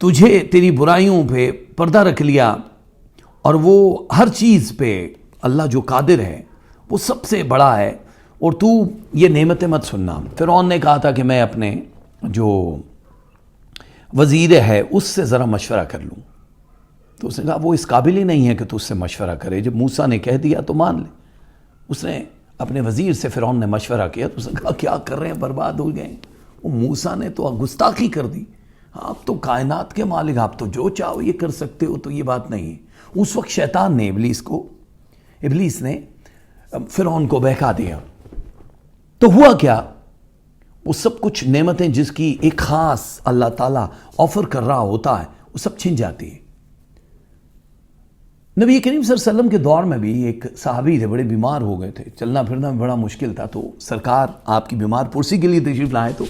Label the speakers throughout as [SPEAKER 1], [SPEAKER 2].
[SPEAKER 1] تجھے تیری برائیوں پہ پردہ رکھ لیا، اور وہ ہر چیز پہ اللہ جو قادر ہے وہ سب سے بڑا ہے، اور تو یہ نعمتیں مت سننا۔ فرعون نے کہا تھا کہ میں اپنے جو وزیر ہے اس سے ذرا مشورہ کر لوں، تو اس نے کہا وہ اس قابل ہی نہیں ہے کہ تو اس سے مشورہ کرے، جب موسیٰ نے کہہ دیا تو مان لے۔ اس نے اپنے وزیر سے فرعون نے مشورہ کیا تو اس نے کہا کیا کر رہے ہیں، برباد ہو گئے۔ وہ موسیٰ نے تو گستاخی کر دی، آپ تو کائنات کے مالک، آپ تو جو چاہو یہ کر سکتے ہو، تو یہ بات نہیں ہے۔ اس وقت شیطان نے ابلیس نے فرعون کو بہکا دیا، تو ہوا کیا، وہ سب کچھ نعمتیں جس کی ایک خاص اللہ تعالیٰ آفر کر رہا ہوتا ہے وہ سب چھن جاتی ہے۔ نبی کریم صلی اللہ علیہ وسلم کے دور میں بھی ایک صحابی تھے، بڑے بیمار ہو گئے تھے، چلنا پھرنا بڑا مشکل تھا، تو سرکار آپ کی بیمار پرسی کے لیے تشریف لائے، تو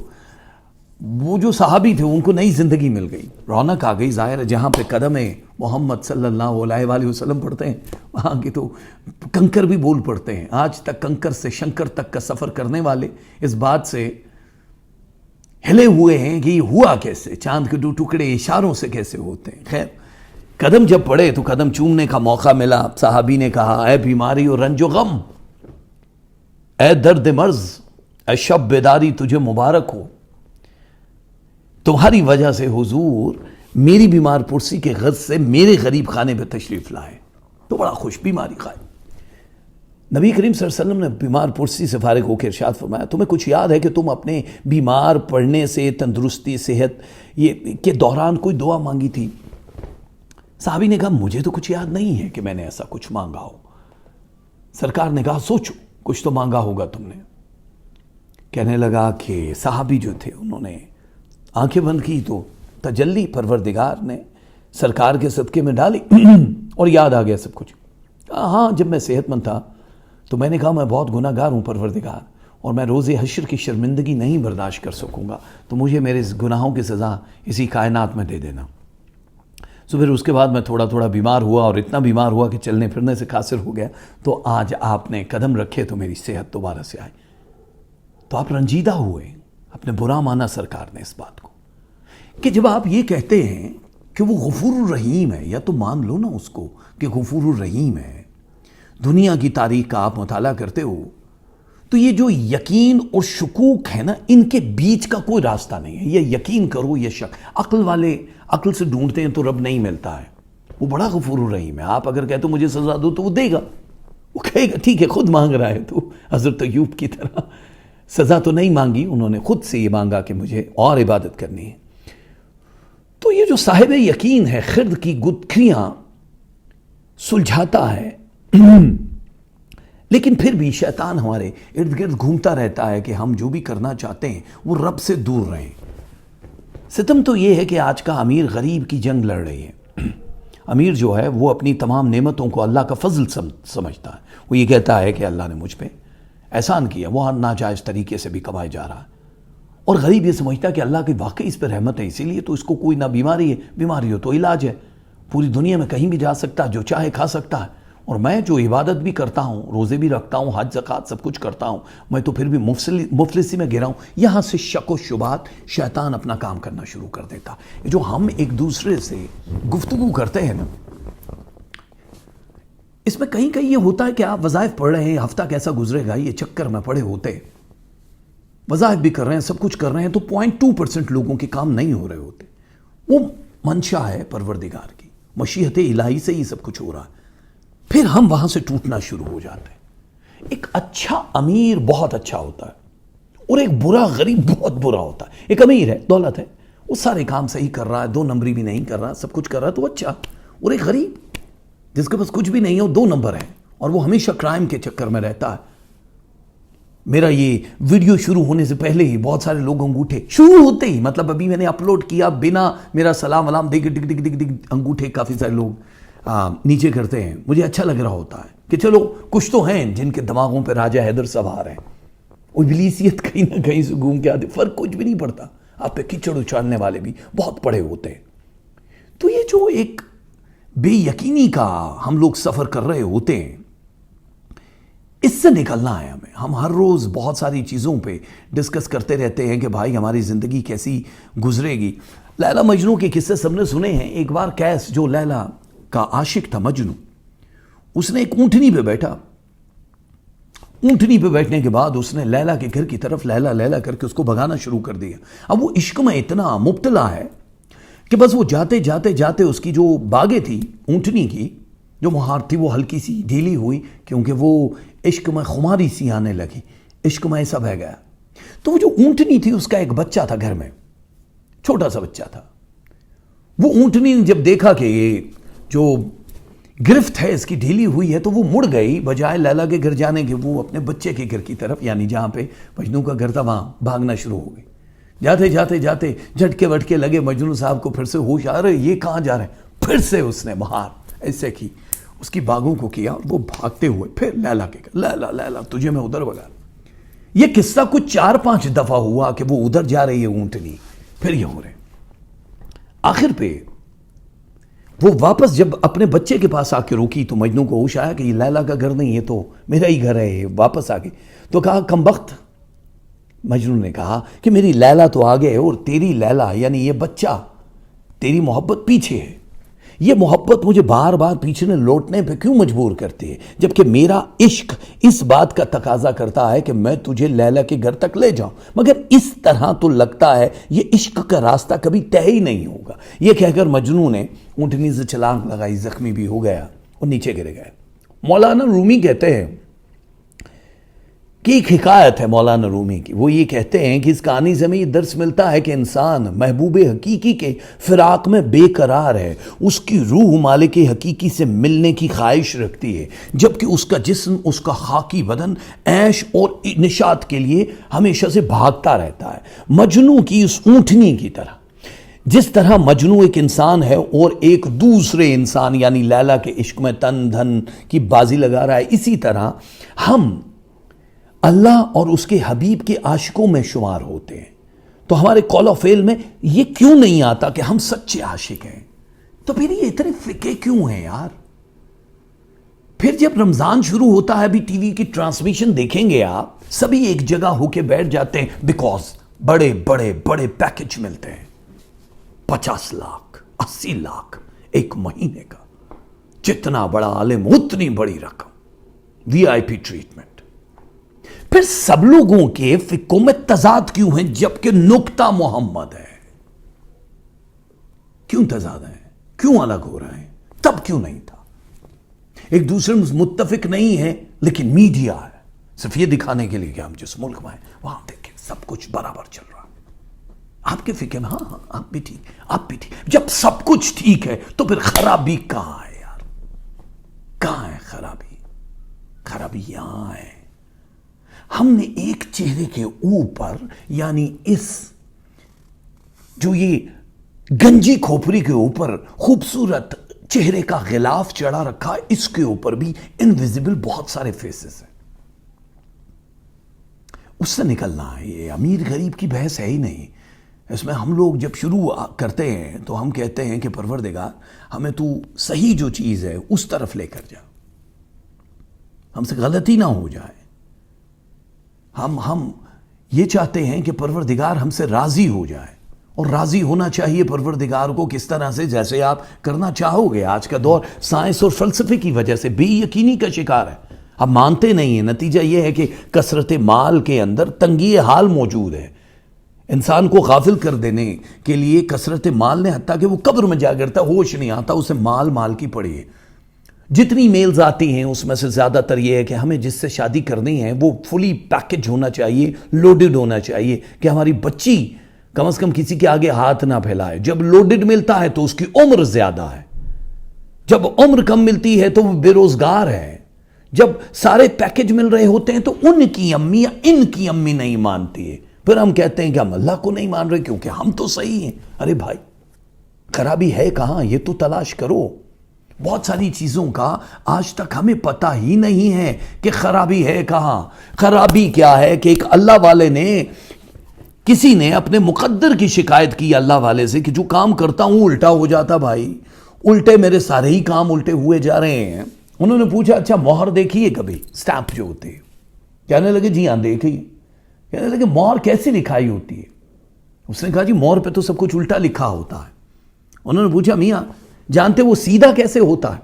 [SPEAKER 1] وہ جو صحابی تھے ان کو نئی زندگی مل گئی، رونق آ گئی۔ ظاہر ہے جہاں پہ قدم محمد صلی اللہ علیہ وآلہ وسلم پڑھتے ہیں وہاں کے تو کنکر بھی بول پڑتے ہیں۔ آج تک کنکر سے شنکر تک کا سفر کرنے والے اس بات سے ہلے ہوئے ہیں کہ یہ ہوا کیسے، چاند کے دو ٹکڑے اشاروں سے کیسے ہوتے ہیں۔ خیر، قدم جب پڑے تو قدم چومنے کا موقع ملا۔ صحابی نے کہا اے بیماری اور رنج و غم، اے درد مرض، اے شب بیداری تجھے مبارک ہو، تمہاری وجہ سے حضور میری بیمار پرسی کے غرض سے میرے غریب خانے پہ تشریف لائے، تو بڑا خوش بیماری خائے۔ نبی کریم صلی اللہ علیہ وسلم نے بیمار پرسی سے فارغ ہو کے ارشاد فرمایا تمہیں کچھ یاد ہے کہ تم اپنے بیمار پڑنے سے، تندرستی، صحت یہ کے دوران کوئی دعا مانگی تھی؟ صحابی نے کہا مجھے تو کچھ یاد نہیں ہے کہ میں نے ایسا کچھ مانگا ہو۔ سرکار نے کہا سوچو کچھ تو مانگا ہوگا تم نے۔ کہنے لگا کہ صحابی جو تھے انہوں نے آنکھیں بند کی تو تجلی پروردگار نے سرکار کے صدقے میں ڈالی اور یاد آ گیا سب کچھ۔ ہاں جب میں صحت مند تھا تو میں نے کہا میں بہت گناہ گار ہوں پروردگار، اور میں روز حشر کی شرمندگی نہیں برداشت کر سکوں گا، تو مجھے میرے گناہوں کی سزا اسی کائنات میں دے دینا۔ تو پھر اس کے بعد میں تھوڑا تھوڑا بیمار ہوا، اور اتنا بیمار ہوا کہ چلنے پھرنے سے قاصر ہو گیا، تو آج آپ نے قدم رکھے تو میری صحت دوبارہ سے آئی۔ تو آپ رنجیدہ ہوئے، اپنے برا مانا سرکار نے اس بات کو، کہ جب آپ یہ کہتے ہیں کہ وہ غفور الرحیم ہے، یا تو مان لو نا اس کو کہ غفور الرحیم ہے، دنیا کی تاریخ کا آپ مطالعہ کرتے ہو، تو یہ جو یقین اور شکوک ہے نا، ان کے بیچ کا کوئی راستہ نہیں ہے۔ یہ یقین کرو یہ شک، عقل والے عقل سے ڈھونڈتے ہیں تو رب نہیں ملتا ہے، وہ بڑا غفور الرحیم ہے۔ آپ اگر کہتے ہو مجھے سزا دو تو وہ دے گا، وہ کہے گا ٹھیک ہے، خود مانگ رہا ہے تو حضرت ایوب کی طرح سزا تو نہیں مانگی، انہوں نے خود سے یہ مانگا کہ مجھے اور عبادت کرنی ہے۔ تو یہ جو صاحب یقین ہے خرد کی گتھیاں سلجھاتا ہے، لیکن پھر بھی شیطان ہمارے ارد گرد گھومتا رہتا ہے کہ ہم جو بھی کرنا چاہتے ہیں وہ رب سے دور رہیں۔ ستم تو یہ ہے کہ آج کا امیر غریب کی جنگ لڑ رہی ہے۔ امیر جو ہے وہ اپنی تمام نعمتوں کو اللہ کا فضل سمجھتا ہے، وہ یہ کہتا ہے کہ اللہ نے مجھ پہ احسان کیا، وہ ناجائز طریقے سے بھی کمائے جا رہا ہے، اور غریب یہ سمجھتا ہے کہ اللہ کی واقعی اس پہ رحمت ہے، اسی لیے تو اس کو کوئی نہ بیماری ہے، بیماری ہو تو علاج ہے، پوری دنیا میں کہیں بھی جا سکتا ہے، جو چاہے کھا سکتا ہے، اور میں جو عبادت بھی کرتا ہوں، روزے بھی رکھتا ہوں، حج زکوٰۃ سب کچھ کرتا ہوں، میں تو پھر بھی مفلسی میں گرا ہوں۔ یہاں سے شک و شبہات شیطان اپنا کام کرنا شروع کر دیتا۔ جو ہم ایک دوسرے سے گفتگو کرتے ہیں نا، اس میں کہیں کہیں یہ ہوتا ہے کہ آپ وظائف پڑھ رہے ہیں، ہفتہ کیسا گزرے گا یہ چکر میں پڑے ہوتے، وظائف بھی کر رہے ہیں، سب کچھ کر رہے ہیں، تو 0.2% لوگوں کے کام نہیں ہو رہے ہوتے۔ وہ منشا ہے پروردگار کی، مشیت الہی سے یہ سب کچھ ہو رہا ہے، پھر ہم وہاں سے ٹوٹنا شروع ہو جاتے ہیں۔ ایک اچھا امیر بہت اچھا ہوتا ہے، اور ایک برا غریب بہت برا ہوتا ہے۔ ایک امیر ہے، دولت ہے، وہ سارے کام صحیح کر رہا ہے، 2 نمبری بھی نہیں کر رہا، سب کچھ کر رہا ہے تو اچھا، اور ایک غریب جس کے پاس کچھ بھی نہیں ہے، وہ 2 نمبر ہے، اور وہ ہمیشہ کرائم کے چکر میں رہتا ہے۔ میرا یہ ویڈیو شروع ہونے سے پہلے ہی بہت سارے لوگ انگوٹھے شروع ہوتے ہی، مطلب ابھی میں نے اپلوڈ کیا بنا میرا سلام علام دے کے ڈگ ڈگ ڈگ ڈگ انگوٹھے کافی سارے لوگ نیچے کرتے ہیں۔ مجھے اچھا لگ رہا ہوتا ہے کہ چلو کچھ تو ہیں جن کے دماغوں پہ راجہ حیدر سوار ہیں، وہ ابلیسیت کہیں نہ کہیں سے گھوم کے آتے، فرق کچھ بھی نہیں پڑتا، آپ پہ کیچڑ اچھالنے والے بھی بہت پڑے ہوتے ہیں۔ تو یہ جو ایک بے یقینی کا ہم لوگ سفر کر رہے ہوتے ہیں، اس سے نکلنا ہے ہمیں۔ ہم ہر روز بہت ساری چیزوں پہ ڈسکس کرتے رہتے ہیں کہ بھائی ہماری زندگی کیسی گزرے گی۔ لیلا مجنو کے قصے سب نے سنے ہیں. ایک بار قیس جو لیلا کا عاشق تھا مجنو، اس نے ایک اونٹنی پہ بیٹھا. اونٹنی پہ بیٹھنے کے بعد اس نے لیلا کے گھر کی طرف لیلا لیلا کر کے اس کو بھگانا شروع کر دیا. اب وہ عشق میں اتنا مبتلا ہے کہ بس وہ جاتے جاتے جاتے اس کی جو باگیں تھی اونٹنی کی جو مہار تھی وہ ہلکی سی ڈھیلی ہوئی، کیونکہ وہ عشق میں خماری سی آنے لگی، عشق میں ایسا بہ گیا. تو وہ جو اونٹنی تھی اس کا ایک بچہ تھا گھر میں، چھوٹا سا بچہ تھا. وہ اونٹنی نے جب دیکھا کہ یہ جو گرفت ہے اس کی ڈھیلی ہوئی ہے تو وہ مڑ گئی، بجائے لیلا کے گھر جانے کے وہ اپنے بچے کے گھر کی طرف، یعنی جہاں پہ مجنو کا گھر تھا وہاں بھاگنا شروع ہو گئی. جاتے جاتے جاتے جھٹکے وٹکے لگے مجنو صاحب کو، پھر سے ہوش آ رہے یہ کہاں جا رہے ہیں. پھر سے اس نے مہار ایسے کی، اس کی باگوں کو کیا اور وہ بھاگتے ہوئے پھر لیلا کے گھر. لیلا لیلا تجھے میں ادھر بھگا. یہ قصہ کچھ 4-5 دفعہ ہوا کہ وہ ادھر جا رہی ہے اونٹنی، پھر یہ ہو رہے. آخر پہ وہ واپس جب اپنے بچے کے پاس آ کے روکی تو مجنو کو ہوش آیا کہ یہ لیلا کا گھر نہیں ہے، تو میرا ہی گھر ہے. یہ واپس آ گئی تو کہا کمبخت. مجنو نے کہا کہ میری لیلا تو آگے ہے اور تیری لیلا یعنی یہ بچہ تیری محبت پیچھے ہے. یہ محبت مجھے بار بار پیچھے لوٹنے پہ کیوں مجبور کرتی ہے، جبکہ میرا عشق اس بات کا تقاضا کرتا ہے کہ میں تجھے لیلا کے گھر تک لے جاؤں، مگر اس طرح تو لگتا ہے یہ عشق کا راستہ کبھی طے ہی نہیں ہوگا. یہ کہہ کر مجنو نے اونٹنی سے چھلانگ لگائی، زخمی بھی ہو گیا اور نیچے گر گئے. مولانا رومی کہتے ہیں کہ ایک حکایت ہے مولانا رومی کی، وہ یہ کہتے ہیں کہ اس کہانی سے ہمیں یہ درس ملتا ہے کہ انسان محبوب حقیقی کے فراق میں بے قرار ہے. اس کی روح مالک حقیقی سے ملنے کی خواہش رکھتی ہے، جبکہ اس کا جسم، اس کا خاکی بدن عیش اور نشاط کے لیے ہمیشہ سے بھاگتا رہتا ہے. مجنو کی اس اونٹنی کی طرح جس طرح مجنو ایک انسان ہے اور ایک دوسرے انسان یعنی لیلا کے عشق میں تن دھن کی بازی لگا رہا ہے، اسی طرح ہم اللہ اور اس کے حبیب کے عاشقوں میں شمار ہوتے ہیں. تو ہمارے قول و فعل میں یہ کیوں نہیں آتا کہ ہم سچے عاشق ہیں؟ تو پھر یہ اتنے فقے کیوں ہیں یار؟ پھر جب رمضان شروع ہوتا ہے، ابھی ٹی وی کی ٹرانسمیشن دیکھیں گے آپ، سبھی ایک جگہ ہو کے بیٹھ جاتے ہیں بیکاز بڑے بڑے بڑے پیکج ملتے ہیں. 50 لاکھ 80 لاکھ ایک مہینے کا. جتنا بڑا عالم اتنی بڑی رقم، وی آئی پی ٹریٹمنٹ. پھر سب لوگوں کے فقوں میں تضاد کیوں ہیں جبکہ نقطہ محمد ہے؟ کیوں تضاد ہے؟ کیوں الگ ہو رہے ہیں؟ تب کیوں نہیں تھا؟ ایک دوسرے متفق نہیں ہے لیکن میڈیا ہے صرف یہ دکھانے کے لیے کہ ہم جس ملک میں ہیں وہاں دیکھیں سب کچھ برابر چل رہا ہے. آپ کے فقے میں ہاں آپ بھی ٹھیک، آپ بھی ٹھیک. جب سب کچھ ٹھیک ہے تو پھر خرابی کہاں ہے یار؟ کہاں ہے خرابی؟ خرابی یہاں ہے. ہم نے ایک چہرے کے اوپر یعنی اس جو یہ گنجی کھوپڑی کے اوپر خوبصورت چہرے کا غلاف چڑھا رکھا، اس کے اوپر بھی انویزیبل بہت سارے فیسز ہیں. اس سے نکلنا ہے. یہ امیر غریب کی بحث ہے ہی نہیں. اس میں ہم لوگ جب شروع کرتے ہیں تو ہم کہتے ہیں کہ پروردگار ہمیں تو صحیح جو چیز ہے اس طرف لے کر جا، ہم سے غلطی نہ ہو جائے. ہم یہ چاہتے ہیں کہ پروردگار ہم سے راضی ہو جائے، اور راضی ہونا چاہیے پروردگار کو کس طرح سے؟ جیسے آپ کرنا چاہو گے. آج کا دور سائنس اور فلسفے کی وجہ سے بے یقینی کا شکار ہے. اب مانتے نہیں ہیں. نتیجہ یہ ہے کہ کثرت مال کے اندر تنگی حال موجود ہے. انسان کو غافل کر دینے کے لیے کثرت مال نے حتیٰ کہ وہ قبر میں جا گرتا ہوش نہیں آتا، اسے مال کی پڑی ہے. جتنی میلز آتی ہیں اس میں سے زیادہ تر یہ ہے کہ ہمیں جس سے شادی کرنی ہے وہ فلی پیکج ہونا چاہیے، لوڈڈ ہونا چاہیے کہ ہماری بچی کم از کم کسی کے آگے ہاتھ نہ پھیلائے. جب لوڈڈ ملتا ہے تو اس کی عمر زیادہ ہے، جب عمر کم ملتی ہے تو وہ بے روزگار ہے. جب سارے پیکج مل رہے ہوتے ہیں تو ان کی امی یا ان کی امی نہیں مانتی ہے. پھر ہم کہتے ہیں کہ ہم اللہ کو نہیں مان رہے کیونکہ ہم تو صحیح ہیں. ارے بھائی خرابی ہے کہاں یہ تو تلاش کرو. بہت ساری چیزوں کا آج تک ہمیں پتہ ہی نہیں ہے کہ خرابی ہے کہاں. خرابی کیا ہے کہ ایک اللہ والے نے، کسی نے اپنے مقدر کی شکایت کی اللہ والے سے کہ جو کام کرتا ہوں الٹا ہو جاتا. بھائی الٹے میرے سارے ہی کام الٹے ہوئے جا رہے ہیں. انہوں نے پوچھا اچھا مہر دیکھی ہے کبھی؟ سٹیمپ جو ہوتی ہے. کہنے لگے جی ہاں دیکھی. کہنے لگے مہر کیسی لکھائی ہوتی ہے؟ اس نے کہا جی مہر پہ تو سب کچھ الٹا لکھا ہوتا ہے. انہوں نے پوچھا میاں جانتے وہ سیدھا کیسے ہوتا ہے؟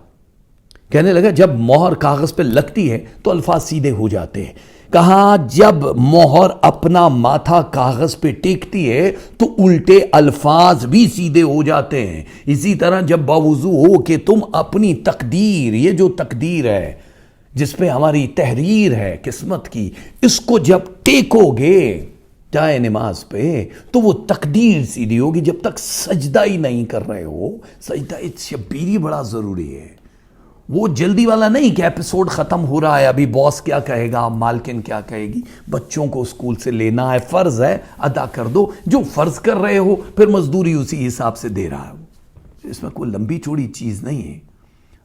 [SPEAKER 1] کہنے لگا جب مہر کاغذ پہ لگتی ہے تو الفاظ سیدھے ہو جاتے ہیں. کہا جب مہر اپنا ماتھا کاغذ پہ ٹیکتی ہے تو الٹے الفاظ بھی سیدھے ہو جاتے ہیں. اسی طرح جب باوضو ہو کہ تم اپنی تقدیر، یہ جو تقدیر ہے جس پہ ہماری تحریر ہے قسمت کی، اس کو جب ٹیکو گے چاہے نماز پہ تو وہ تقدیر سیدھی ہوگی. جب تک سجدہ ہی نہیں کر رہے ہو، سجدہ شبیری بڑا ضروری ہے. وہ جلدی والا نہیں کہ ایپیسوڈ ختم ہو رہا ہے، ابھی باس کیا کہے گا، مالکن کیا کہے گی، بچوں کو اسکول سے لینا ہے، فرض ہے ادا کر دو. جو فرض کر رہے ہو پھر مزدوری اسی حساب سے دے رہا ہے. اس میں کوئی لمبی چوڑی چیز نہیں ہے.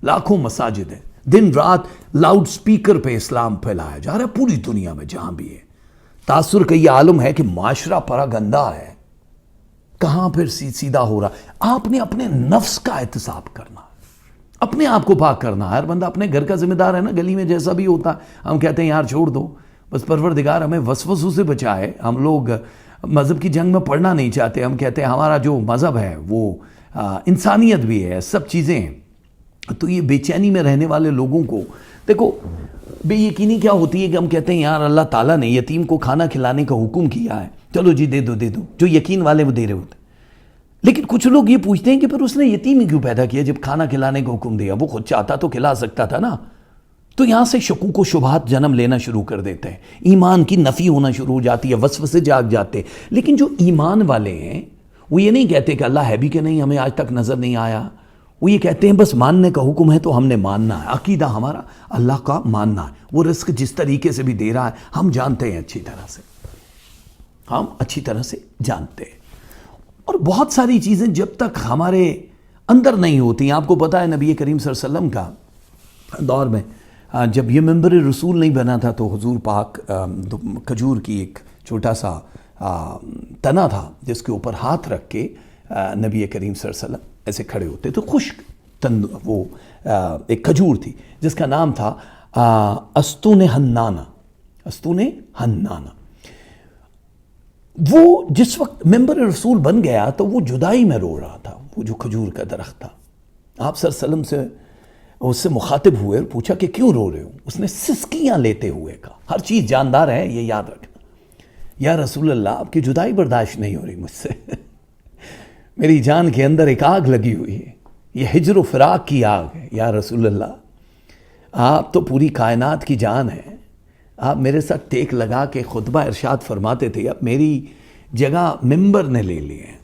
[SPEAKER 1] لاکھوں مساجد ہیں، دن رات لاؤڈ سپیکر پہ اسلام پھیلایا جا رہا ہے پوری دنیا میں جہاں بھی ہے. تاثر کا یہ عالم ہے کہ معاشرہ پرا گندہ ہے. کہاں پھر سیدھا ہو رہا؟ آپ نے اپنے نفس کا احتساب کرنا، اپنے آپ کو پاک کرنا. ہر بندہ اپنے گھر کا ذمہ دار ہے نا. گلی میں جیسا بھی ہوتا ہم کہتے ہیں یار چھوڑ دو، بس پروردگار ہمیں وسوسوں سے بچائے. ہم لوگ مذہب کی جنگ میں پڑھنا نہیں چاہتے. ہم کہتے ہیں ہمارا جو مذہب ہے وہ انسانیت بھی ہے، سب چیزیں ہیں. تو یہ بے چینی میں رہنے والے لوگوں کو دیکھو، بے یقینی کیا ہوتی ہے کہ ہم کہتے ہیں یار اللہ تعالیٰ نے یتیم کو کھانا کھلانے کا حکم کیا ہے، چلو جی دے دو دے دو. جو یقین والے وہ دے رہے ہوتے. لیکن کچھ لوگ یہ پوچھتے ہیں کہ پھر اس نے یتیم ہی کیوں پیدا کیا جب کھانا کھلانے کا حکم دیا؟ وہ خود چاہتا تو کھلا سکتا تھا نا. تو یہاں سے شکوک و شبہات جنم لینا شروع کر دیتے ہیں، ایمان کی نفی ہونا شروع ہو جاتی ہے، وسوسے جاگ جاتے. لیکن جو ایمان والے ہیں وہ یہ نہیں کہتے کہ اللہ ہے بھی کہ نہیں ہمیں آج تک نظر نہیں آیا. وہ یہ کہتے ہیں بس ماننے کا حکم ہے تو ہم نے ماننا ہے. عقیدہ ہمارا اللہ کا ماننا ہے. وہ رزق جس طریقے سے بھی دے رہا ہے ہم جانتے ہیں اچھی طرح سے، ہم اچھی طرح سے جانتے ہیں. اور بہت ساری چیزیں جب تک ہمارے اندر نہیں ہوتی. آپ کو پتا ہے نبی کریم صلی اللہ علیہ وسلم کا دور میں جب یہ منبر رسول نہیں بنا تھا تو حضور پاک کھجور کی ایک چھوٹا سا تنا تھا جس کے اوپر ہاتھ رکھ کے نبی کریم صلی اللہ علیہ وسلم ایسے کھڑے ہوتے. تو خشک وہ ایک کھجور تھی جس کا نام تھا استون حنانہ. استون حنانہ. وہ جس وقت ممبر رسول بن گیا تو وہ جدائی میں رو رہا تھا. وہ جو کھجور کا درخت تھا، آپ صلی اللہ علیہ وسلم سے اس سے مخاطب ہوئے اور پوچھا کہ کیوں رو رہے ہو؟ اس نے سسکیاں لیتے ہوئے کہا، ہر چیز جاندار ہے یہ یاد رکھنا، یا رسول اللہ آپ کی جدائی برداشت نہیں ہو رہی مجھ سے. میری جان کے اندر ایک آگ لگی ہوئی ہے، یہ ہجر و فراق کی آگ ہے. یا رسول اللہ آپ تو پوری کائنات کی جان ہے. آپ میرے ساتھ ٹیک لگا کے خطبہ ارشاد فرماتے تھے، اب میری جگہ ممبر نے لے لی ہے.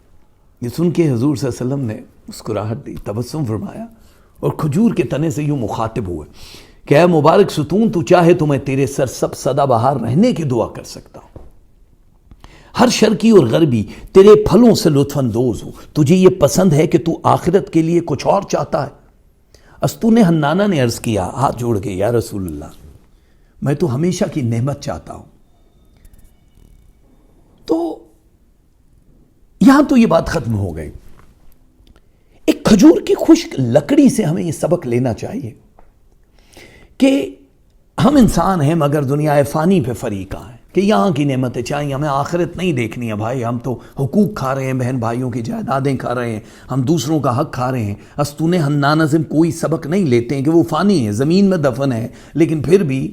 [SPEAKER 1] یہ سن کے حضور صلی اللہ علیہ وسلم نے مسکراہٹ دی، تبسم فرمایا اور کھجور کے تنے سے یوں مخاطب ہوئے کہ اے مبارک ستون، تو چاہے تو میں تیرے سر سب سدا بہار رہنے کی دعا کر سکتا ہوں. ہر شرقی اور غربی تیرے پھلوں سے لطف اندوز ہو. تجھے یہ پسند ہے کہ تو آخرت کے لیے کچھ اور چاہتا ہے؟ استون حنانہ نے عرض کیا ہاتھ جوڑ کے، یا رسول اللہ میں تو ہمیشہ کی نعمت چاہتا ہوں. تو یہاں تو یہ بات ختم ہو گئی. ایک کھجور کی خشک لکڑی سے ہمیں یہ سبق لینا چاہیے کہ ہم انسان ہیں مگر دنیا فانی پہ فریقہ ہیں، کہ یہاں کی نعمتیں چاہیے، ہمیں آخرت نہیں دیکھنی ہے. بھائی ہم تو حقوق کھا رہے ہیں، بہن بھائیوں کی جائیدادیں کھا رہے ہیں، ہم دوسروں کا حق کھا رہے ہیں. استون حنانہ سے کوئی سبق نہیں لیتے ہیں کہ وہ فانی ہے، زمین میں دفن ہے، لیکن پھر بھی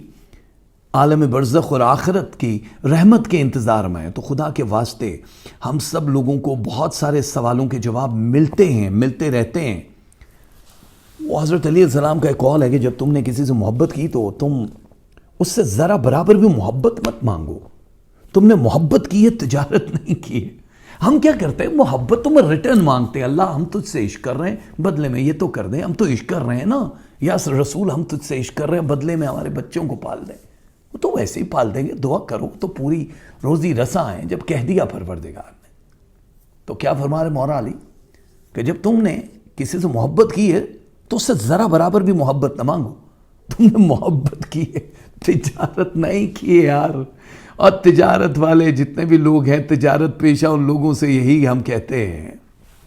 [SPEAKER 1] عالم برزخ اور آخرت کی رحمت کے انتظار میں ہے. تو خدا کے واسطے ہم سب لوگوں کو بہت سارے سوالوں کے جواب ملتے ہیں، ملتے رہتے ہیں. وہ حضرت علیہ السلام کا ایک قول ہے کہ جب تم نے کسی سے محبت کی تو تم اس سے ذرا برابر بھی محبت مت مانگو. تم نے محبت کی ہے، تجارت نہیں کی ہے. ہم کیا کرتے ہیں؟ محبت تم ریٹرن مانگتے ہیں. اللہ ہم تجھ سے عشق کر رہے ہیں، بدلے میں یہ تو کر دیں. ہم تو عشق کر رہے ہیں نا. یا رسول ہم تجھ سے عشق کر رہے ہیں، بدلے میں ہمارے بچوں کو پال دیں. وہ تو ویسے ہی پال دیں گے. دعا کرو تو پوری روزی رساں ہیں. جب کہہ دیا پروردگار نے تو کیا فرما رہے مولا علی کہ جب تم نے کسی سے محبت کی ہے تو اس سے ذرا برابر بھی محبت نہ مانگو. تم نے محبت کی ہے، تجارت نہیں کی ہے یار. اور تجارت والے جتنے بھی لوگ ہیں، تجارت پیشہ، ان لوگوں سے یہی ہم کہتے ہیں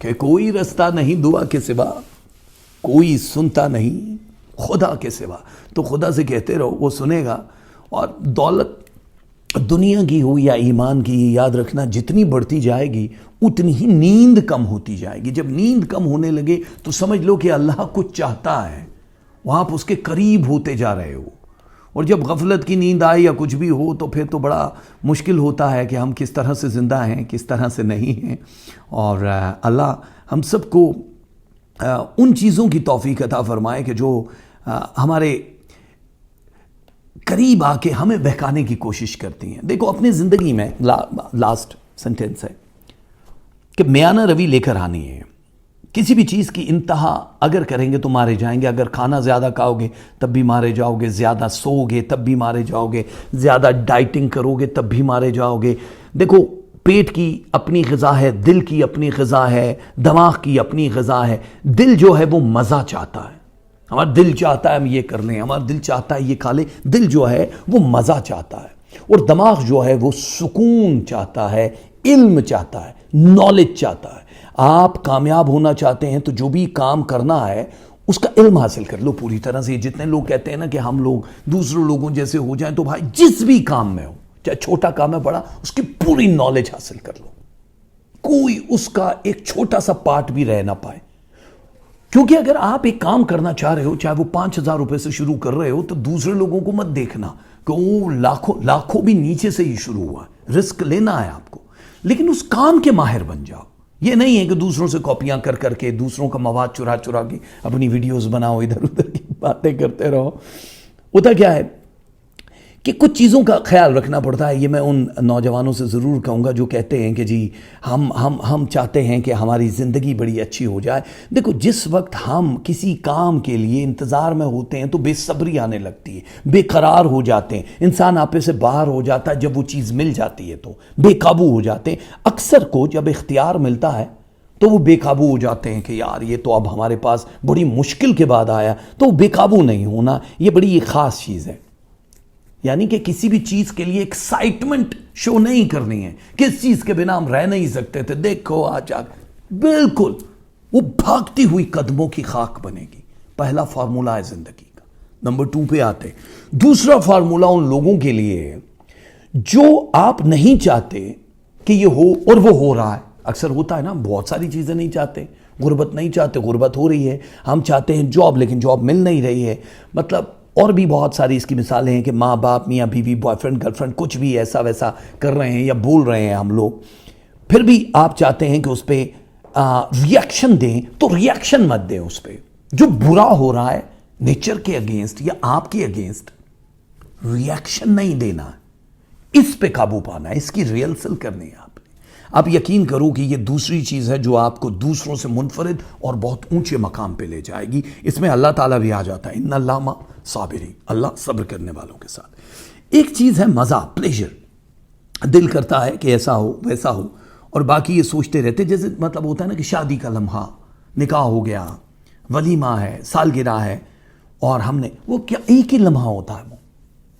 [SPEAKER 1] کہ کوئی رستہ نہیں دعا کے سوا، کوئی سنتا نہیں خدا کے سوا. تو خدا سے کہتے رہو، وہ سنے گا. اور دولت دنیا کی ہو یا ایمان کی، یاد رکھنا جتنی بڑھتی جائے گی اتنی ہی نیند کم ہوتی جائے گی. جب نیند کم ہونے لگے تو سمجھ لو کہ اللہ کچھ چاہتا ہے، وہاں آپ اس کے قریب ہوتے جا رہے ہو. اور جب غفلت کی نیند آئے یا کچھ بھی ہو تو پھر تو بڑا مشکل ہوتا ہے کہ ہم کس طرح سے زندہ ہیں، کس طرح سے نہیں ہیں. اور اللہ ہم سب کو ان چیزوں کی توفیق عطا فرمائے کہ جو ہمارے قریب آ کے ہمیں بہکانے کی کوشش کرتی ہیں. دیکھو اپنی زندگی میں لاسٹ سنٹینس ہے کہ میانہ روی لے کر آنی ہے. کسی بھی چیز کی انتہا اگر کریں گے تو مارے جائیں گے. اگر کھانا زیادہ کھاؤ گے تب بھی مارے جاؤ گے، زیادہ سو گے تب بھی مارے جاؤ گے، زیادہ ڈائٹنگ کرو گے تب بھی مارے جاؤ گے. دیکھو پیٹ کی اپنی غذا ہے، دل کی اپنی غذا ہے، دماغ کی اپنی غذا ہے. دل جو ہے وہ مزہ چاہتا ہے، ہمارا دل چاہتا ہے ہم یہ کر لیں، ہمارا دل چاہتا ہے یہ کھا لیں. دل جو ہے وہ مزہ چاہتا ہے، اور دماغ جو ہے وہ سکون چاہتا ہے، علم چاہتا ہے، نالج چاہتا ہے. آپ کامیاب ہونا چاہتے ہیں تو جو بھی کام کرنا ہے اس کا علم حاصل کر لو پوری طرح سے. جتنے لوگ کہتے ہیں نا کہ ہم لوگ دوسرے لوگوں جیسے ہو جائیں، تو بھائی جس بھی کام میں ہو، چاہے چھوٹا کام ہے بڑا، اس کی پوری نالج حاصل کر لو. کوئی اس کا ایک چھوٹا سا پارٹ بھی رہ نہ پائے. کیونکہ اگر آپ ایک کام کرنا چاہ رہے ہو، چاہے وہ 5,000 روپے سے شروع کر رہے ہو، تو دوسرے لوگوں کو مت دیکھنا کہ وہ لاکھوں بھی نیچے سے ہی شروع ہوا ہے. رسک لینا ہے آپ کو، لیکن اس کام کے ماہر بن جاؤ. یہ نہیں ہے کہ دوسروں سے کاپیاں کر کے، دوسروں کا مواد چرا کے اپنی ویڈیوز بناؤ، ادھر ادھر کی باتیں کرتے رہو. ہوتا کیا ہے کہ کچھ چیزوں کا خیال رکھنا پڑتا ہے. یہ میں ان نوجوانوں سے ضرور کہوں گا جو کہتے ہیں کہ جی ہم چاہتے ہیں کہ ہماری زندگی بڑی اچھی ہو جائے. دیکھو جس وقت ہم کسی کام کے لیے انتظار میں ہوتے ہیں تو بے صبری آنے لگتی ہے، بے قرار ہو جاتے ہیں، انسان آپے سے باہر ہو جاتا ہے. جب وہ چیز مل جاتی ہے تو بے قابو ہو جاتے ہیں. اکثر کو جب اختیار ملتا ہے تو وہ بے قابو ہو جاتے ہیں کہ یار یہ تو اب ہمارے پاس بڑی مشکل کے بعد آیا. تو بے قابو نہیں ہونا یہ بڑی خاص چیز ہے. یعنی کہ کسی بھی چیز کے لیے ایکسائٹمنٹ شو نہیں کرنی ہے. کس چیز کے بنا ہم رہ نہیں سکتے تھے، دیکھو آج بالکل وہ بھاگتی ہوئی قدموں کی خاک بنے گی. پہلا فارمولہ ہے زندگی کا. نمبر 2 پہ آتے. دوسرا فارمولہ ان لوگوں کے لیے ہے جو آپ نہیں چاہتے کہ یہ ہو اور وہ ہو رہا ہے. اکثر ہوتا ہے نا، بہت ساری چیزیں نہیں چاہتے. غربت نہیں چاہتے، غربت ہو رہی ہے. ہم چاہتے ہیں جاب، لیکن جاب مل نہیں رہی ہے. مطلب اور بھی بہت ساری اس کی مثالیں ہیں کہ ماں باپ، میاں بیوی، بوائے فرینڈ، گرل فرینڈ کچھ بھی ایسا ویسا کر رہے ہیں یا بول رہے ہیں ہم لوگ. پھر بھی آپ چاہتے ہیں کہ اس پہ ریاکشن دیں، تو ریاکشن مت دیں اس پہ. جو برا ہو رہا ہے نیچر کے اگینسٹ یا آپ کے اگینسٹ، ریاکشن نہیں دینا، اس پہ قابو پانا ہے، اس کی ریہرسل کرنی ہے. آپ یقین کرو کہ یہ دوسری چیز ہے جو آپ کو دوسروں سے منفرد اور بہت اونچے مقام پہ لے جائے گی. اس میں اللہ تعالیٰ بھی آ جاتا ہے، ان اللہ مع صابرین، اللہ صبر کرنے والوں کے ساتھ. ایک چیز ہے مزہ، پلیجر. دل کرتا ہے کہ ایسا ہو ویسا ہو، اور باقی یہ سوچتے رہتے. جیسے مطلب ہوتا ہے نا کہ شادی کا لمحہ، نکاح ہو گیا، ولیمہ ہے، سالگرہ ہے، اور ہم نے وہ کیا ایک ہی لمحہ ہوتا ہے، وہ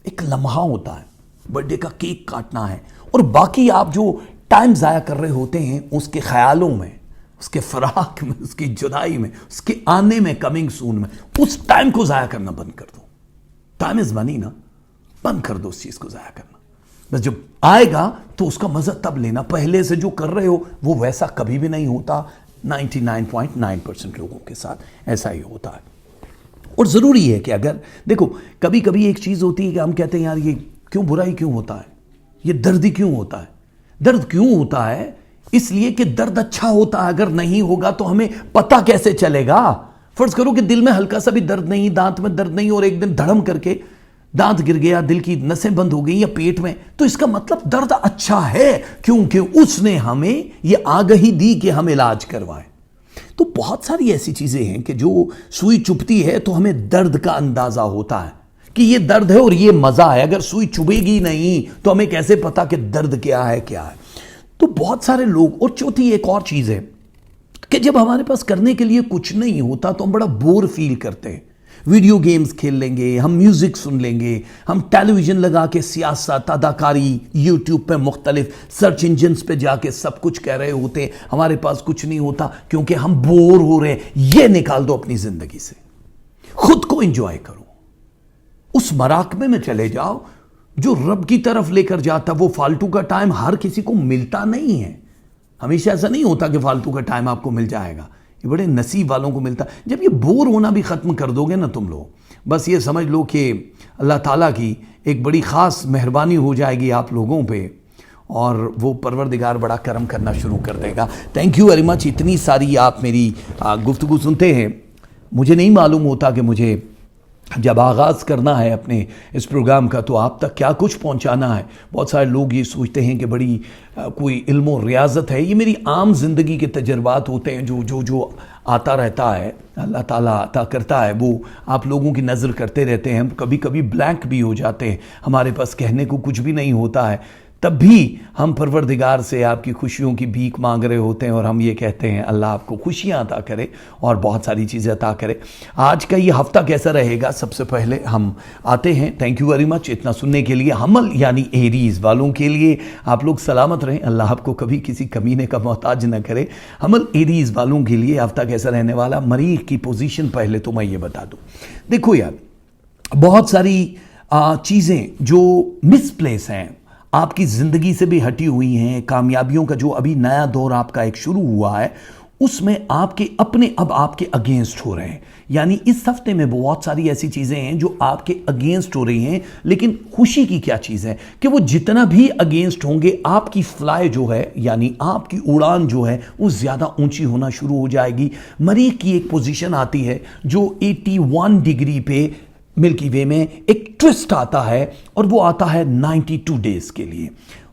[SPEAKER 1] ایک لمحہ ہوتا ہے، برتھ ڈے کا کیک کاٹنا ہے، اور باقی آپ جو ٹائم ضائع کر رہے ہوتے ہیں اس کے خیالوں میں، اس کے فراق میں، اس کی جدائی میں، اس کے آنے میں، کمنگ سون میں. اس ٹائم کو ضائع کرنا بند کر دو. ٹائم از منی نا، بند کر دو اس چیز کو ضائع کرنا. بس جب آئے گا تو اس کا مزہ تب لینا. پہلے سے جو کر رہے ہو وہ ویسا کبھی بھی نہیں ہوتا. 99.9% لوگوں کے ساتھ ایسا ہی ہوتا ہے. اور ضروری ہے کہ اگر دیکھو کبھی کبھی ایک چیز ہوتی ہے کہ ہم کہتے ہیں یار یہ کیوں برائی کیوں ہوتا ہے، یہ درد کیوں ہوتا ہے. درد کیوں ہوتا ہے؟ اس لیے کہ درد اچھا ہوتا ہے. اگر نہیں ہوگا تو ہمیں پتہ کیسے چلے گا؟ فرض کرو کہ دل میں ہلکا سا بھی درد نہیں، دانت میں درد نہیں، اور ایک دن دھڑم کر کے دانت گر گیا، دل کی نسیں بند ہو گئی یا پیٹ میں، تو اس کا مطلب درد اچھا ہے، کیونکہ اس نے ہمیں یہ آگہی دی کہ ہم علاج کروائیں. تو بہت ساری ایسی چیزیں ہیں کہ جو سوئی چبھتی ہے تو ہمیں درد کا اندازہ ہوتا ہے کہ یہ درد ہے اور یہ مزہ ہے. اگر سوئی چبھے گی نہیں تو ہمیں کیسے پتا کہ درد کیا ہے کیا ہے. تو بہت سارے لوگ. اور چوتھی ایک اور چیز ہے کہ جب ہمارے پاس کرنے کے لیے کچھ نہیں ہوتا تو ہم بڑا بور فیل کرتے ہیں. ویڈیو گیمز کھیل لیں گے، ہم میوزک سن لیں گے، ہم ٹیلی ویژن لگا کے سیاست، اداکاری، یوٹیوب پہ مختلف سرچ انجنز پہ جا کے سب کچھ کہہ رہے ہوتے ہیں. ہمارے پاس کچھ نہیں ہوتا کیونکہ ہم بور ہو رہے ہیں. یہ نکال دو اپنی زندگی سے. خود کو انجوائے کرو، اس مراقبے میں چلے جاؤ. جو رب کی طرف لے کر جاتا. وہ فالتو کا ٹائم ہر کسی کو ملتا نہیں ہے. ہمیشہ ایسا نہیں ہوتا کہ فالتو کا ٹائم آپ کو مل جائے گا. یہ بڑے نصیب والوں کو ملتا. جب یہ بور ہونا بھی ختم کر دو گے نا تم لوگ, بس یہ سمجھ لو کہ اللہ تعالیٰ کی ایک بڑی خاص مہربانی ہو جائے گی آپ لوگوں پہ, اور وہ پروردگار بڑا کرم کرنا شروع کر دے گا. Thank you very much. اتنی ساری آپ میری گفتگو سنتے ہیں. مجھے نہیں معلوم ہوتا کہ مجھے جب آغاز کرنا ہے اپنے اس پروگرام کا تو آپ تک کیا کچھ پہنچانا ہے. بہت سارے لوگ یہ سوچتے ہیں کہ بڑی کوئی علم و ریاضت ہے. یہ میری عام زندگی کے تجربات ہوتے ہیں جو آتا رہتا ہے, اللہ تعالیٰ عطا کرتا ہے, وہ آپ لوگوں کی نظر کرتے رہتے ہیں. ہم کبھی کبھی بلینک بھی ہو جاتے ہیں, ہمارے پاس کہنے کو کچھ بھی نہیں ہوتا ہے, تب بھی ہم پروردگار سے آپ کی خوشیوں کی بھیک مانگ رہے ہوتے ہیں, اور ہم یہ کہتے ہیں اللہ آپ کو خوشیاں عطا کرے اور بہت ساری چیزیں عطا کرے. آج کا یہ ہفتہ کیسا رہے گا, سب سے پہلے ہم آتے ہیں. تھینک یو ویری مچ اتنا سننے کے لیے. حمل یعنی ایریز والوں کے لیے آپ لوگ سلامت رہیں, اللہ آپ کو کبھی کسی کمینے کا محتاج نہ کرے. حمل ایریز والوں کے لیے ہفتہ کیسا رہنے والا. مریخ کی پوزیشن پہلے تو میں یہ بتا دوں. دیکھو یار, بہت ساری چیزیں جو مس پلیس ہیں, آپ کی زندگی سے بھی ہٹی ہوئی ہیں. کامیابیوں کا جو ابھی نیا دور آپ کا ایک شروع ہوا ہے, اس میں آپ کے اپنے اب آپ کے اگینسٹ ہو رہے ہیں. یعنی اس ہفتے میں بہت ساری ایسی چیزیں ہیں جو آپ کے اگینسٹ ہو رہی ہیں. لیکن خوشی کی کیا چیز ہے کہ وہ جتنا بھی اگینسٹ ہوں گے, آپ کی فلائی جو ہے یعنی آپ کی اڑان جو ہے وہ زیادہ اونچی ہونا شروع ہو جائے گی. مریخ کی ایک پوزیشن آتی ہے جو 81 ڈگری پہ ملکی وے میں ایک ٹوسٹ آتا ہے, اور وہ آتا ہے 92 ڈیز کے لیے.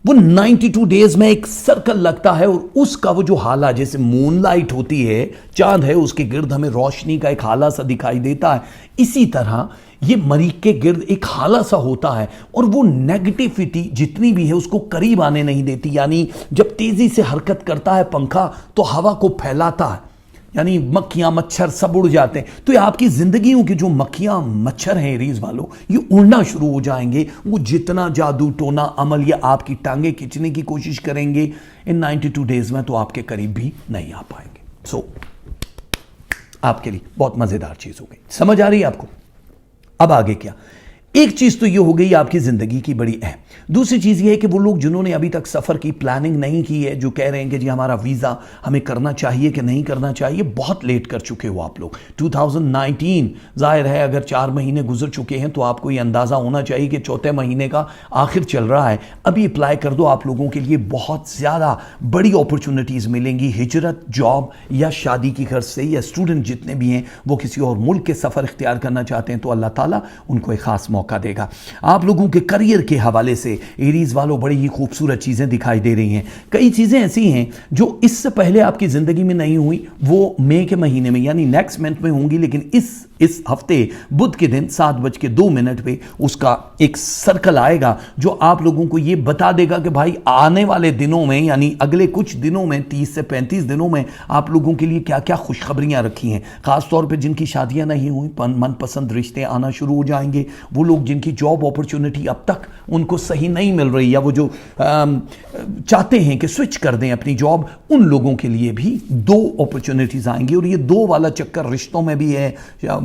[SPEAKER 1] وہ 92 ڈیز میں ایک سرکل لگتا ہے, اور اس کا وہ جو حالہ جیسے مون لائٹ ہوتی ہے, چاند ہے, اس کے گرد ہمیں روشنی کا ایک حالہ سا دکھائی دیتا ہے. اسی طرح یہ مریخ کے گرد ایک حالہ سا ہوتا ہے, اور وہ نیگیٹیوٹی جتنی بھی ہے اس کو قریب آنے نہیں دیتی. یعنی جب تیزی سے حرکت کرتا ہے پنکھا تو ہوا کو پھیلاتا ہے, یعنی مکھیاں مچھر سب اڑ جاتے ہیں. تو یہ آپ کی زندگیوں کی جو مکھیاں مچھر ہیں ایریز والوں, یہ اڑنا شروع ہو جائیں گے. وہ جتنا جادو ٹونا عمل یا آپ کی ٹانگیں کھینچنے کی کوشش کریں گے ان 92 ڈیز میں, تو آپ کے قریب بھی نہیں آ پائیں گے. سو آپ کے لیے بہت مزیدار چیز ہو گئی. سمجھ آ رہی ہے آپ کو؟ اب آگے کیا. ایک چیز تو یہ ہو گئی آپ کی زندگی کی بڑی اہم. دوسری چیز یہ ہے کہ وہ لوگ جنہوں نے ابھی تک سفر کی پلاننگ نہیں کی ہے, جو کہہ رہے ہیں کہ جی ہمارا ویزا ہمیں کرنا چاہیے کہ نہیں کرنا چاہیے, بہت لیٹ کر چکے ہو آپ لوگ. 2019 ظاہر ہے اگر 4 مہینے گزر چکے ہیں تو آپ کو یہ اندازہ ہونا چاہیے کہ چوتھے مہینے کا آخر چل رہا ہے. ابھی اپلائی کر دو, آپ لوگوں کے لیے بہت زیادہ بڑی اپرچونٹیز ملیں گی. ہجرت, جاب یا شادی کی غرض سے, یا اسٹوڈنٹ جتنے بھی ہیں وہ کسی اور ملک کے سفر اختیار کرنا چاہتے ہیں, تو اللہ تعالیٰ ان کو ایک خاص موقع دے گا. آپ لوگوں کے کریئر کے حوالے سے ایریز والوں بڑی ہی خوبصورت چیزیں دکھائی دے رہی ہیں. کئی چیزیں ایسی ہیں جو اس سے پہلے آپ کی زندگی میں نہیں ہوئی, وہ مئی کے مہینے میں یعنی نیکسٹ منتھ میں ہوں گی. لیکن اس ہفتے بدھ کے دن 7:02 پہ اس کا ایک سرکل آئے گا جو آپ لوگوں کو یہ بتا دے گا کہ بھائی آنے والے دنوں میں یعنی اگلے کچھ دنوں میں 30 سے 35 دنوں میں آپ لوگوں کے لیے کیا کیا خوشخبریاں رکھی ہیں. خاص طور پہ جن کی شادیاں نہیں ہوئی, من پسند رشتے آنا شروع ہو جائیں گے. وہ لوگ جن کی جاب اپرچونٹی اب تک ان کو صحیح نہیں مل رہی, یا وہ جو چاہتے ہیں کہ سوئچ کر دیں اپنی جاب, ان لوگوں کے لیے بھی 2 اپرچونٹیز آئیں گی. اور یہ 2 والا چکر رشتوں میں بھی ہے,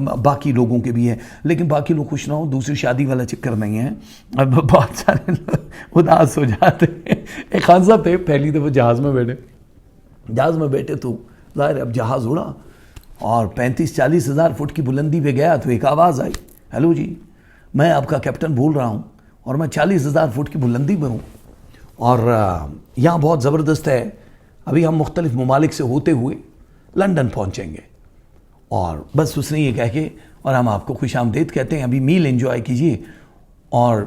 [SPEAKER 1] باقی لوگوں کے بھی ہے. لیکن باقی لوگ خوش نہ ہو, دوسری شادی والا چکر نہیں ہے. اب بہت سارے لوگ اداس ہو جاتے ہیں. ایک خان صاحب تھے, پہلی دفعہ جہاز میں بیٹھے تو ظاہر اب جہاز اڑا اور 35-40 ہزار فٹ کی بلندی پہ گیا تو ایک آواز آئی, ہیلو جی میں آپ کا کیپٹن بول رہا ہوں اور میں 40,000 فٹ کی بلندی میں ہوں, اور یہاں بہت زبردست ہے. ابھی ہم مختلف ممالک سے ہوتے ہوئے لندن پہنچیں گے, اور بس اس نے یہ کہہ کے, اور ہم آپ کو خوش آمدید کہتے ہیں, ابھی میل انجوائے کیجئے. اور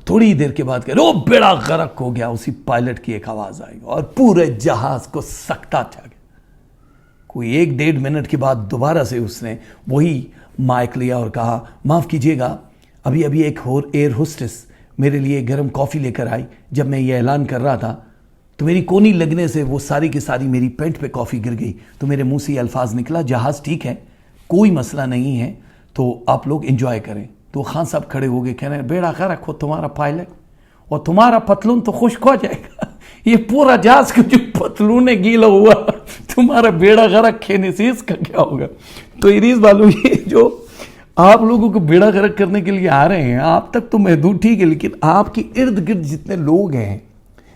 [SPEAKER 1] تھوڑی دیر کے بعد کہہ رہے بیڑا غرق ہو گیا. اسی پائلٹ کی ایک آواز آئی اور پورے جہاز کو سکتہ چھا گیا. کوئی 1-1.5 منٹ کے بعد دوبارہ سے اس نے وہی مائک لیا اور کہا, معاف کیجئے گا, ابھی ایک اور ایئر ہوسٹس میرے لیے گرم کافی لے کر آئی. جب میں یہ اعلان کر رہا تھا تو میری کونی لگنے سے وہ ساری کی ساری میری پینٹ پہ کافی گر گئی. تو میرے منہ سے یہ الفاظ نکلا, جہاز ٹھیک ہے, کوئی مسئلہ نہیں ہے, تو آپ لوگ انجوائے کریں. تو خان صاحب کھڑے ہو گئے, کہہ رہے ہیں بیڑا غرق ہو تمہارا پائلٹ, اور تمہارا پتلون تو خشک ہو جائے گا. یہ پورا جہاز کا جو پتلون گیلا ہوا, تمہارا بیڑا غرق کھینے سے اس کا کیا ہوگا. تو ایریز والوں یہ جو آپ لوگوں کو بیڑا غرق کرنے کے لیے آ رہے ہیں. آپ تک تو محدود ٹھیک ہے, لیکن آپ کے ارد گرد جتنے لوگ ہیں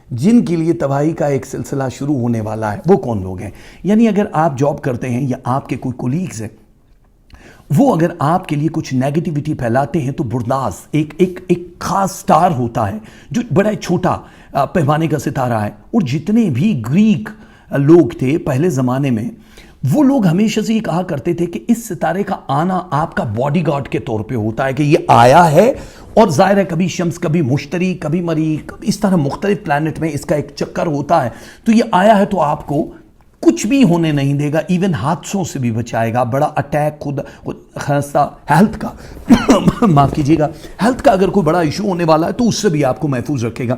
[SPEAKER 1] جن کے لیے تباہی کا ایک سلسلہ شروع ہونے والا ہے, وہ کون لوگ ہیں؟ یعنی اگر آپ جاب کرتے ہیں یا آپ کے کوئی کولیگز ہیں, وہ اگر آپ کے لیے کچھ نیگیٹیوٹی پھیلاتے ہیں تو برداس ایک خاص سٹار ہوتا ہے جو بڑا چھوٹا پیمانے کا ستارہ ہے. اور جتنے بھی گریک لوگ تھے پہلے زمانے میں, وہ لوگ ہمیشہ سے یہ کہا کرتے تھے کہ اس ستارے کا آنا آپ کا باڈی گارڈ کے طور پہ ہوتا ہے, کہ یہ آیا ہے اور ظاہر ہے کبھی شمس, کبھی مشتری, کبھی مریخ, اس طرح مختلف پلانٹ میں اس کا ایک چکر ہوتا ہے. تو یہ آیا ہے تو آپ کو کچھ بھی ہونے نہیں دے گا, ایون حادثوں سے بھی بچائے گا. بڑا اٹیک خود خاصا ہیلتھ کا معاف کیجیے گا, ہیلتھ کا اگر کوئی بڑا ایشو ہونے والا ہے تو اس سے بھی آپ کو محفوظ رکھے گا.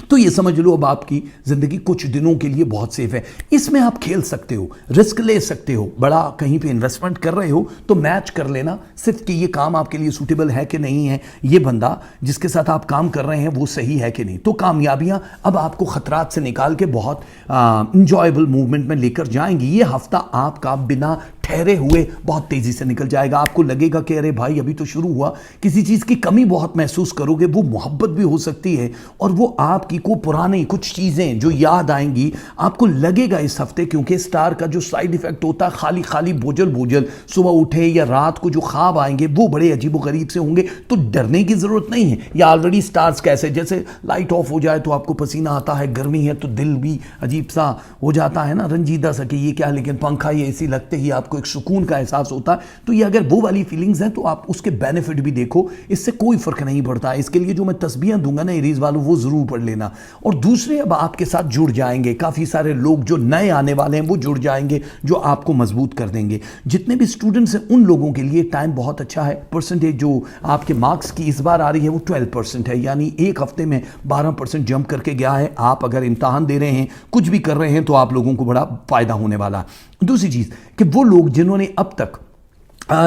[SPEAKER 1] تو یہ سمجھ لو اب آپ کی زندگی کچھ دنوں کے لیے بہت سیف ہے. اس میں آپ کھیل سکتے ہو, رسک لے سکتے ہو, بڑا کہیں پہ انویسٹمنٹ کر رہے ہو تو میچ کر لینا صرف کہ یہ کام آپ کے لیے سوٹیبل ہے کہ نہیں ہے, یہ بندہ جس کے ساتھ آپ کام کر رہے ہیں وہ صحیح ہے کہ نہیں. تو کامیابیاں اب آپ کو خطرات سے نکال کے بہت انجوائبل موومنٹ میں لے کر جائیں گی. یہ ہفتہ آپ کا بنا ٹھہرے ہوئے بہت تیزی سے نکل جائے گا. آپ کو لگے گا کہ ارے بھائی ابھی تو شروع ہوا, کسی چیز کی کمی بہت محسوس کرو گے, وہ محبت بھی ہو سکتی ہے, اور وہ آپ کی کو پرانی کچھ چیزیں جو یاد آئیں گی آپ کو لگے گا اس ہفتے, کیونکہ سٹار کا جو سائیڈ ایفیکٹ ہوتا ہے خالی خالی بوجھل صبح اٹھے یا رات کو جو خواب آئیں گے وہ بڑے عجیب و غریب سے ہوں گے. تو ڈرنے کی ضرورت نہیں ہے. یا آلریڈی سٹارز کیسے, جیسے لائٹ آف ہو جائے تو آپ کو پسینہ آتا ہے, گرمی ہے تو دل بھی عجیب سا ہو جاتا ہے نا, رنجیدہ سا کہ یہ کیا, لیکن پنکھا یا اے سی لگتے ہی آپ کو ایک سکون کا احساس ہوتا ہے. تو یہ اگر وہ والی فیلنگز ہیں تو آپ اس کے بینیفٹ بھی دیکھو, اس سے کوئی فرق نہیں پڑتا. اس کے لیے جو میں تسبیحاں دوں گا نا ایریز والوں, وہ ضرور پڑھ لینا. اور دوسرے اب آپ کے ساتھ جڑ جائیں گے کافی سارے لوگ جو نئے آنے والے ہیں, وہ جڑ جائیں گے جو آپ کو مضبوط کر دیں گے. جتنے بھی اسٹوڈنٹس ہیں ان لوگوں کے لیے ٹائم بہت اچھا ہے. پرسنٹیج جو آپ کے مارکس کی اس بار آ رہی ہے وہ 12% ہے, یعنی ایک ہفتے میں 12% جمپ کر کے گیا ہے. آپ اگر امتحان دے رہے ہیں, کچھ بھی کر رہے ہیں, تو آپ لوگوں کو بڑا فائدہ ہونے والا ہے. دوسری چیز کہ وہ لوگ جنہوں نے اب تک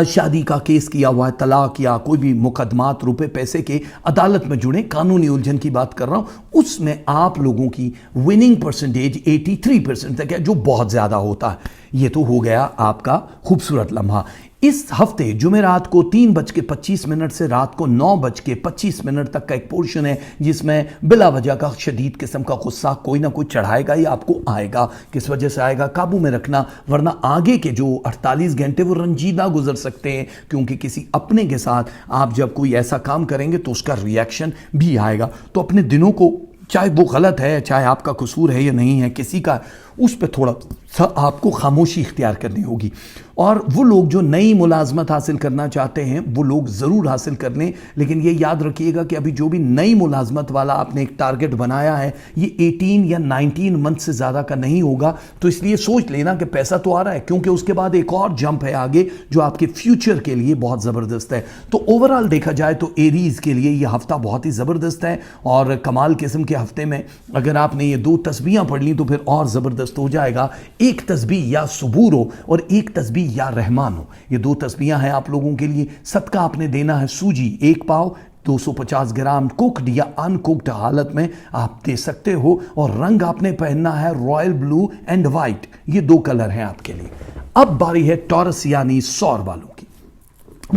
[SPEAKER 1] شادی کا کیس کیا ہوا ہے, طلاق یا کوئی بھی مقدمات روپے پیسے کے عدالت میں جڑے, قانونی الجھن کی بات کر رہا ہوں, اس میں آپ لوگوں کی وننگ پرسنٹیج 83% تک ہے, جو بہت زیادہ ہوتا ہے. یہ تو ہو گیا آپ کا خوبصورت لمحہ. اس ہفتے جمعرات کو 3:25 سے رات کو 9:25 تک کا ایک پورشن ہے جس میں بلا وجہ کا شدید قسم کا غصہ کوئی نہ کوئی چڑھائے گا یا آپ کو آئے گا. کس وجہ سے آئے گا, قابو میں رکھنا, ورنہ آگے کے جو 48 گھنٹے وہ رنجیدہ گزر سکتے ہیں, کیونکہ کسی اپنے کے ساتھ آپ جب کوئی ایسا کام کریں گے تو اس کا ریاکشن بھی آئے گا. تو اپنے دنوں کو, چاہے وہ غلط ہے, چاہے آپ کا قصور ہے یا نہیں ہے کسی کا, اس پہ تھوڑا سا آپ کو خاموشی اختیار کرنی ہوگی. اور وہ لوگ جو نئی ملازمت حاصل کرنا چاہتے ہیں وہ لوگ ضرور حاصل کر لیں, لیکن یہ یاد رکھیے گا کہ ابھی جو بھی نئی ملازمت والا آپ نے ایک ٹارگٹ بنایا ہے یہ 18 یا 19 منتھ سے زیادہ کا نہیں ہوگا. تو اس لیے سوچ لینا کہ پیسہ تو آ رہا ہے, کیونکہ اس کے بعد ایک اور جمپ ہے آگے جو آپ کے فیوچر کے لیے بہت زبردست ہے. تو اوورال دیکھا جائے تو ایریز کے لیے یہ ہفتہ بہت ہی زبردست ہے, اور کمال قسم کے ہفتے میں اگر آپ نے یہ 2 تسبیحاں پڑھ لیں تو پھر اور زبردست ہو جائے گا. ایک تسبیح یا صبور ہو اور ایک تسبیح یا رحمان ہو. یہ 2 تسبیحاں ہیں آپ لوگوں کے لیے. صدقہ آپ نے دینا ہے سوجی 1 پاؤ, 250 گرام کوکڈ یا ان کوکڈ حالت میں آپ دے سکتے ہو, اور رنگ آپ نے پہننا ہے رائل بلو اینڈ وائٹ. یہ 2 کلر ہیں آپ کے لیے. اب باری ہے ٹورس یعنی سور والوں کی.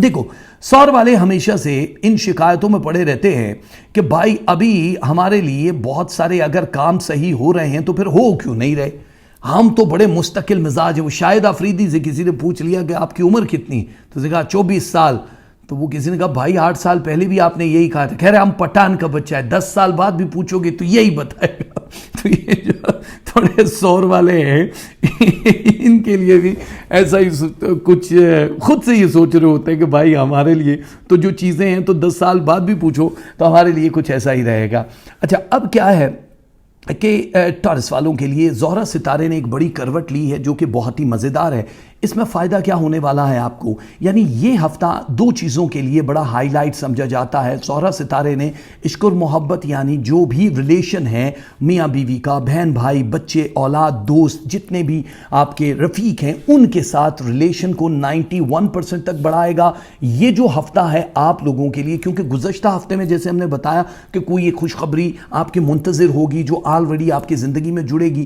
[SPEAKER 1] دیکھو سور والے ہمیشہ سے ان شکایتوں میں پڑے رہتے ہیں کہ بھائی ابھی ہمارے لیے بہت سارے اگر کام صحیح ہو رہے ہیں تو پھر ہو کیوں نہیں رہے, ہم تو بڑے مستقل مزاج ہیں. وہ شاہد آفریدی سے کسی نے پوچھ لیا کہ آپ کی عمر کتنی, تو اس نے کہا 24 سال. تو وہ کسی نے کہا بھائی 8 سال پہلے بھی آپ نے یہی کہا تھا. خیر ہم پٹھان کا بچہ ہے, 10 سال بعد بھی پوچھو گے تو یہی بتائے گا. تو یہ جو تھوڑے سور والے ہیں ان کے لیے بھی ایسا ہی کچھ خود سے یہ سوچ رہے ہوتے ہیں کہ بھائی ہمارے لیے تو جو چیزیں ہیں تو 10 سال بعد بھی پوچھو تو ہمارے لیے کچھ ایسا ہی رہے گا. اچھا اب کیا ہے کہ ٹورس والوں کے لیے زہرہ ستارے نے ایک بڑی کروٹ لی ہے جو کہ بہت ہی مزیدار ہے. اس میں فائدہ کیا ہونے والا ہے آپ کو, یعنی یہ ہفتہ 2 چیزوں کے لیے بڑا ہائی لائٹ سمجھا جاتا ہے. زہرہ ستارے نے عشق اور محبت یعنی جو بھی ریلیشن ہے میاں بیوی کا, بہن بھائی, بچے, اولاد, دوست, جتنے بھی آپ کے رفیق ہیں ان کے ساتھ ریلیشن کو 91% تک بڑھائے گا. یہ جو ہفتہ ہے آپ لوگوں کے لیے, کیونکہ گزشتہ ہفتے میں جیسے ہم نے بتایا کہ کوئی ایک خوشخبری آپ کے منتظر ہوگی جو آلریڈی آپ کی زندگی میں جڑے گی.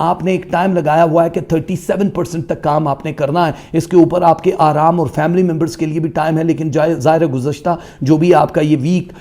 [SPEAKER 1] آپ نے ایک ٹائم لگایا ہوا ہے کہ 37% تک کام آپ نے کرنا ہے. اس کے اوپر آپ کے آرام اور فیملی ممبرز کے لیے بھی ٹائم ہے, لیکن ظاہر گزشتہ جو بھی آپ کا یہ ویک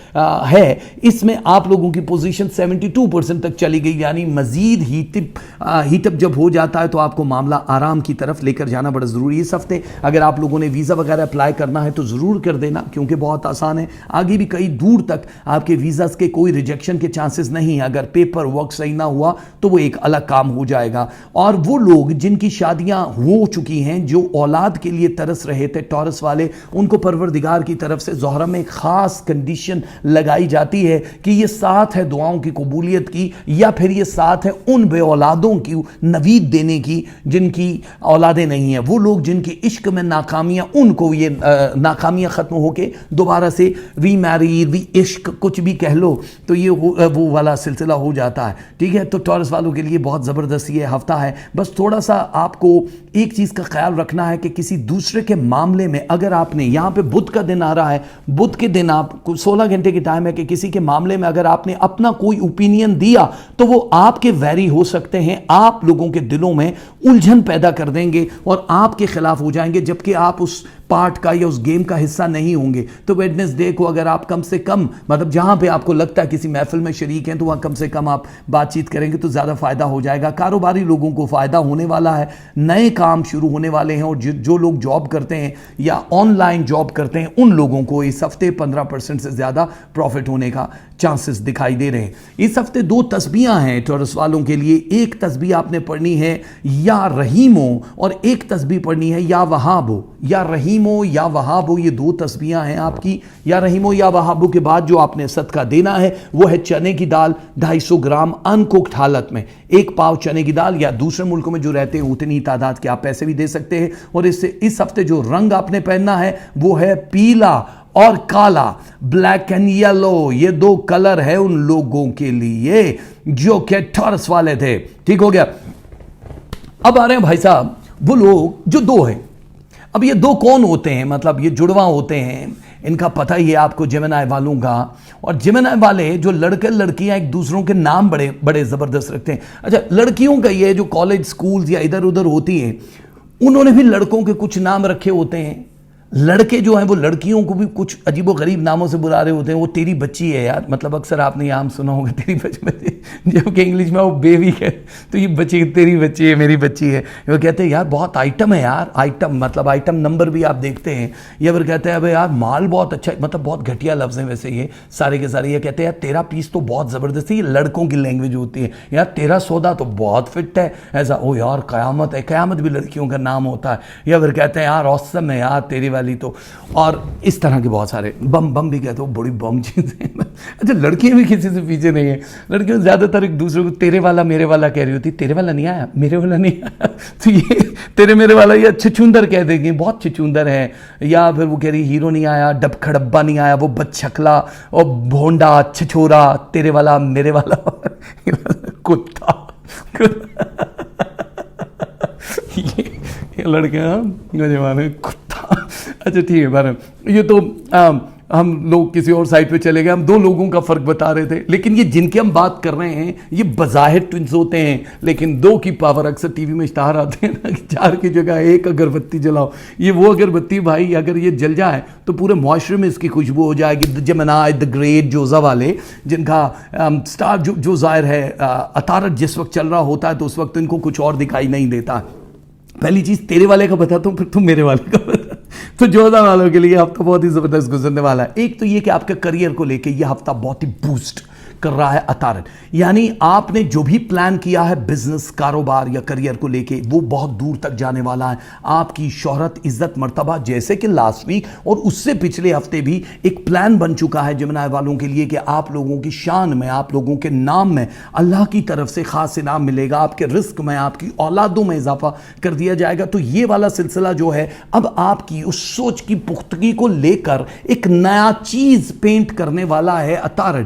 [SPEAKER 1] ہے اس میں آپ لوگوں کی پوزیشن 72% تک چلی گئی, یعنی مزید ہیٹ اپ جب ہو جاتا ہے تو آپ کو معاملہ آرام کی طرف لے کر جانا بڑا ضروری ہے. اس ہفتے اگر آپ لوگوں نے ویزا وغیرہ اپلائی کرنا ہے تو ضرور کر دینا, کیونکہ بہت آسان ہے. آگے بھی کئی دور تک آپ کے ویزاز کے کوئی ریجیکشن کے چانسز نہیں ہیں. اگر پیپر ورک صحیح نہ ہوا تو وہ ایک الگ کام ہو جائے گا. اور وہ لوگ جن کی شادیاں ہو چکی ہیں, جو اولاد کے لیے ترس رہے تھے, ٹورس والے, ان کو پروردگار کی طرف سے زہرہ میں ایک خاص کنڈیشن لگائی جاتی ہے کہ یہ ساتھ ہے دعاؤں کی قبولیت کی, یا پھر یہ ساتھ ہے ان بے اولادوں کی نوید دینے کی جن کی اولادیں نہیں ہیں. وہ لوگ جن کی عشق میں ناکامیاں, ان کو یہ ناکامیاں ختم ہو کے دوبارہ سے ری میریڈ, ری عشق, کچھ بھی کہہ لو, تو یہ وہ والا سلسلہ ہو جاتا ہے. ٹھیک ہے, تو ٹورس والوں کے لیے بہت زبردست یہ ہفتہ ہے. بس تھوڑا سا آپ کو ایک چیز کا خیال رکھنا ہے کہ کسی دوسرے کے معاملے میں اگر آپ نے, یہاں پہ بدھ کا دن آ رہا ہے, بدھ کے دن آپ کو 16 گھنٹے کی ٹائم ہے کہ کسی کے معاملے میں اگر آپ نے اپنا کوئی اوپینین دیا تو وہ آپ کے ویری ہو سکتے ہیں, آپ لوگوں کے دلوں میں الجھن پیدا کر دیں گے اور آپ کے خلاف ہو جائیں گے, جبکہ آپ اس پارٹ کا یا اس گیم کا حصہ نہیں ہوں گے. تو ویڈنسڈے کو اگر آپ کم سے کم, مطلب جہاں پہ آپ کو لگتا ہے کسی محفل میں شریک ہیں, تو وہاں کم سے کم آپ بات چیت کریں گے تو زیادہ فائدہ ہو جائے گا. کاروباری لوگوں کو فائدہ ہونے والا ہے, نئے کام شروع ہونے والے ہیں, اور جو لوگ جاب کرتے ہیں یا آن لائن جاب کرتے ہیں ان لوگوں کو اس ہفتے 15% سے زیادہ پروفٹ ہونے کا چانسز دکھائی دے رہے ہیں. اس ہفتے 2 تسبیحاں ہیں ٹورس والوں کے لیے. ایک تسبیح آپ نے پڑھنی ہے یا رحیمو, اور ایک تسبیح پڑھنی ہے یا وہابو. یا رحیمو یا وہابو, یہ 2 تسبیحاں ہیں آپ کی. یا رحیمو یا وہابو کے بعد جو آپ نے صدقہ دینا ہے وہ ہے چنے کی دال 250 گرام ان کوکڈ حالت میں, 1 پاؤ چنے کی دال, یا دوسرے ملکوں میں جو رہتے ہیں اتنی تعداد کے آپ پیسے بھی دے سکتے ہیں. اور اس ہفتے جو رنگ آپ نے پہننا ہے وہ ہے پیلا اور کالا, بلیک اینڈ یلو. یہ 2 کلر ہے ان لوگوں کے لیے جو کہ ٹورس والے تھے. ٹھیک ہو گیا. اب آ رہے ہیں بھائی صاحب وہ لوگ جو 2 ہیں. اب یہ 2 کون ہوتے ہیں؟ مطلب یہ جڑواں ہوتے ہیں, ان کا پتہ ہی ہے آپ کو جیمنائی والوں کا. اور جیمنائی والے جو لڑکے لڑکیاں ایک دوسروں کے نام بڑے زبردست رکھتے ہیں. اچھا, لڑکیوں کا یہ جو کالج سکولز یا ادھر ادھر ہوتی ہیں, انہوں نے بھی لڑکوں کے کچھ نام رکھے ہوتے ہیں. لڑکے جو ہیں وہ لڑکیوں کو بھی کچھ عجیب و غریب ناموں سے بلا رہے ہوتے ہیں. وہ تیری بچی ہے یار, مطلب اکثر آپ نے عام سنا ہوگا تیری بچی, جبکہ انگلش میں وہ بیوی ہے, تو یہ بچی تیری بچی ہے, میری بچی ہے. وہ کہتے ہیں یار بہت آئٹم ہے یار, آئٹم مطلب آئٹم نمبر بھی آپ دیکھتے ہیں. یا پھر کہتے ہیں ابے یار مال بہت اچھا, مطلب بہت گھٹیا لفظ ہیں ویسے یہ سارے کے سارے. یہ کہتے ہیں یار تیرا پیس تو بہت زبردست ہے, یہ لڑکوں کی لینگویج ہوتی ہے. یار تیرا سودا تو بہت فٹ ہے, ایسا. او یار قیامت ہے, قیامت بھی لڑکیوں کا نام ہوتا ہے. یا پھر کہتے ہیں یار اوسم ہے یار تیری والی تو. اور اس طرح کے بہت سارے بم بھی کہتے ہو, بڑی بم چیزیں. اچھا, لڑکیاں بھی کسی سے پیچھے نہیں ہیں. لڑکیاں زیادہ تر ایک دوسرے کو تیرے والا میرے والا کہہ رہی ہوتی. تیرے والا نہیں آیا, میرے والا نہیں آیا, تو یہ تیرے میرے والا یا چھچوندر کہہ دیں گے, بہت چھچوندر ہے. یا پھر وہ کہہ رہی ہیرو نہیں آیا, ڈب کھڑبا نہیں آیا, وہ بچکلا اور بھونڈا چھچورا, تیرے والا میرے والا کتا. یہ لڑکیاں کتا. اچھا ٹھیک ہے, بارہ یہ تو ہم لوگ کسی اور سائٹ پہ چلے گئے. ہم 2 لوگوں کا فرق بتا رہے تھے, لیکن یہ جن کی ہم بات کر رہے ہیں یہ بظاہر ٹوئنز ہوتے ہیں, لیکن 2 کی پاور. اکثر ٹی وی میں اشتہار آتے ہیں نا کہ 4 کی جگہ 1 اگربتی جلاؤ. یہ وہ اگربتی بھائی, اگر یہ جل جائے تو پورے معاشرے میں اس کی خوشبو ہو جائے گی. جیمنائی دی گریٹ جوزا والے, جن کا سٹار جو ظاہر ہے عطارد جس وقت چل رہا ہوتا ہے تو اس وقت ان کو کچھ اور دکھائی نہیں دیتا. پہلی چیز تیرے والے کا بتاتا ہوں, پھر تم میرے والے کا بتا. تو جوزا والوں کے لیے ہفتہ بہت ہی زبردست گزرنے والا ہے. ایک تو یہ کہ آپ کے کریئر کو لے کے یہ ہفتہ بہت ہی بوسٹ کر رہا ہے عطارد. یعنی آپ نے جو بھی پلان کیا ہے بزنس, کاروبار یا کریئر کو لے کے, وہ بہت دور تک جانے والا ہے. آپ کی شہرت, عزت, مرتبہ, جیسے کہ لاسٹ ویک اور اس سے پچھلے ہفتے بھی ایک پلان بن چکا ہے جیمنائی والوں کے لیے کہ آپ لوگوں کی شان میں, آپ لوگوں کے نام میں اللہ کی طرف سے خاص انعام ملے گا. آپ کے رزق میں, آپ کی اولادوں میں اضافہ کر دیا جائے گا. تو یہ والا سلسلہ جو ہے اب آپ کی اس سوچ کی پختگی کو لے کر ایک نیا چیز پینٹ کرنے والا ہے عطارد.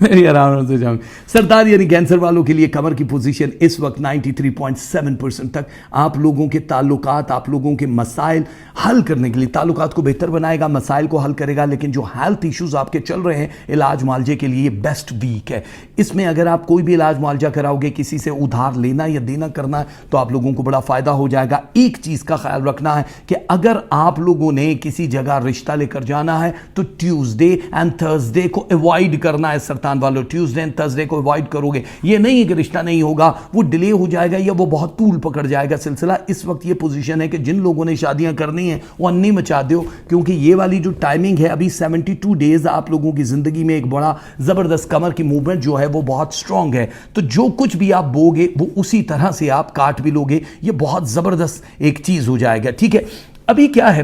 [SPEAKER 1] میں بھی آرام سے جاؤں. سرطان یعنی کینسر والوں کے لیے کمر کی پوزیشن اس وقت 93.7% تک آپ لوگوں کے تعلقات، آپ لوگوں کے مسائل حل کرنے کے لیے، تعلقات کو بہتر بنائے گا، مسائل کو حل کرے گا. لیکن جو ہیلتھ ایشوز آپ کے چل رہے ہیں، علاج معالجے کے لیے بیسٹ ویک ہے. اس میں اگر آپ کوئی بھی علاج معالجہ کراؤ گے، کسی سے ادھار لینا یا دینا کرنا ہے، تو آپ لوگوں کو بڑا فائدہ ہو جائے گا. ایک چیز کا خیال رکھنا ہے کہ اگر آپ لوگوں نے کسی جگہ رشتہ لے کر جانا ہے تو ٹیوزڈے اینڈ تھرسڈے کو ایوائڈ کرنا ہے. سرطان والوں ٹیوزڈے اینڈ تھرسڈے کو ایوائڈ کرو گے، یہ نہیں ہے کہ رشتہ نہیں ہوگا، وہ ڈیلے ہو جائے گا یا وہ بہت طول پکڑ جائے گا سلسلہ. اس وقت یہ پوزیشن ہے کہ جن لوگوں نے شادیاں کرنی ہیں وہ انی مچا دو، کیونکہ یہ والی جو ٹائمنگ ہے ابھی 72 ڈیز آپ لوگوں کی زندگی میں ایک بڑا زبردست کمر کی موومنٹ جو ہے وہ بہت سٹرونگ ہے. تو جو کچھ بھی آپ بو گے وہ اسی طرح سے آپ کاٹ بھی لوگے. یہ بہت زبردست ایک چیز ہو جائے گا. ٹھیک ہے، ابھی کیا ہے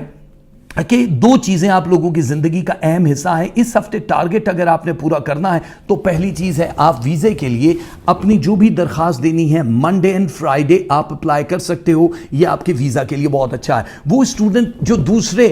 [SPEAKER 1] کہ دو چیزیں آپ لوگوں کی زندگی کا اہم حصہ ہے. اس ہفتے ٹارگٹ اگر آپ نے پورا کرنا ہے تو پہلی چیز ہے آپ ویزے کے لیے اپنی جو بھی درخواست دینی ہے منڈے اینڈ فرائیڈے آپ اپلائی کر سکتے ہو. یہ آپ کے ویزا کے لیے بہت اچھا ہے. وہ اسٹوڈنٹ جو دوسرے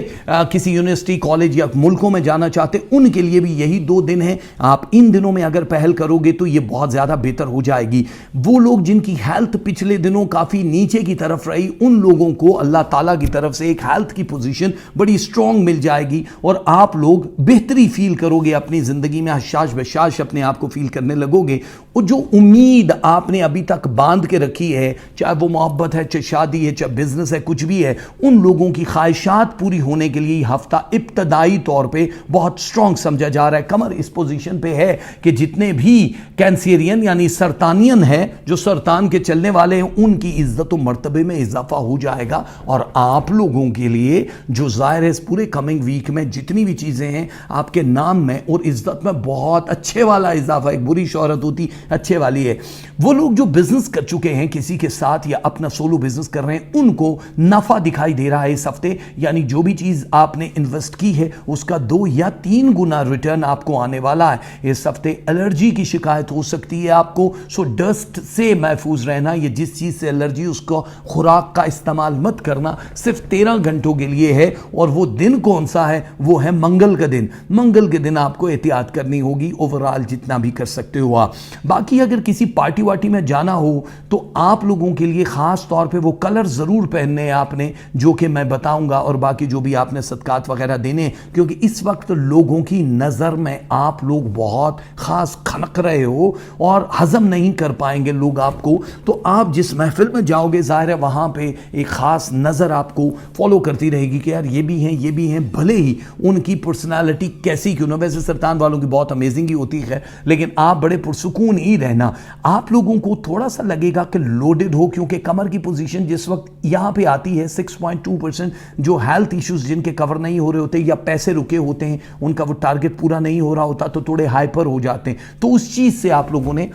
[SPEAKER 1] کسی یونیورسٹی، کالج یا ملکوں میں جانا چاہتے ان کے لیے بھی یہی 2 دن ہیں. آپ ان دنوں میں اگر پہل کرو گے تو یہ بہت زیادہ بہتر ہو جائے گی. وہ لوگ جن کی ہیلتھ پچھلے دنوں کافی نیچے کی طرف رہی، ان لوگوں کو اللہ تعالیٰ کی طرف سے ایک ہیلتھ کی پوزیشن بڑی اسٹرانگ مل جائے گی اور آپ لوگ بہتری فیل کرو گے اپنی زندگی میں، حشاش بشاش اپنے آپ کو فیل کرنے لگو گے. اور جو امید آپ نے ابھی تک باندھ کے رکھی ہے، چاہے وہ محبت ہے، چاہے شادی ہے، چاہے بزنس ہے، کچھ بھی ہے، ان لوگوں کی خواہشات پوری ہونے کے لیے یہ ہفتہ ابتدائی طور پہ بہت اسٹرانگ سمجھا جا رہا ہے. کمر اس پوزیشن پہ ہے کہ جتنے بھی کینسیرین یعنی سرطانین ہیں، جو سرطان کے چلنے والے ہیں، ان کی عزت و مرتبے میں اضافہ ہو جائے گا. اور آپ لوگوں کے لیے جو ظاہر ہے اس پورے کمنگ ویک میں جتنی بھی چیزیں ہیں آپ کے نام میں اور عزت میں بہت اچھے والا اضافہ. ایک بری شہرت ہوتی اچھے والی ہے. وہ لوگ جو بزنس کر چکے ہیں کسی کے ساتھ یا اپنا سولو بزنس کر رہے ہیں، ان کو نفع دکھائی دے رہا ہے اس ہفتے. یعنی جو بھی چیز آپ نے انویسٹ کی ہے اس کا 2 یا 3 گنا ریٹرن آپ کو آنے والا ہے اس ہفتے. الرجی کی شکایت ہو سکتی ہے آپ کو، سو ڈسٹ سے محفوظ رہنا. یہ جس چیز سے الرجی اس کو خوراک کا استعمال مت کرنا. صرف 13 گھنٹوں کے لیے ہے اور وہ دن کون سا ہے؟ وہ ہے منگل کا دن. منگل کے دن آپ کو احتیاط کرنی ہوگی اوورال جتنا بھی کر سکتے ہو آپ. باقی اگر کسی پارٹی واٹی میں جانا ہو تو آپ لوگوں کے لیے خاص طور پہ وہ کلر ضرور پہننے ہیں آپ نے، جو کہ میں بتاؤں گا. اور باقی جو بھی آپ نے صدقات وغیرہ دینے، کیونکہ اس وقت لوگوں کی نظر میں آپ لوگ بہت خاص کھنک رہے ہو اور ہضم نہیں کر پائیں گے لوگ آپ کو. تو آپ جس محفل میں جاؤ گے ظاہر ہے وہاں پہ ایک خاص نظر آپ کو فالو کرتی رہے گی کہ یار یہ بھی ہیں، یہ بھی ہیں، بھلے ہی ان کی پرسنالٹی کیسی کیوں نہ. ویسے سرطان والوں کی بہت امیزنگ ہی ہوتی ہے، لیکن آپ بڑے پرسکون ہی رہنا. آپ لوگوں کو تھوڑا سا لگے گا کہ لوڈڈ ہو، کیونکہ کمر کی پوزیشن جس وقت یہاں پہ آتی ہے 6.2%، جو ہیلتھ ایشوز جن کے کور نہیں ہو رہے ہوتے یا پیسے رکے ہوتے ہیں، ان کا وہ ٹارگٹ پورا نہیں ہو رہا ہوتا تو تھوڑے ہائپر ہو جاتے ہیں. تو اس چیز سے آپ لوگوں نے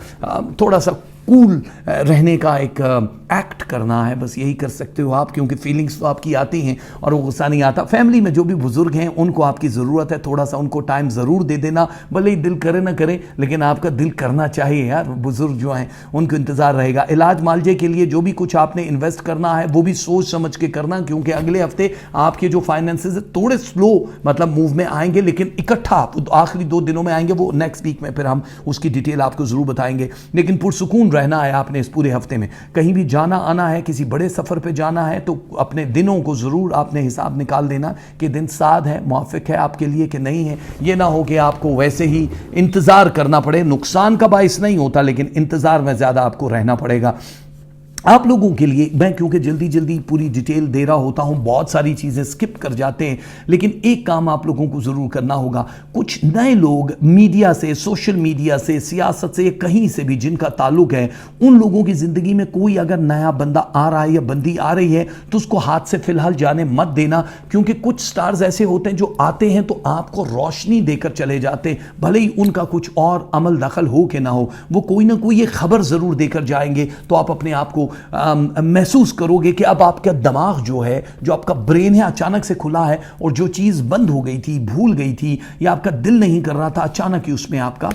[SPEAKER 1] تھوڑا سا کول رہنے کا ایک ایکٹ کرنا ہے. بس یہی کر سکتے ہو آپ، کیونکہ فیلنگز تو آپ کی آتی ہیں اور وہ غصہ نہیں آتا. فیملی میں جو بھی بزرگ ہیں ان کو آپ کی ضرورت ہے، تھوڑا سا ان کو ٹائم ضرور دے دینا. بھلے ہی دل کرے نہ کرے لیکن آپ کا دل کرنا چاہیے یار. بزرگ جو ہیں ان کو انتظار رہے گا. علاج معالجے کے لیے جو بھی کچھ آپ نے انویسٹ کرنا ہے وہ بھی سوچ سمجھ کے کرنا، کیونکہ اگلے ہفتے آپ کے جو فائنینسز تھوڑے سلو مطلب موو میں آئیں گے، لیکن اکٹھا آخری 2 دنوں میں آئیں گے. وہ نیکسٹ ویک میں پھر ہم اس کی ڈیٹیل آپ کو ضرور بتائیں گے. لیکن پرسکون رہنا ہے آپ نے اس پورے ہفتے میں. کہیں بھی جانا آنا ہے، کسی بڑے سفر پہ جانا ہے تو اپنے دنوں کو ضرور آپ نے حساب نکال دینا کہ دن سعد ہے، موافق ہے آپ کے لیے کہ نہیں ہے. یہ نہ ہو کہ آپ کو ویسے ہی انتظار کرنا پڑے. نقصان کا باعث نہیں ہوتا لیکن انتظار میں زیادہ آپ کو رہنا پڑے گا. آپ لوگوں کے لیے میں کیونکہ جلدی جلدی پوری ڈیٹیل دے رہا ہوتا ہوں، بہت ساری چیزیں سکپ کر جاتے ہیں، لیکن ایک کام آپ لوگوں کو ضرور کرنا ہوگا. کچھ نئے لوگ میڈیا سے، سوشل میڈیا سے، سیاست سے، کہیں سے بھی جن کا تعلق ہے، ان لوگوں کی زندگی میں کوئی اگر نیا بندہ آ رہا ہے یا بندی آ رہی ہے تو اس کو ہاتھ سے فی الحال جانے مت دینا. کیونکہ کچھ سٹارز ایسے ہوتے ہیں جو آتے ہیں تو آپ کو روشنی دے کر چلے جاتے ہیں، بھلے ہی ان کا کچھ اور عمل دخل ہو کہ نہ ہو، وہ کوئی نہ کوئی یہ خبر ضرور دے کر جائیں گے. تو آپ اپنے آپ کو محسوس کرو گے کہ اب آپ کا دماغ جو ہے، جو آپ کا برین ہے، اچانک سے کھلا ہے، اور جو چیز بند ہو گئی تھی، بھول گئی تھی، یا آپ کا دل نہیں کر رہا تھا، اچانک ہی اس میں آپ کا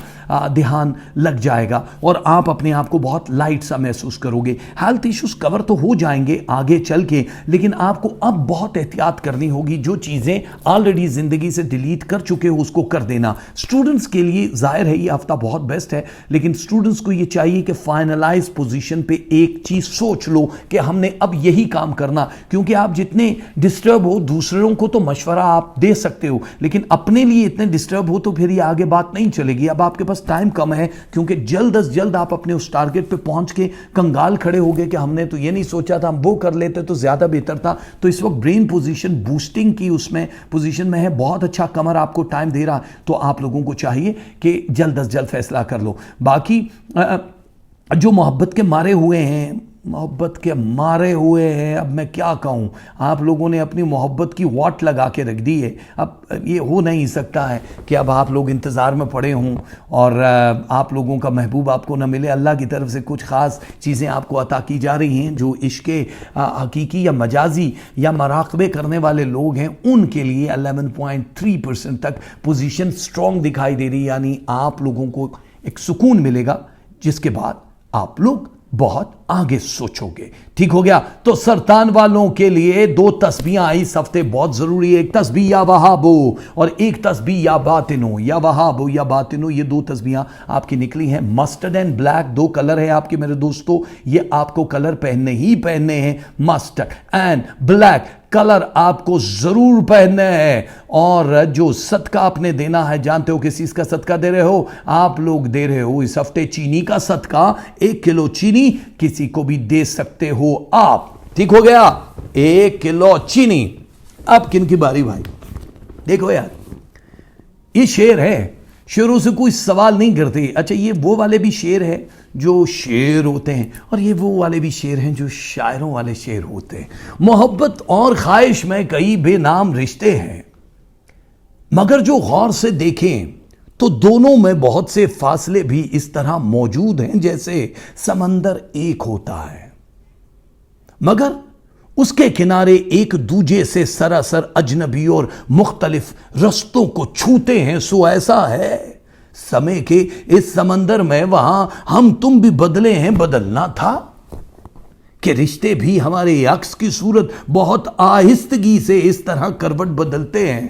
[SPEAKER 1] دھیان لگ جائے گا اور آپ اپنے آپ کو بہت لائٹ سا محسوس کرو گے۔ ہیلتھ ایشوز کور تو ہو جائیں گے آگے چل کے، لیکن آپ کو اب بہت احتیاط کرنی ہوگی۔ جو چیزیں آلریڈی زندگی سے ڈیلیٹ کر چکے ہو اس کو کر دینا۔ سٹوڈنٹس کے لیے ظاہر ہے یہ ہفتہ بہت بیسٹ ہے، لیکن سٹوڈنٹس کو یہ چاہیے کہ فائنلائز پوزیشن پہ ایک چیز سوچ لو کہ ہم نے اب یہی کام کرنا، کیونکہ آپ جتنے ڈسٹرب ہو دوسروں کو تو مشورہ آپ دے سکتے ہو، لیکن اپنے لیے اتنے ڈسٹرب ہو تو پھر یہ آگے بات نہیں چلے گی۔ اب آپ کے پاس ٹائم کم ہے، کیونکہ جلد از جلد آپ اپنے اس ٹارگٹ پہ پہنچ کے کنگال کھڑے ہو گئے کہ ہم نے تو یہ نہیں سوچا تھا، ہم وہ کر لیتے تو زیادہ بہتر تھا۔ تو اس وقت برین پوزیشن بوسٹنگ کی اس میں پوزیشن میں ہے، بہت اچھا کمر آپ کو ٹائم دے رہا، تو آپ لوگوں کو چاہیے کہ جلد از جلد فیصلہ کر لو۔ باقی جو محبت کے مارے ہوئے ہیں، اب میں کیا کہوں، آپ لوگوں نے اپنی محبت کی واٹ لگا کے رکھ دی ہے۔ اب یہ ہو نہیں سکتا ہے کہ اب آپ لوگ انتظار میں پڑے ہوں اور آپ لوگوں کا محبوب آپ کو نہ ملے۔ اللہ کی طرف سے کچھ خاص چیزیں آپ کو عطا کی جا رہی ہیں۔ جو عشق حقیقی یا مجازی یا مراقبے کرنے والے لوگ ہیں ان کے لیے 11.3% تک پوزیشن سٹرونگ دکھائی دے رہی ہے، یعنی آپ لوگوں کو ایک سکون ملے گا جس کے بعد آپ لوگ بہت آگے سوچو گے۔ ٹھیک ہو گیا؟ تو سرطان والوں کے لیے 2 تسبیحاں اس ہفتے بہت ضروری ہے۔ ایک تسبیح یا وہابو اور ایک تسبیح یا باطنو۔ یا وہابو یا باطنو، یہ 2 تسبیحاں آپ کی نکلی ہیں۔ مسٹرڈ اینڈ بلیک 2 کلر ہے آپ کے میرے دوستو، یہ آپ کو کلر پہننے ہیں۔ مسٹرڈ اینڈ بلیک کلر آپ کو ضرور پہننا ہے۔ اور جو صدقہ آپ نے دینا ہے، جانتے ہو کس چیز کا صدقہ دے رہے ہو؟ آپ لوگ دے رہے ہو اس ہفتے چینی کا صدقہ۔ 1 کلو چینی کسی کو بھی دے سکتے ہو آپ۔ ٹھیک ہو گیا؟ 1 کلو چینی۔ اب کن کی باری بھائی؟ دیکھو یار، یہ شعر ہے، شعروں سے کوئی سوال نہیں کرتے۔ اچھا، یہ وہ والے بھی شعر ہے جو شعر ہوتے ہیں، اور یہ وہ والے بھی شعر ہیں جو شاعروں والے شعر ہوتے ہیں۔ محبت اور خواہش میں کئی بے نام رشتے ہیں، مگر جو غور سے دیکھیں تو دونوں میں بہت سے فاصلے بھی اس طرح موجود ہیں جیسے سمندر ایک ہوتا ہے مگر اس کے کنارے ایک دوجے سے سراسر اجنبی اور مختلف رستوں کو چھوتے ہیں۔ سو ایسا ہے سمے کے اس سمندر میں وہاں ہم تم بھی بدلے ہیں، بدلنا تھا کہ رشتے بھی ہمارے عکس کی صورت بہت آہستگی سے اس طرح کروٹ بدلتے ہیں۔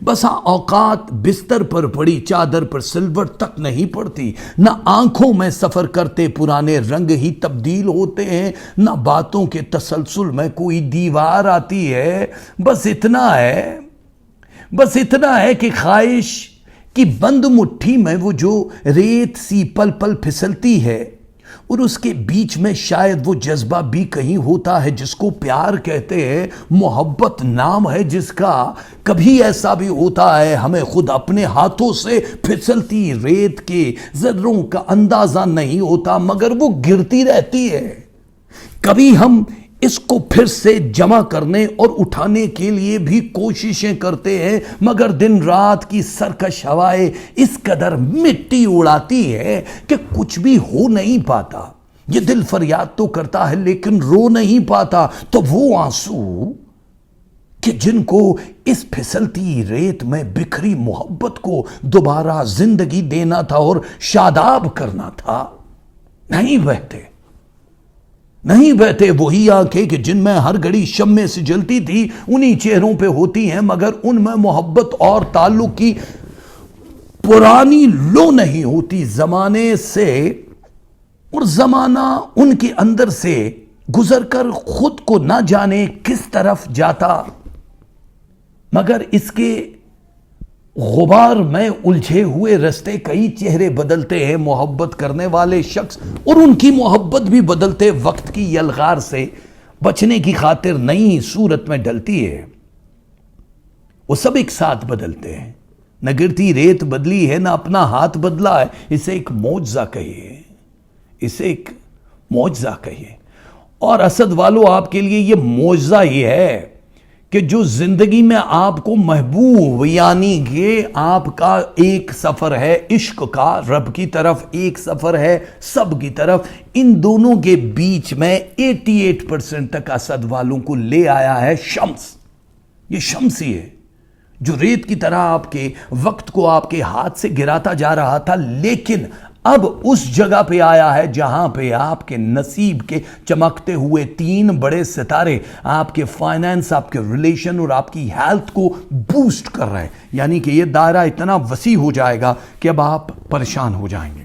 [SPEAKER 1] بسا اوقات بستر پر پڑی چادر پر سلوٹ تک نہیں پڑتی، نہ آنکھوں میں سفر کرتے پرانے رنگ ہی تبدیل ہوتے ہیں، نہ باتوں کے تسلسل میں کوئی دیوار آتی ہے۔ بس اتنا ہے کہ خواہش کی بند مٹھی میں وہ جو ریت سی پل پل پھسلتی ہے، اور اس کے بیچ میں شاید وہ جذبہ بھی کہیں ہوتا ہے جس کو پیار کہتے ہیں، محبت نام ہے جس کا۔ کبھی ایسا بھی ہوتا ہے ہمیں خود اپنے ہاتھوں سے پھسلتی ریت کے ذروں کا اندازہ نہیں ہوتا، مگر وہ گرتی رہتی ہے۔ کبھی ہم اس کو پھر سے جمع کرنے اور اٹھانے کے لیے بھی کوششیں کرتے ہیں، مگر دن رات کی سرکش ہوائیں اس قدر مٹی اڑاتی ہے کہ کچھ بھی ہو نہیں پاتا۔ یہ دل فریاد تو کرتا ہے لیکن رو نہیں پاتا۔ تو وہ آنسو کہ جن کو اس پھسلتی ریت میں بکھری محبت کو دوبارہ زندگی دینا تھا اور شاداب کرنا تھا، نہیں بہتے وہی آنکھیں کہ جن میں ہر گھڑی شمع سے جلتی تھی، انہی چہروں پہ ہوتی ہیں، مگر ان میں محبت اور تعلق کی پرانی لو نہیں ہوتی۔ زمانے سے اور زمانہ ان کے اندر سے گزر کر خود کو نہ جانے کس طرف جاتا، مگر اس کے غبار میں الجھے ہوئے رستے کئی چہرے بدلتے ہیں۔ محبت کرنے والے شخص اور ان کی محبت بھی بدلتے وقت کی یلغار سے بچنے کی خاطر نئی صورت میں ڈلتی ہے۔ وہ سب ایک ساتھ بدلتے ہیں، نہ گرتی ریت بدلی ہے، نہ اپنا ہاتھ بدلا ہے۔ اسے ایک معجزہ کہیے، اور اسد والو آپ کے لیے یہ معجزہ ہی ہے کہ جو زندگی میں آپ کو محبوب، یعنی کہ آپ کا ایک سفر ہے عشق کا رب کی طرف، ایک سفر ہے سب کی طرف، ان دونوں کے بیچ میں 88% تک اسد والوں کو لے آیا ہے شمس. یہ شمس ہی ہے جو ریت کی طرح آپ کے وقت کو آپ کے ہاتھ سے گراتا جا رہا تھا، لیکن اب اس جگہ پہ آیا ہے جہاں پہ آپ کے نصیب کے چمکتے ہوئے 3 بڑے ستارے آپ کے فائنینس، آپ کے ریلیشن اور آپ کی ہیلتھ کو بوسٹ کر رہے ہیں. یعنی کہ یہ دائرہ اتنا وسیع ہو جائے گا کہ اب آپ پریشان ہو جائیں گے.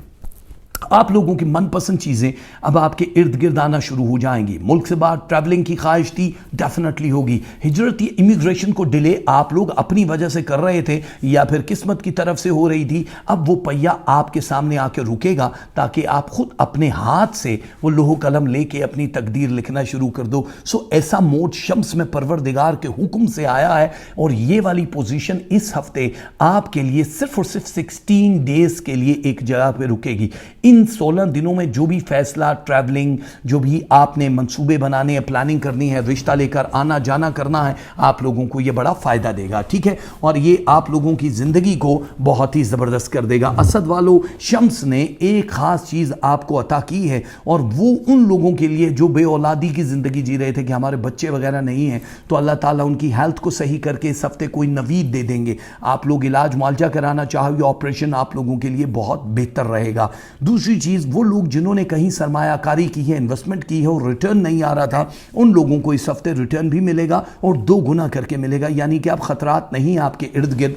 [SPEAKER 1] آپ لوگوں کی من پسند چیزیں اب آپ کے ارد گرد آنا شروع ہو جائیں گی. ملک سے باہر ٹریولنگ کی خواہش تھی، ڈیفینیٹلی ہوگی. ہجرت یا امیگریشن کو ڈیلے آپ لوگ اپنی وجہ سے کر رہے تھے یا پھر قسمت کی طرف سے ہو رہی تھی، اب وہ پہیا آپ کے سامنے آ کے رکے گا تاکہ آپ خود اپنے ہاتھ سے وہ لوح قلم لے کے اپنی تقدیر لکھنا شروع کر دو. ایسا موڈ شمس میں پروردگار کے حکم سے آیا ہے، اور یہ والی پوزیشن اس ہفتے آپ کے لیے صرف اور صرف 16 ڈیز کے لیے ایک جگہ پہ رکے گی. ان 16 دنوں میں جو بھی فیصلہ، ٹریولنگ، جو بھی آپ نے منصوبے بنانے ہیں، پلاننگ کرنی ہے، رشتہ لے کر آنا جانا کرنا ہے، آپ لوگوں کو یہ بڑا فائدہ دے گا. ٹھیک ہے، اور یہ آپ لوگوں کی زندگی کو بہت ہی زبردست کر دے گا. اسد والو، شمس نے ایک خاص چیز آپ کو عطا کی ہے، اور وہ ان لوگوں کے لیے جو بے اولادی کی زندگی جی رہے تھے کہ ہمارے بچے وغیرہ نہیں ہیں، تو اللہ تعالیٰ ان کی ہیلتھ کو صحیح کر کے اس ہفتے کوئی نوید دے دیں گے. آپ لوگ علاج معالجہ کرانا چاہو یا آپریشن، آپ لوگوں کے لیے بہت بہتر رہے گا. دوسری چیز، وہ لوگ جنہوں نے کہیں سرمایہ کاری کی ہے، انویسٹمنٹ کی ہے اور ریٹرن نہیں آ رہا تھا، ان لوگوں کو اس ہفتے ریٹرن بھی ملے گا اور 2 گنا کر کے ملے گا. یعنی کہ اب خطرات نہیں آپ کے ارد گرد.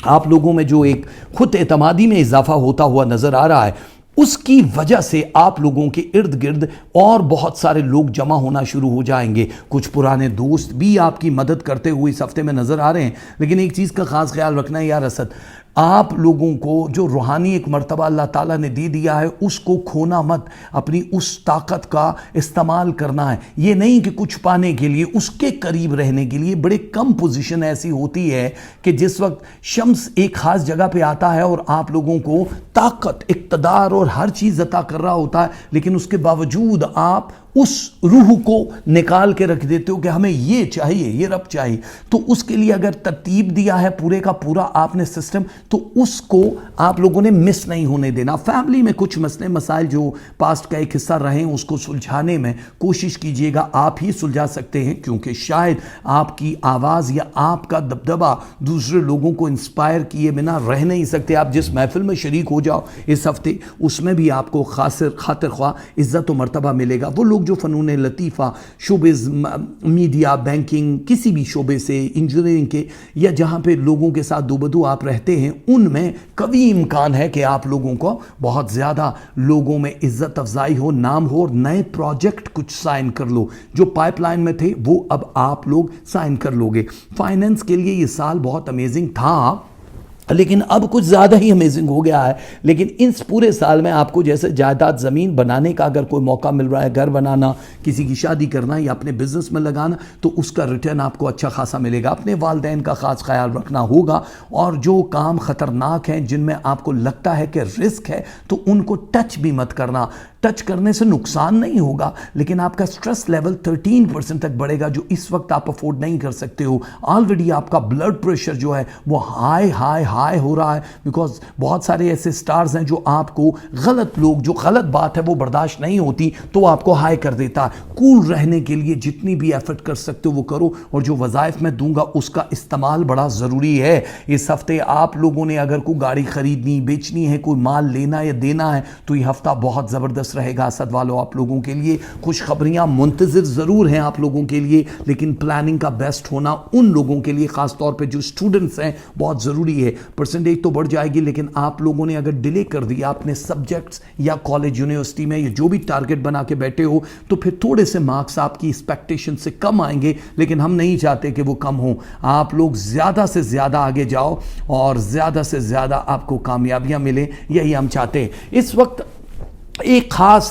[SPEAKER 1] آپ لوگوں میں جو ایک خود اعتمادی میں اضافہ ہوتا ہوا نظر آ رہا ہے، اس کی وجہ سے آپ لوگوں کے ارد گرد اور بہت سارے لوگ جمع ہونا شروع ہو جائیں گے. کچھ پرانے دوست بھی آپ کی مدد کرتے ہوئے اس ہفتے میں نظر آ رہے ہیں. لیکن ایک چیز کا خاص خیال رکھنا ہے یار اسد، آپ لوگوں کو جو روحانی ایک مرتبہ اللہ تعالیٰ نے دے دیا ہے اس کو کھونا مت. اپنی اس طاقت کا استعمال کرنا ہے. یہ نہیں کہ کچھ پانے کے لیے، اس کے قریب رہنے کے لیے. بڑے کم پوزیشن ایسی ہوتی ہے کہ جس وقت شمس ایک خاص جگہ پہ آتا ہے اور آپ لوگوں کو طاقت، اقتدار اور ہر چیز عطا کر رہا ہوتا ہے، لیکن اس کے باوجود آپ اس روح کو نکال کے رکھ دیتے ہو کہ ہمیں یہ چاہیے، یہ رب چاہیے. تو اس کے لیے اگر ترتیب دیا ہے پورے کا پورا آپ نے سسٹم، تو اس کو آپ لوگوں نے مس نہیں ہونے دینا. فیملی میں کچھ مسئلے مسائل جو پاسٹ کا ایک حصہ رہے ہیں، اس کو سلجھانے میں کوشش کیجئے گا. آپ ہی سلجھا سکتے ہیں، کیونکہ شاید آپ کی آواز یا آپ کا دبدبہ دوسرے لوگوں کو انسپائر کیے بنا رہ نہیں سکتے. آپ جس محفل میں شریک ہو جاؤ اس ہفتے، اس میں بھی آپ کو خاطر خواہ عزت و مرتبہ ملے گا. وہ لوگ جو فنون لطیفہ، شوبز، میڈیا، بینکنگ، کسی بھی شعبے سے، انجینئرنگ کے، یا جہاں پہ لوگوں کے ساتھ دو بدو آپ رہتے ہیں، ان میں قوی امکان ہے کہ آپ لوگوں کو بہت زیادہ لوگوں میں عزت افزائی ہو، نام ہو، اور نئے پروجیکٹ کچھ سائن کر لو. جو پائپ لائن میں تھے وہ اب آپ لوگ سائن کر لو گے. فائننس کے لیے یہ سال بہت امیزنگ تھا، لیکن اب کچھ زیادہ ہی امیزنگ ہو گیا ہے. لیکن اس پورے سال میں آپ کو جیسے جائیداد زمین بنانے کا اگر کوئی موقع مل رہا ہے، گھر بنانا، کسی کی شادی کرنا یا اپنے بزنس میں لگانا، تو اس کا ریٹرن آپ کو اچھا خاصا ملے گا. اپنے والدین کا خاص خیال رکھنا ہوگا، اور جو کام خطرناک ہیں، جن میں آپ کو لگتا ہے کہ رسک ہے، تو ان کو ٹچ بھی مت کرنا. ٹچ کرنے سے نقصان نہیں ہوگا، لیکن آپ کا سٹریس لیول 13% تک بڑھے گا، جو اس وقت آپ افورڈ نہیں کر سکتے ہو. آلریڈی آپ کا بلڈ پریشر جو ہے وہ ہائی ہو رہا ہے، بیکاز بہت سارے ایسے سٹارز ہیں جو آپ کو غلط لوگ، جو غلط بات ہے وہ برداشت نہیں ہوتی تو آپ کو ہائی کر دیتا ہے. کول رہنے کے لیے جتنی بھی ایفرٹ کر سکتے ہو وہ کرو، اور جو وظائف میں دوں گا اس کا استعمال بڑا ضروری ہے. اس ہفتے آپ لوگوں نے اگر کوئی گاڑی خریدنی، بیچنی ہے، کوئی مال لینا یا دینا ہے، تو یہ ہفتہ بہت زبردست رہے گا. اسد والو، آپ لوگوں کے لیے خوشخبریاں منتظر ضرور ہیں آپ لوگوں کے لیے، لیکن پلاننگ کا بیسٹ ہونا ان لوگوں کے لیے، خاص طور پہ جو سٹوڈنٹس ہیں، بہت ضروری ہے. پرسنٹیج تو بڑھ جائے گی، لیکن آپ لوگوں نے اگر ڈیلے کر دیا اپنے سبجیکٹس یا کالج یونیورسٹی میں، یا جو بھی ٹارگٹ بنا کے بیٹھے ہو، تو پھر تھوڑے سے مارکس آپ کی ایکسپیکٹیشن سے کم آئیں گے. لیکن ہم نہیں چاہتے کہ وہ کم ہوں. آپ لوگ زیادہ سے زیادہ آگے جاؤ اور زیادہ سے زیادہ آپ کو کامیابیاں ملیں، یہی ہم چاہتے ہیں. اس وقت ایک خاص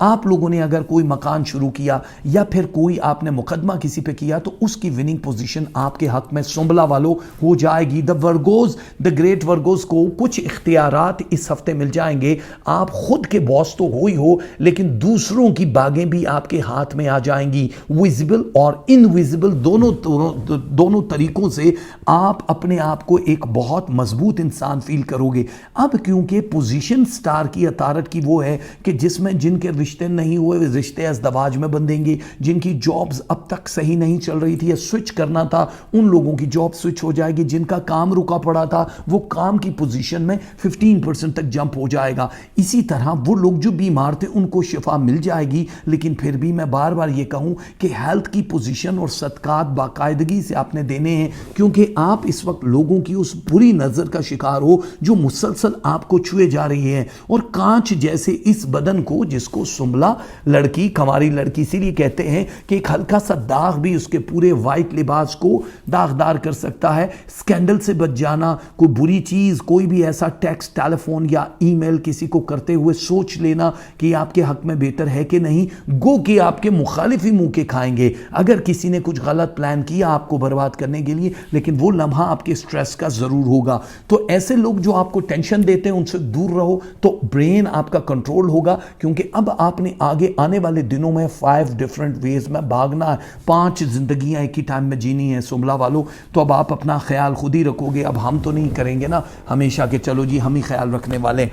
[SPEAKER 1] آپ لوگوں نے اگر کوئی مکان شروع کیا یا پھر کوئی آپ نے مقدمہ کسی پہ کیا تو اس کی وننگ پوزیشن آپ کے حق میں سنبلا والوں ہو جائے گی. دا ورگوز، دا گریٹ ورگوز کو کچھ اختیارات اس ہفتے مل جائیں گے. آپ خود کے باس تو ہو ہی ہو لیکن دوسروں کی باغیں بھی آپ کے ہاتھ میں آ جائیں گی. ویزیبل اور انویزیبل دونوں طریقوں سے آپ اپنے آپ کو ایک بہت مضبوط انسان فیل کرو گے. اب کیونکہ پوزیشن سٹار کی عطارت کی وہ ہے کہ جس میں جن کے رشتے نہیں ہوئے رشتے ازدواج میں بندیں گے، جن کی جابز اب تک صحیح نہیں چل رہی تھی یا سوئچ کرنا تھا ان لوگوں کی جاب سوئچ ہو جائے گی، جن کا کام رکا پڑا تھا وہ کام کی پوزیشن میں 15% تک جمپ ہو جائے گا. اسی طرح وہ لوگ جو بیمار تھے ان کو شفا مل جائے گی. لیکن پھر بھی میں بار بار یہ کہوں کہ ہیلتھ کی پوزیشن اور صدقات باقاعدگی سے آپ نے دینے ہیں، کیونکہ آپ اس وقت لوگوں کی اس بری نظر کا شکار ہو جو مسلسل آپ کو چھوئے جا رہی ہے. اور کانچ جیسے اس بدن کو، جس کو سنبلا لڑکی، کنواری لڑکی اسی لیے کہتے ہیں کہ ایک ہلکا سا داغ بھی اس کے پورے وائٹ لباس کو داغدار کر سکتا ہے. اسکینڈل سے بچ جانا، کوئی بری چیز، کوئی بھی ایسا ٹیکسٹ، ٹیلی فون یا ای میل کسی کو کرتے ہوئے سوچ لینا کہ یہ آپ کے حق میں بہتر ہے کہ نہیں، گو کہ آپ کے مخالف ہی منہ کے کھائیں گے اگر کسی نے کچھ غلط پلان کیا آپ کو برباد کرنے کے لیے. لیکن وہ لمحہ آپ کے سٹریس کا ضرور ہوگا. تو ایسے لوگ جو آپ کو ٹینشن دیتے ہیں ان سے دور رہو تو برین آپ کا کنٹرول ہوگا، کیونکہ اب آپ نے آگے آنے والے دنوں میں 5 ڈیفرنٹ ویز میں بھاگنا ہے. 5 زندگیاں ایک ہی ٹائم میں جینی ہیں سنبلا والوں. تو اب آپ اپنا خیال خود ہی رکھو گے. اب ہم تو نہیں کریں گے نا ہمیشہ کہ چلو جی ہم ہی خیال رکھنے والے.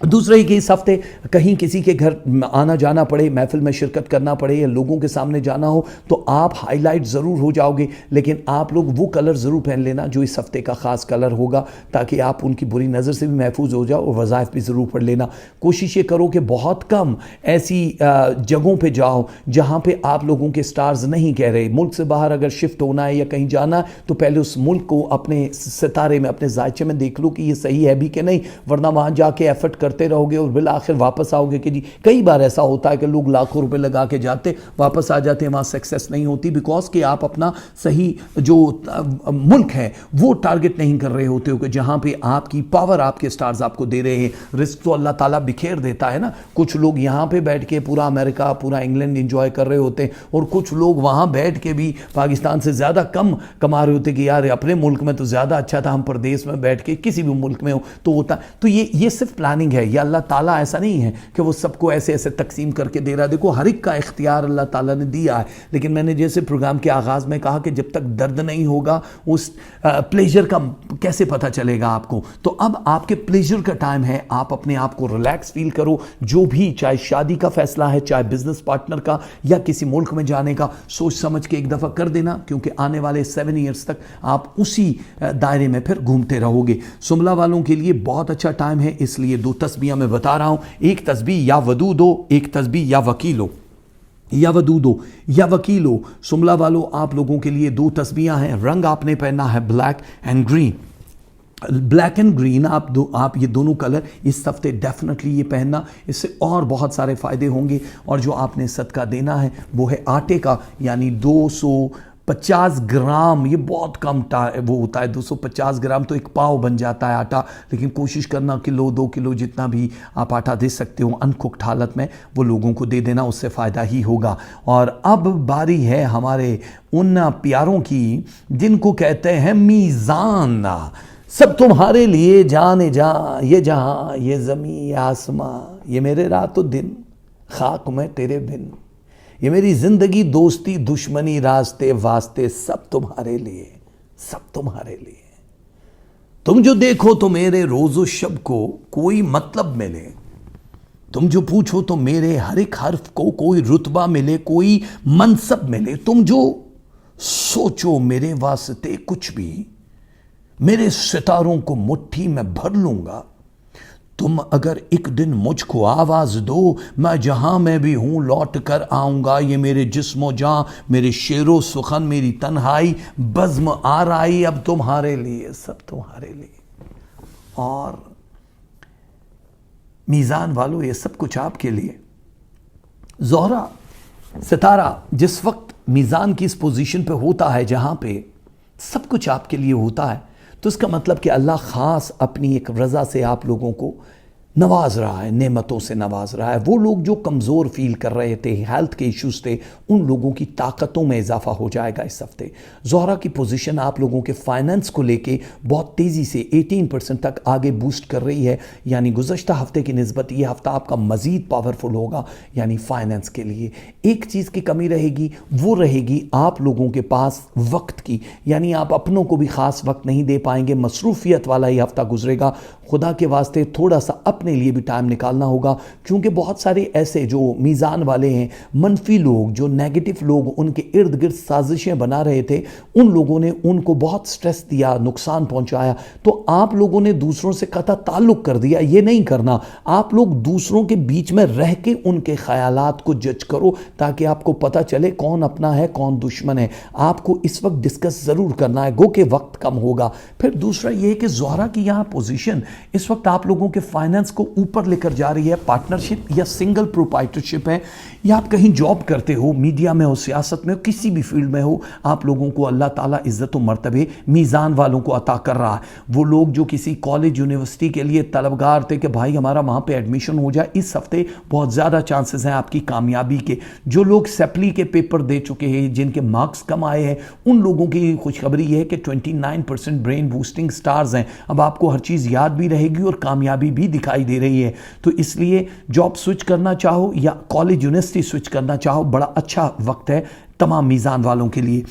[SPEAKER 1] دوسرے کہ اس ہفتے کہیں کسی کے گھر آنا جانا پڑے، محفل میں شرکت کرنا پڑے یا لوگوں کے سامنے جانا ہو تو آپ ہائی لائٹ ضرور ہو جاؤ گے. لیکن آپ لوگ وہ کلر ضرور پہن لینا جو اس ہفتے کا خاص کلر ہوگا تاکہ آپ ان کی بری نظر سے بھی محفوظ ہو جاؤ. اور وظائف بھی ضرور پڑھ لینا. کوشش یہ کرو کہ بہت کم ایسی جگہوں پہ جاؤ جہاں پہ آپ لوگوں کے سٹارز نہیں کہہ رہے. ملک سے باہر اگر شفٹ ہونا ہے یا کہیں جانا ہے تو پہلے اس ملک کو اپنے ستارے میں، اپنے ذائچے میں دیکھ لو کہ یہ صحیح ہے بھی کہ نہیں، ورنہ وہاں جا کے ایفرٹ کرتے رہو گے اور بالآخر واپس آؤ گے کہ جی. کئی بار ایسا ہوتا ہے کہ لوگ لاکھوں روپے لگا کے جاتے واپس آ جاتے ہیں، وہاں سکسیس نہیں ہوتی بیکاز کہ آپ اپنا صحیح جو ملک ہے وہ ٹارگٹ نہیں کر رہے ہوتے ہو کہ جہاں پہ آپ کی پاور آپ کے سٹارز آپ کو دے رہے ہیں. رزق تو اللہ تعالیٰ بکھیر دیتا ہے نا. کچھ لوگ یہاں پہ بیٹھ کے پورا امریکہ، پورا انگلینڈ انجوائے کر رہے ہوتے ہیں اور کچھ لوگ وہاں بیٹھ کے بھی پاکستان سے زیادہ کم کما رہے ہوتے کہ یار اپنے ملک میں تو زیادہ اچھا تھا، ہم پردیس میں بیٹھ کے کسی بھی ملک میں ہو تو ہوتا. تو یہ صرف پلاننگ ہے. یہ اللہ تعالیٰ ایسا نہیں ہے کہ وہ سب کو ایسے ایسے تقسیم کر کے دے رہا ہے. دیکھو ہر ایک کا اختیار اللہ تعالیٰ نے دیا ہے. لیکن میں نے جیسے پروگرام کے آغاز میں کہا کہ جب تک درد نہیں ہوگا اس پلیجر کا کیسے پتہ چلے گا آپ کو. تو اب آپ کے پلیجر کا ٹائم ہے. آپ اپنے آپ کو ریلیکس فیل کرو. جو بھی چاہے شادی کا فیصلہ ہے، چاہے بزنس پارٹنر کا یا کسی ملک میں جانے کا، سوچ سمجھ کے ایک دفعہ کر دینا کیونکہ آنے والے 7 ایئرز تک آپ اسی دائرے میں پھر گھومتے رہو گے. سنبلا والوں کے لیے بہت اچھا ٹائم ہے. اس لیے 2 تسبیحاں میں بتا رہا ہوں. ایک تسبیح یا ودودو، ایک تسبیح یا وکیلو. یا ودودو یا وکیلو. سنبلا والو آپ لوگوں کے لیے 2 تسبیحاں ہیں. رنگ آپ نے پہننا ہے black and green. Black and green آپ یہ دونوں کلر اس ہفتے ڈیفینیٹلی یہ پہننا. اس سے اور بہت سارے فائدے ہوں گے. اور جو آپ نے صدقہ دینا ہے وہ ہے آٹے کا، یعنی 250 گرام. یہ بہت کم وہ ہوتا ہے. 250 گرام تو ایک پاؤ بن جاتا ہے آٹا. لیکن کوشش کرنا کلو 2 کلو جتنا بھی آپ آٹا دے سکتے ہو انککڈ حالت میں وہ لوگوں کو دے دینا. اس سے فائدہ ہی ہوگا. اور اب باری ہے ہمارے ان پیاروں کی جن کو کہتے ہیں میزان. سب تمہارے لیے جان جہاں، یہ جہاں، یہ زمین، یہ آسماں، یہ میرے رات و دن، خاک میں تیرے بن، یہ میری زندگی، دوستی، دشمنی، راستے واسطے، سب تمہارے لیے، سب تمہارے لیے. تم جو دیکھو تو میرے روز و شب کو کوئی مطلب ملے. تم جو پوچھو تو میرے ہر ایک حرف کو کوئی رتبہ ملے، کوئی منصب ملے. تم جو سوچو میرے واسطے کچھ بھی، میرے ستاروں کو مٹھی میں بھر لوں گا. تم اگر ایک دن مجھ کو آواز دو، میں جہاں میں بھی ہوں لوٹ کر آؤں گا. یہ میرے جسم و جاں، میرے شعر و سخن، میری تنہائی، بزم آرائی، اب تمہارے لیے، سب تمہارے لیے. اور میزان والو یہ سب کچھ آپ کے لیے. زہرہ ستارہ جس وقت میزان کی اس پوزیشن پہ ہوتا ہے جہاں پہ سب کچھ آپ کے لیے ہوتا ہے، تو اس کا مطلب کہ اللہ خاص اپنی ایک رضا سے آپ لوگوں کو نواز رہا ہے، نعمتوں سے نواز رہا ہے۔ وہ لوگ جو کمزور فیل کر رہے تھے، ہیلتھ کے ایشوز تھے، ان لوگوں کی طاقتوں میں اضافہ ہو جائے گا اس ہفتے۔ زہرہ کی پوزیشن آپ لوگوں کے فائننس کو لے کے بہت تیزی سے 18% تک آگے بوسٹ کر رہی ہے، یعنی گزشتہ ہفتے کی نسبت یہ ہفتہ آپ کا مزید پاورفل ہوگا، یعنی فائننس کے لیے۔ ایک چیز کی کمی رہے گی، وہ رہے گی آپ لوگوں کے پاس وقت کی، یعنی آپ اپنوں کو بھی خاص وقت نہیں دے پائیں گے، مصروفیت والا یہ ہفتہ گزرے گا۔ خدا کے واسطے تھوڑا سا اپنے لیے بھی ٹائم نکالنا ہوگا، کیونکہ بہت سارے ایسے جو میزان والے ہیں، منفی لوگ، جو نیگیٹو لوگ ان کے ارد گرد سازشیں بنا رہے تھے، ان لوگوں نے ان کو بہت سٹریس دیا، نقصان پہنچایا۔ تو آپ لوگوں نے دوسروں سے قطع تعلق کر دیا۔ یہ نہیں کرنا، آپ لوگ دوسروں کے بیچ میں رہ کے ان کے خیالات کو جج کرو، تاکہ آپ کو پتہ چلے کون اپنا ہے کون دشمن ہے۔ آپ کو اس وقت ڈسکس ضرور کرنا ہے، گو کہ وقت کم ہوگا۔ پھر دوسرا یہ ہے کہ زہرہ کی یہاں پوزیشن اس وقت آپ لوگوں کے فائننس کو اوپر لے کر جا رہی ہے۔ پارٹنرشپ یا سنگل پروپرائٹرشپ ہے، یا آپ کہیں جاب کرتے ہو، میڈیا میں ہو، سیاست میں ہو، کسی بھی فیلڈ میں ہو، آپ لوگوں کو اللہ تعالیٰ عزت و مرتبے میزان والوں کو عطا کر رہا ہے۔ وہ لوگ جو کسی کالج یونیورسٹی کے لیے طلبگار تھے کہ بھائی ہمارا وہاں پہ ایڈمیشن ہو جائے، اس ہفتے بہت زیادہ چانسز ہیں آپ کی کامیابی کے۔ جو لوگ سیپلی کے پیپر دے چکے ہیں، جن کے مارکس کم آئے ہیں، ان لوگوں کی خوشخبری یہ ہے کہ 29% برین بوسٹنگ سٹارز ہیں۔ اب آپ کو ہر چیز یاد بھی رہے گی اور کامیابی بھی دکھائی دے رہی ہے۔ تو اس لیے جاب سوئچ کرنا چاہو یا کالج یونیورسٹی سوئچ کرنا چاہو، بڑا اچھا وقت ہے تمام میزان والوں کے لیے۔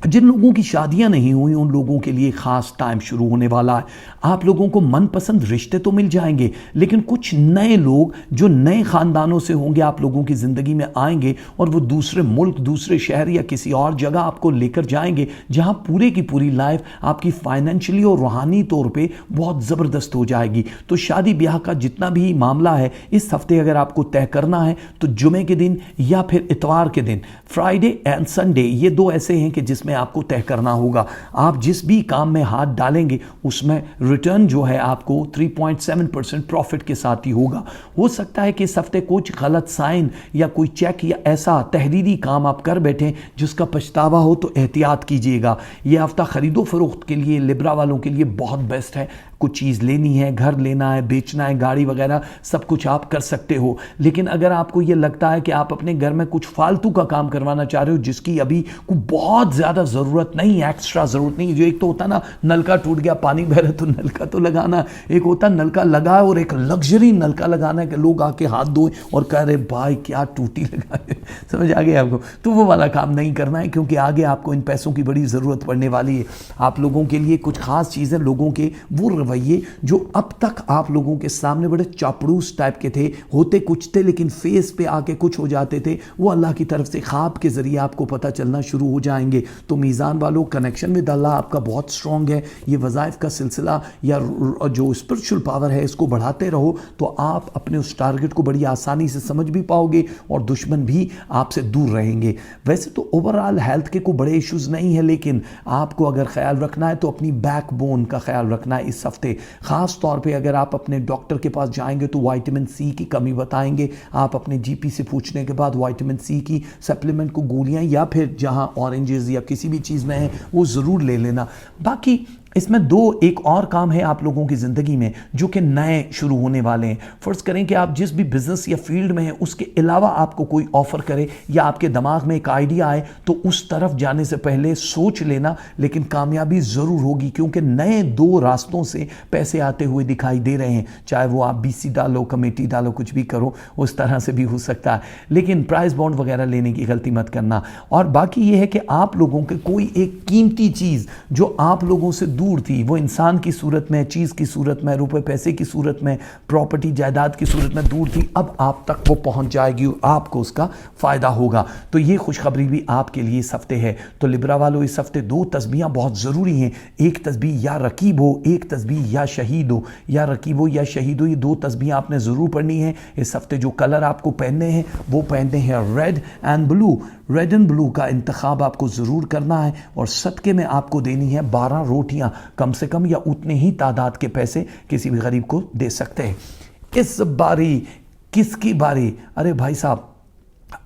[SPEAKER 1] جن لوگوں کی شادیاں نہیں ہوئی، ان لوگوں کے لیے خاص ٹائم شروع ہونے والا ہے۔ آپ لوگوں کو من پسند رشتے تو مل جائیں گے، لیکن کچھ نئے لوگ جو نئے خاندانوں سے ہوں گے آپ لوگوں کی زندگی میں آئیں گے، اور وہ دوسرے ملک، دوسرے شہر یا کسی اور جگہ آپ کو لے کر جائیں گے، جہاں پورے کی پوری لائف آپ کی فائنینشلی اور روحانی طور پہ بہت زبردست ہو جائے گی۔ تو شادی بیاہ کا جتنا بھی معاملہ ہے اس ہفتے اگر آپ کو طے کرنا ہے تو جمعے کے دن یا پھر اتوار کے دن، فرائیڈے اینڈ سنڈے، یہ دو ایسے ہیں کہ جس میں آپ کو طے کرنا ہوگا۔ آپ جس بھی کام میں ہاتھ ڈالیں گے اس میں ریٹرن جو ہے آپ کو 3.7% پروفٹ کے ساتھ ہی ہوگا۔ ہو سکتا ہے کہ اس ہفتے کچھ غلط سائن یا کوئی چیک یا ایسا تحریری کام آپ کر بیٹھیں جس کا پچھتاوا ہو، تو احتیاط کیجیے گا۔ یہ ہفتہ خرید و فروخت کے لیے لبرا والوں کے لیے بہت بیسٹ ہے۔ کچھ چیز لینی ہے، گھر لینا ہے، بیچنا ہے، گاڑی وغیرہ، سب کچھ آپ کر سکتے ہو۔ لیکن اگر آپ کو یہ لگتا ہے کہ آپ اپنے گھر میں کچھ فالتو کا کام کروانا چاہ رہے ہو جس کی ابھی کوئی بہت زیادہ ضرورت نہیں، ایکسٹرا ضرورت نہیں، جو ایک تو ہوتا نا نلکا ٹوٹ گیا، پانی بہ رہا تو نلکا تو لگانا، ایک ہوتا نلکا لگا اور ایک لگژری نلکا لگانا ہے کہ لوگ آ کے ہاتھ دھوئیں اور کہہ رہے بھائی کیا ٹوٹی لگائے، سمجھ آ گیا آپ کو؟ تو وہ والا کام نہیں کرنا ہے، کیونکہ آگے آپ کو ان پیسوں کی بڑی ضرورت پڑنے والی ہے۔ آپ لوگوں کے لیے کچھ خاص چیزیں، لوگوں کے وہ رویے جو اب تک آپ لوگوں کے سامنے بڑے چاپڑوس ٹائپ کے تھے، ہوتے کچھ تھے لیکن فیس پہ آ کے کچھ ہو جاتے تھے، وہ اللہ کی طرف سے خواب کے ذریعے آپ کو پتہ چلنا شروع ہو جائیں گے۔ تو میزان والوں، کنیکشن ود اللہ آپ کا بہت اسٹرانگ ہے۔ یہ وظائف کا سلسلہ یا جو اسپرچل پاور ہے اس کو بڑھاتے رہو تو آپ اپنے اس ٹارگٹ کو بڑی آسانی سے سمجھ بھی پاؤ گے اور دشمن بھی آپ سے دور رہیں گے۔ ویسے تو اوورآل ہیلتھ کے کوئی بڑے ایشوز نہیں ہے، لیکن آپ کو اگر خیال رکھنا ہے تو اپنی بیک بون کا خیال رکھنا ہے اس ہفتے۔ خاص طور پہ اگر آپ اپنے ڈاکٹر کے پاس جائیں گے تو وائٹامن سی کی کمی بتائیں گے، آپ اپنے جی پی سے پوچھنے کے بعد وائٹامن سی کی سپلیمنٹ کو گولیاں یا پھر جہاں اورنجز یا کسی بھی چیز میں ہے وہ ضرور لے لینا۔ باقی اس میں ایک اور کام ہے آپ لوگوں کی زندگی میں جو کہ نئے شروع ہونے والے ہیں۔ فرض کریں کہ آپ جس بھی بزنس یا فیلڈ میں ہیں اس کے علاوہ آپ کو کوئی آفر کرے یا آپ کے دماغ میں ایک آئیڈیا آئے تو اس طرف جانے سے پہلے سوچ لینا، لیکن کامیابی ضرور ہوگی، کیونکہ نئے 2 راستوں سے پیسے آتے ہوئے دکھائی دے رہے ہیں۔ چاہے وہ آپ بی سی ڈالو، کمیٹی ڈالو، کچھ بھی کرو، اس طرح سے بھی ہو سکتا ہے، لیکن پرائز بانڈ وغیرہ لینے کی غلطی مت کرنا۔ اور باقی یہ ہے کہ آپ لوگوں کے کوئی ایک قیمتی چیز جو آپ لوگوں سے دور تھی، وہ انسان کی صورت میں، چیز کی صورت میں، روپے پیسے کی صورت میں، پراپرٹی جائیداد کی صورت میں دور تھی، اب آپ تک وہ پہنچ جائے گی اور آپ کو اس کا فائدہ ہوگا۔ تو یہ خوشخبری بھی آپ کے لیے اس ہفتے ہے۔ تو لبرا والوں، اس ہفتے 2 تسبیحاں بہت ضروری ہیں۔ ایک تسبیح یا رقیب ہو، ایک تسبیح یا شہید ہو۔ یا رقیب ہو یا شہید ہو، یہ 2 تسبیحاں آپ نے ضرور پڑھنی ہیں اس ہفتے۔ جو کلر آپ کو پہننے ہیں وہ پہننے ہیں red and blue. Red and blue کا انتخاب آپ کو ضرور کرنا ہے، اور صدقے میں آپ کو دینی ہے 12 روٹیاں، کم سے کم یا اتنے ہی تعداد کے پیسے کسی بھی غریب کو دے سکتے ہیں۔ اس باری کس کی باری؟ ارے بھائی صاحب،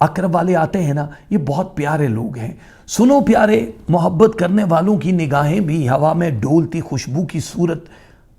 [SPEAKER 1] اقرب والے آتے ہیں نا، یہ بہت پیارے لوگ ہیں۔ سنو پیارے، محبت کرنے والوں کی نگاہیں بھی ہوا میں ڈولتی خوشبو کی صورت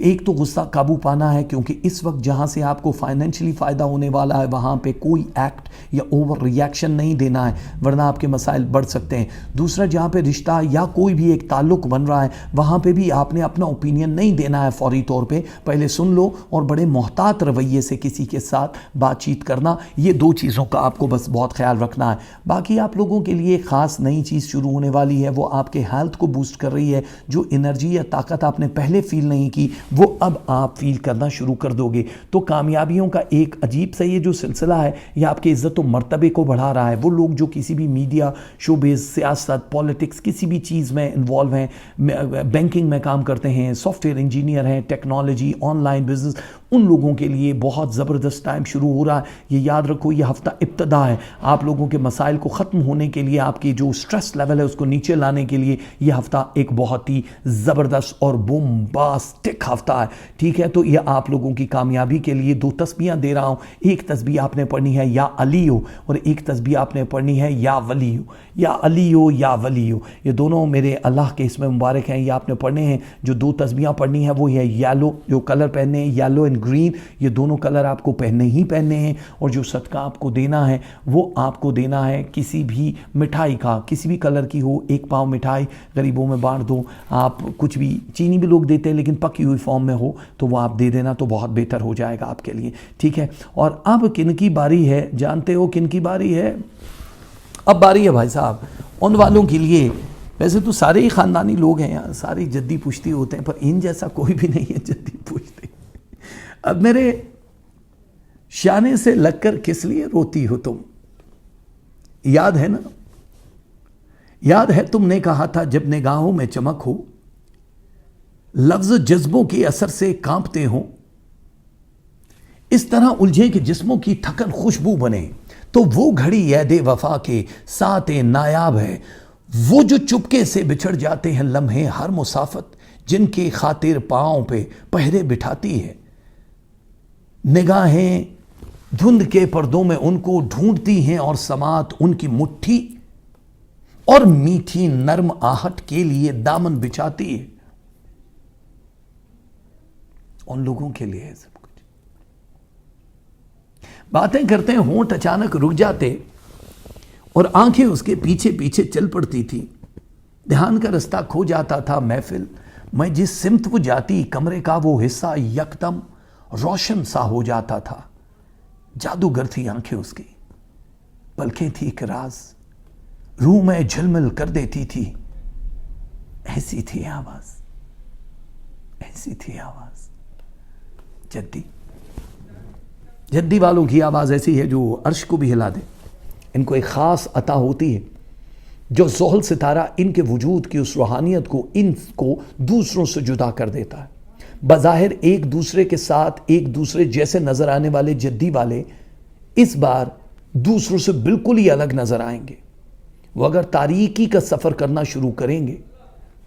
[SPEAKER 1] ایک تو غصہ قابو پانا ہے، کیونکہ اس وقت جہاں سے آپ کو فائنینشلی فائدہ ہونے والا ہے وہاں پہ کوئی ایکٹ یا اوور ریاکشن نہیں دینا ہے، ورنہ آپ کے مسائل بڑھ سکتے ہیں۔ دوسرا، جہاں پہ رشتہ یا کوئی بھی ایک تعلق بن رہا ہے وہاں پہ بھی آپ نے اپنا اوپینین نہیں دینا ہے فوری طور پہ، پہلے سن لو اور بڑے محتاط رویے سے کسی کے ساتھ بات چیت کرنا۔ یہ دو چیزوں کا آپ کو بس بہت خیال رکھنا ہے۔ باقی آپ لوگوں کے لیے خاص نئی چیز شروع ہونے والی ہے، وہ آپ کے ہیلتھ کو بوسٹ کر رہی ہے۔ جو انرجی یا طاقت آپ نے پہلے فیل نہیں کی وہ اب آپ فیل کرنا شروع کر دو گے۔ تو کامیابیوں کا ایک عجیب سا یہ جو سلسلہ ہے یہ آپ کے عزت و مرتبے کو بڑھا رہا ہے۔ وہ لوگ جو کسی بھی میڈیا، شوبز، سیاست، پولیٹکس، کسی بھی چیز میں انوالو ہیں، بینکنگ میں کام کرتے ہیں، سافٹ ویئر انجینئر ہیں، ٹیکنالوجی، آن لائن بزنس، ان لوگوں کے لیے بہت زبردست ٹائم شروع ہو رہا ہے۔ یہ یاد رکھو یہ ہفتہ ابتدا ہے، آپ لوگوں کے مسائل کو ختم ہونے کے لیے، آپ کی جو سٹریس لیول ہے اس کو نیچے لانے کے لیے یہ ہفتہ ایک بہت ہی زبردست اور بومباسٹک ہفتہ ہے، ٹھیک ہے؟ تو یہ آپ لوگوں کی کامیابی کے لیے دو تسبیحاں دے رہا ہوں۔ ایک تسبیح آپ نے پڑھنی ہے یا علی ہو، اور ایک تسبیح آپ نے پڑھنی ہے یا ولی ہو، یا علی ہو یا ولی ہو۔ یہ دونوں میرے اللہ کے اسم مبارک ہیں، یہ آپ نے پڑھنے ہیں۔ جو دو تسبیحاں پڑھنی ہیں وہ ہے یلو، جو کلر پہننے ہیں یلو اینڈ گرین، یہ دونوں کلر آپ کو پہننے ہی پہننے ہیں۔ اور جو صدقہ آپ کو دینا ہے وہ آپ کو دینا ہے کسی بھی مٹھائی کا، کسی بھی کلر کی ہو، 1 پاؤ مٹھائی غریبوں میں بانٹ دو۔ آپ کچھ بھی، چینی بھی لوگ دیتے ہیں لیکن پکی ہوئی فارم میں ہو تو وہ آپ دے دینا تو بہت بہتر ہو جائے گا آپ کے لیے، ٹھیک ہے؟ اور اب کن کی باری ہے؟ جانتے ہو کن کی باری ہے؟ اب باری ہے بھائی صاحب ان والوں کے لیے، ویسے تو سارے ہی خاندانی لوگ ہیں یہاں، سارے جدی پشتی ہوتے ہیں، پر ان جیسا کوئی بھی نہیں ہے جدی پشتی۔ اب میرے شانے سے لگ کر کس لیے روتی ہو تم؟ یاد ہے نا؟ یاد ہے تم نے کہا تھا جب نگاہوں میں چمک ہو، لفظ جذبوں کے اثر سے کانپتے ہوں، اس طرح الجھے کہ جسموں کی تھکن خوشبو بنے، تو وہ گھڑی یاد وفا کے ساتھ نایاب ہے۔ وہ جو چپکے سے بچھڑ جاتے ہیں لمحے ہر مسافت، جن کی خاطر پاؤں پہ پہرے بٹھاتی ہے۔ نگاہیں دھند کے پردوں میں ان کو ڈھونڈتی ہیں اور سماعت ان کی مٹھی اور میٹھی نرم آہٹ کے لیے دامن بچھاتی ہے۔ ان لوگوں کے لیے ہے سب کچھ۔ باتیں کرتے ہیں ہونٹ اچانک رک جاتے اور آنکھیں اس کے پیچھے پیچھے چل پڑتی تھی۔ دھیان کا رستہ کھو جاتا تھا محفل میں، جس سمت وہ جاتی کمرے کا وہ حصہ یکدم روشن سا ہو جاتا تھا۔ جادوگر تھی آنکھیں اس کی، پلکیں تھی ایک راز، روح میں جھلمل کر دیتی تھی۔ ایسی تھی آواز، ایسی تھی آواز۔ جدی والوں کی آواز ایسی ہے جو عرش کو بھی ہلا دے۔ ان کو ایک خاص عطا ہوتی ہے جو زحل ستارہ ان کے وجود کی اس روحانیت کو ان کو دوسروں سے جدا کر دیتا ہے۔ بظاہر ایک دوسرے کے ساتھ ایک دوسرے جیسے نظر آنے والے جدی والے اس بار دوسروں سے بالکل ہی الگ نظر آئیں گے۔ وہ اگر تاریکی کا سفر کرنا شروع کریں گے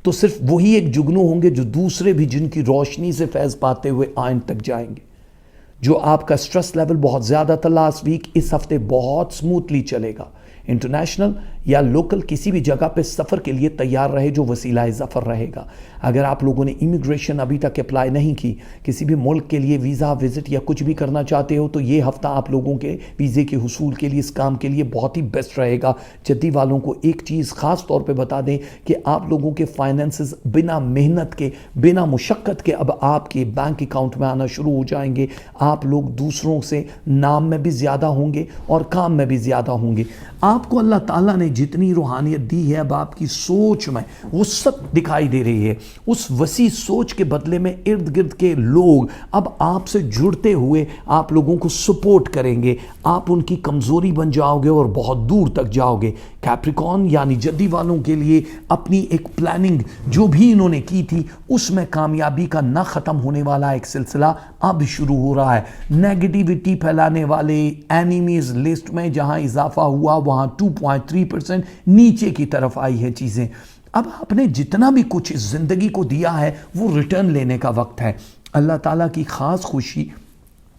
[SPEAKER 1] تو صرف وہی ایک جگنو ہوں گے جو دوسرے بھی جن کی روشنی سے فیض پاتے ہوئے آئند تک جائیں گے۔ جو آپ کا سٹریس لیول بہت زیادہ تھا لاسٹ ویک، اس ہفتے بہت سموتھلی چلے گا۔ انٹرنیشنل یا لوکل کسی بھی جگہ پہ سفر کے لیے تیار رہے جو وسیلہ ظفر رہے گا۔ اگر آپ لوگوں نے امیگریشن ابھی تک اپلائی نہیں کی، کسی بھی ملک کے لیے ویزا وزٹ یا کچھ بھی کرنا چاہتے ہو، تو یہ ہفتہ آپ لوگوں کے ویزے کے حصول کے لیے، اس کام کے لیے بہت ہی بیسٹ رہے گا۔ جدی والوں کو ایک چیز خاص طور پہ بتا دیں کہ آپ لوگوں کے فائنینسز بنا محنت کے، بنا مشقت کے اب آپ کے بینک اکاؤنٹ میں آنا شروع ہو جائیں گے۔ آپ لوگ دوسروں سے نام میں بھی زیادہ ہوں گے اور کام میں بھی زیادہ ہوں گے۔ آپ کو اللہ تعالیٰ نے جتنی روحانیت دی ہے اب آپ کی سوچ میں وہ سب دکھائی دے رہی ہے۔ اس وسیع سوچ کے بدلے میں ارد گرد کے لوگ اب آپ سے جڑتے ہوئے آپ لوگوں کو سپورٹ کریں گے۔ آپ ان کی کمزوری بن جاؤ گے اور بہت دور تک جاؤ گے۔ کیپریکون یعنی جدی والوں کے لیے اپنی ایک پلاننگ جو بھی انہوں نے کی تھی اس میں کامیابی کا نہ ختم ہونے والا ایک سلسلہ اب شروع ہو رہا ہے۔ نیگیٹیوٹی پھیلانے والے اینیمیز لسٹ میں جہاں اضافہ ہوا وہاں 2.3% نیچے کی طرف آئی ہے چیزیں۔ اب آپ نے جتنا بھی کچھ اس زندگی کو دیا ہے وہ ریٹرن لینے کا وقت ہے۔ اللہ تعالیٰ کی خاص خوشی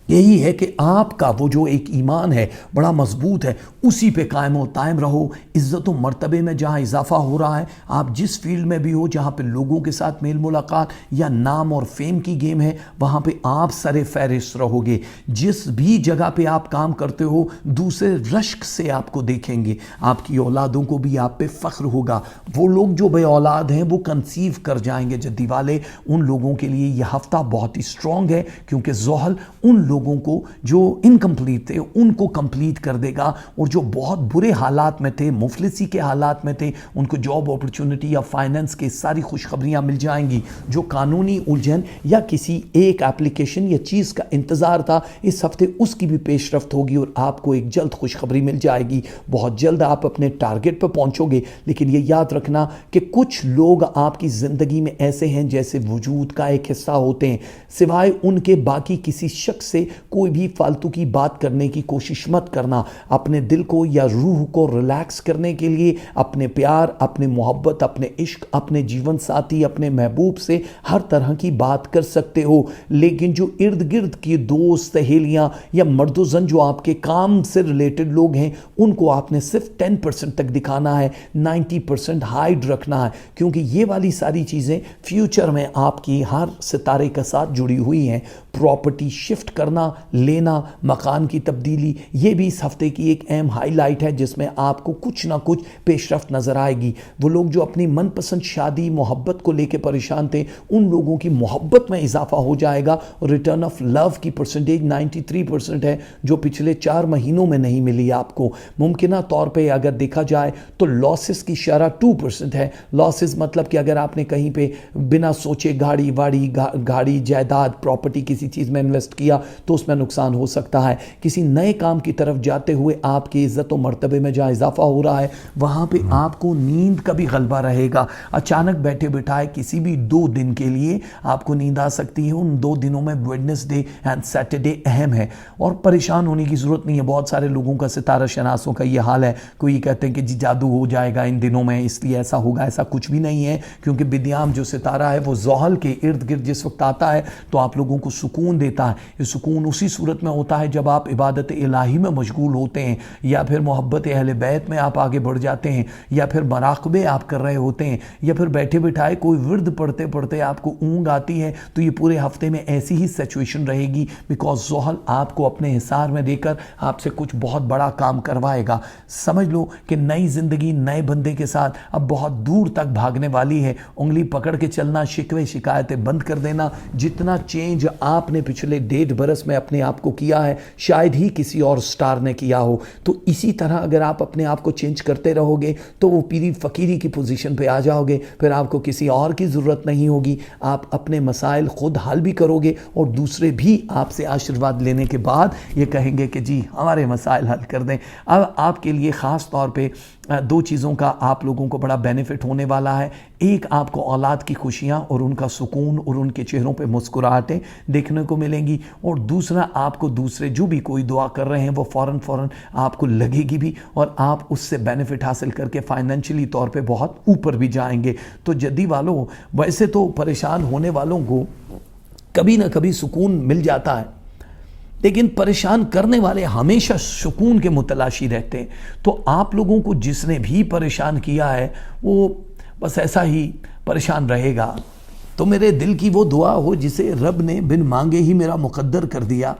[SPEAKER 1] یہی ہے کہ آپ کا وہ جو ایک ایمان ہے بڑا مضبوط ہے، اسی پہ قائم و دائم رہو۔ عزت و مرتبے میں جہاں اضافہ ہو رہا ہے، آپ جس فیلڈ میں بھی ہو جہاں پہ لوگوں کے ساتھ میل ملاقات یا نام اور فیم کی گیم ہے، وہاں پہ آپ سر فہرست رہو گے۔ جس بھی جگہ پہ آپ کام کرتے ہو دوسرے رشک سے آپ کو دیکھیں گے، آپ کی اولادوں کو بھی آپ پہ فخر ہوگا۔ وہ لوگ جو بے اولاد ہیں وہ کنسیو کر جائیں گے جدی والے، ان لوگوں کے لیے یہ ہفتہ بہت ہی اسٹرانگ ہے، کیونکہ زحل ان لوگوں کو جو انکمپلیٹ تھے ان کو کمپلیٹ کر دے گا، اور جو بہت برے حالات میں تھے، مفلسی کے حالات میں تھے، ان کو جاب اپرچونٹی یا فائننس کے ساری خوشخبریاں مل جائیں گی۔ جو قانونی الجھن یا کسی ایک ایپلیکیشن یا چیز کا انتظار تھا، اس ہفتے اس کی بھی پیش رفت ہوگی اور آپ کو ایک جلد خوشخبری مل جائے گی۔ بہت جلد آپ اپنے ٹارگٹ پہ پہنچو گے، لیکن یہ یاد رکھنا کہ کچھ لوگ آپ کی زندگی میں ایسے ہیں جیسے وجود کا ایک حصہ ہوتے ہیں، سوائے ان کے باقی کسی شخص سے کوئی بھی فالتو کی بات کرنے کی کوشش مت کرنا۔ اپنے دل کو یا روح کو ریلیکس کرنے کے لیے اپنے پیار، اپنے محبت، اپنے عشق، اپنے جیون ساتھی، اپنے محبوب سے ہر طرح کی بات کر سکتے ہو، لیکن جو ارد گرد کی دوست، سہیلیاں یا مرد و زن جو آپ کے کام سے ریلیٹڈ لوگ ہیں، ان کو آپ نے صرف 10% تک دکھانا ہے، 90% ہائیڈ رکھنا ہے، کیونکہ یہ والی ساری چیزیں فیوچر میں آپ کی ہر ستارے کے ساتھ جڑی ہوئی ہیں۔ پراپرٹی شفٹ کرنا، لینا، مکان کی تبدیلی، یہ بھی اس ہفتے کی ایک اہم ہائی لائٹ ہے جس میں آپ کو کچھ نہ کچھ پیش رفت نظر آئے گی۔ وہ لوگ جو اپنی من پسند شادی، محبت کو لے کے پریشان تھے، ان لوگوں کی محبت میں اضافہ ہو جائے گا، اور ریٹرن آف لو کی پرسنٹیج 93% ہے، جو پچھلے 4 مہینوں میں نہیں ملی آپ کو۔ ممکنہ طور پہ اگر دیکھا جائے تو لاسز کی شرح 2% ہے۔ لاسز مطلب کہ اگر آپ نے کہیں پہ بنا سوچے گاڑی جائیداد پراپرٹی کسی چیز میں انویسٹ کیا تو اس میں نقصان ہو سکتا ہے۔ کسی نئے کام کی طرف جاتے ہوئے آپ کی عزت و مرتبے میں جہاں اضافہ ہو رہا ہے، وہاں پہ آپ کو نیند کا بھی غلبہ رہے گا۔ اچانک بیٹھے بٹھائے کسی بھی 2 دن کے لیے آپ کو نیند آ سکتی ہے۔ ان 2 دنوں میں ویڈنسڈے اینڈ سیٹرڈے اہم ہے، اور پریشان ہونے کی ضرورت نہیں ہے۔ بہت سارے لوگوں کا، ستارہ شناسوں کا یہ حال ہے، کوئی کہتے ہیں کہ جی جادو ہو جائے گا ان دنوں میں اس لیے ایسا ہوگا، ایسا کچھ بھی نہیں ہے، کیونکہ بدیام جو ستارہ ہے وہ زحل کے ارد گرد جس وقت آتا ہے تو آپ لوگوں کو سکون دیتا ہے۔ یہ سکون اسی صورت میں ہوتا ہے جب آپ عبادت الہی میں مشغول ہوتے ہیں، یا پھر محبت اہل بیت میں آپ آگے بڑھ جاتے ہیں، یا پھر مراقبے آپ کر رہے ہوتے ہیں، یا پھر بیٹھے بٹھائے کوئی ورد پڑھتے پڑھتے آپ کو اونگ آتی ہے، تو یہ پورے ہفتے میں ایسی ہی سچویشن رہے گی، بیکاز زحل آپ کو اپنے حصار میں دے کر آپ سے کچھ بہت بڑا کام کروائے گا۔ سمجھ لو کہ نئی زندگی نئے بندے کے ساتھ اب بہت دور تک بھاگنے والی ہے۔ انگلی پکڑ کے چلنا، شکوے شکایتیں بند کر دینا۔ جتنا چینج آپ نے پچھلے 1.5 برس میں اپنے آپ کو کیا ہے، شاید ہی کسی اور سٹار نے کیا ہو۔ تو اسی طرح اگر آپ اپنے آپ کو چینج کرتے رہو گے تو وہ پیری فقیری کی پوزیشن پہ آ جاؤ گے، پھر آپ کو کسی اور کی ضرورت نہیں ہوگی۔ آپ اپنے مسائل خود حل بھی کرو گے، اور دوسرے بھی آپ سے آشیرواد لینے کے بعد یہ کہیں گے کہ جی ہمارے مسائل حل کر دیں۔ اب آپ کے لیے خاص طور پہ 2 چیزوں کا آپ لوگوں کو بڑا بینیفٹ ہونے والا ہے۔ ایک، آپ کو اولاد کی خوشیاں اور ان کا سکون اور ان کے چہروں پہ مسکراہٹیں دیکھنے کو ملیں گی، اور دوسرا، آپ کو دوسرے جو بھی کوئی دعا کر رہے ہیں وہ فوراً آپ کو لگے گی بھی، اور آپ اس سے بینیفٹ حاصل کر کے فائنینشلی طور پہ بہت اوپر بھی جائیں گے۔ تو جدی والوں، ویسے تو پریشان ہونے والوں کو کبھی نہ کبھی سکون مل جاتا ہے، لیکن پریشان کرنے والے ہمیشہ سکون کے متلاشی رہتے ہیں۔ تو آپ لوگوں کو جس نے بھی پریشان کیا ہے وہ بس ایسا ہی پریشان رہے گا۔ تو میرے دل کی وہ دعا ہو جسے رب نے بن مانگے ہی میرا مقدر کر دیا۔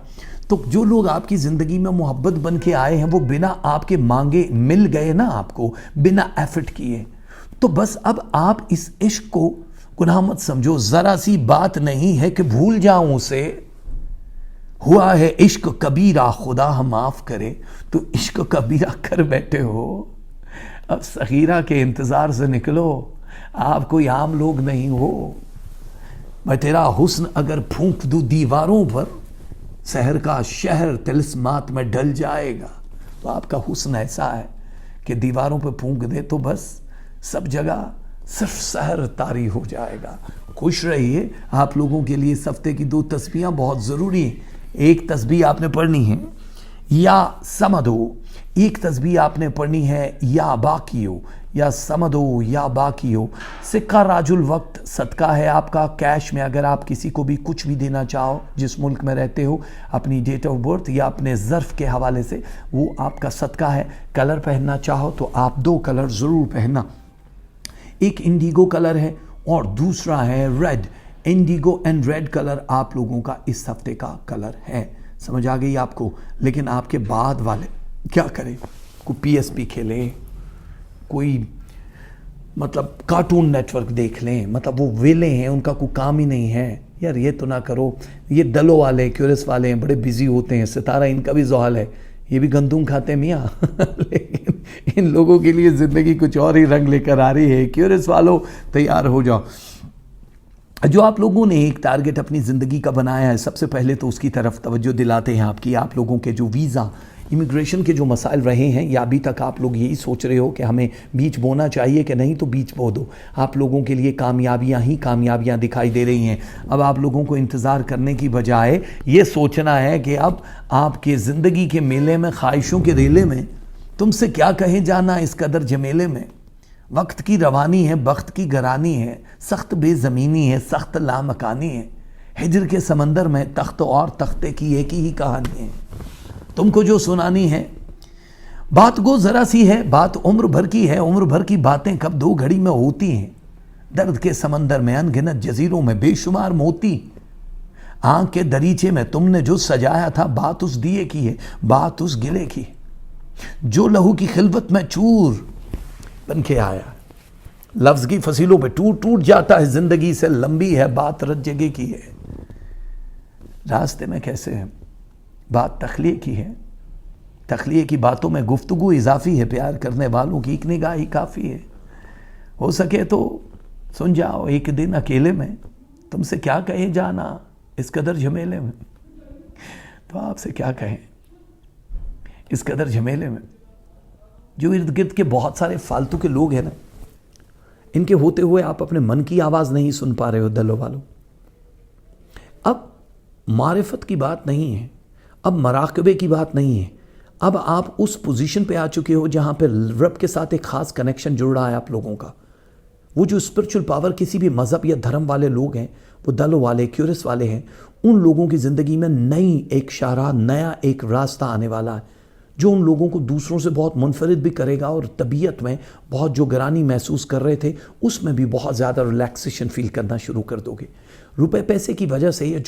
[SPEAKER 1] تو جو لوگ آپ کی زندگی میں محبت بن کے آئے ہیں وہ بنا آپ کے مانگے مل گئے نا، آپ کو بنا ایفرٹ کیے۔ تو بس اب آپ اس عشق کو گناہ مت سمجھو، ذرا سی بات نہیں ہے کہ بھول جاؤں اسے۔ ہوا ہے عشق کبیرہ، خدا ہم معاف کرے۔ تو عشق کبیرہ کر بیٹھے ہو، اب صغیرہ کے انتظار سے نکلو، آپ کوئی عام لوگ نہیں ہو۔ میں تیرا حسن اگر پھونک دوں دیواروں پر، سحر کا شہر طلسمات میں ڈل جائے گا۔ تو آپ کا حسن ایسا ہے کہ دیواروں پہ پھونک دے تو بس سب جگہ صرف سحر طاری ہو جائے گا۔ خوش رہیے۔ آپ لوگوں کے لیے اس ہفتے کی 2 تسبیحاں بہت ضروری ہیں۔ ایک تسبیح آپ نے پڑھنی ہے یا سمدو، ایک تسبیح آپ نے پڑھنی ہے یا باقیو، یا سمد ہو یا باقی ہو، سکہ راج الوقت صدقہ ہے آپ کا کیش میں. اگر آپ کسی کو بھی کچھ بھی دینا چاہو جس ملک میں رہتے ہو، اپنی ڈیٹ آف برتھ یا اپنے ظرف کے حوالے سے، وہ آپ کا صدقہ ہے. کلر پہننا چاہو تو آپ 2 کلر ضرور پہننا. ایک انڈیگو کلر ہے اور دوسرا ہے red. Indigo and red colour آپ لوگوں کا اس ہفتے کا کلر ہے. سمجھ آ گئی آپ کو؟ لیکن آپ کے بعد والے کیا کریں؟ کوئی پی ایس پی کھیلیں، کوئی مطلب کارٹون نیٹ ورک دیکھ لیں، مطلب وہ ویلے ہیں، ان کا کوئی کام ہی نہیں ہے. یار یہ تو نہ کرو. یہ دلو والے کیورس والے ہیں، بڑے بیزی ہوتے ہیں. ستارہ ان کا بھی زحل ہے، یہ بھی گندم کھاتے ہیں میاں. لیکن ان لوگوں کے لیے زندگی کچھ اور ہی رنگ لے کر آ رہی ہے. کیورس والوں تیار ہو جاؤ. جو آپ لوگوں نے ایک ٹارگٹ اپنی زندگی کا بنایا ہے، سب سے پہلے تو اس کی طرف توجہ دلاتے ہیں آپ لوگوں کے جو ویزا امیگریشن کے جو مسائل رہے ہیں، یا ابھی تک آپ لوگ یہی سوچ رہے ہو کہ ہمیں بیچ بونا چاہیے کہ نہیں، تو بیچ بو دو. آپ لوگوں کے لیے کامیابیاں ہی کامیابیاں دکھائی دے رہی ہیں. اب آپ لوگوں کو انتظار کرنے کی بجائے یہ سوچنا ہے کہ اب آپ کے زندگی کے میلے میں، خواہشوں کے ریلے میں تم سے کیا کہے جانا اس قدر جمیلے میں. وقت کی روانی ہے، بخت کی گرانی ہے، سخت بے زمینی ہے، سخت لامکانی ہے. ہجر کے سمندر میں تخت اور تختے کی ایک ہی کہانی ہے. تم کو جو سنانی ہے بات گو ذرا سی ہے، بات عمر بھر کی ہے. عمر بھر کی باتیں کب 2 گھڑی میں ہوتی ہیں. درد کے سمندر میں ان گنت جزیروں میں بے شمار موتی. آنکھ کے دریچے میں تم نے جو سجایا تھا، بات اس دیے کی ہے، بات اس گلے کی. جو لہو کی خلوت میں چور بن کے آیا، لفظ کی فصیلوں پہ ٹوٹ جاتا ہے. زندگی سے لمبی ہے بات، رت جگہ کی ہے. راستے میں کیسے ہے بات تخلیہ کی ہے. تخلیہ کی باتوں میں گفتگو اضافی ہے. پیار کرنے والوں کی ایک نگاہ ہی کافی ہے. ہو سکے تو سن جاؤ ایک دن اکیلے میں، تم سے کیا کہے جانا اس قدر جھمیلے میں. تو آپ سے کیا کہیں اس قدر جھمیلے میں. جو ارد گرد کے بہت سارے فالتو کے لوگ ہیں نا، ان کے ہوتے ہوئے آپ اپنے من کی آواز نہیں سن پا رہے ہو دلو والوں. اب معرفت کی بات نہیں ہے، اب مراقبے کی بات نہیں ہے. اب آپ اس پوزیشن پہ آ چکے ہو جہاں پہ رب کے ساتھ ایک خاص کنیکشن جڑ رہا ہے آپ لوگوں کا. وہ جو اسپرچل پاور کسی بھی مذہب یا دھرم والے لوگ ہیں، وہ دلو والے کیورس والے ہیں، ان لوگوں کی زندگی میں نئی ایک شاہراہ، نیا ایک راستہ آنے والا ہے جو ان لوگوں کو دوسروں سے بہت منفرد بھی کرے گا. اور طبیعت میں بہت جو گرانی محسوس کر رہے تھے، اس میں بھی بہت زیادہ ریلیکسیشن فیل کرنا شروع کر دو گے. روپے پیسے کی وجہ سے، یا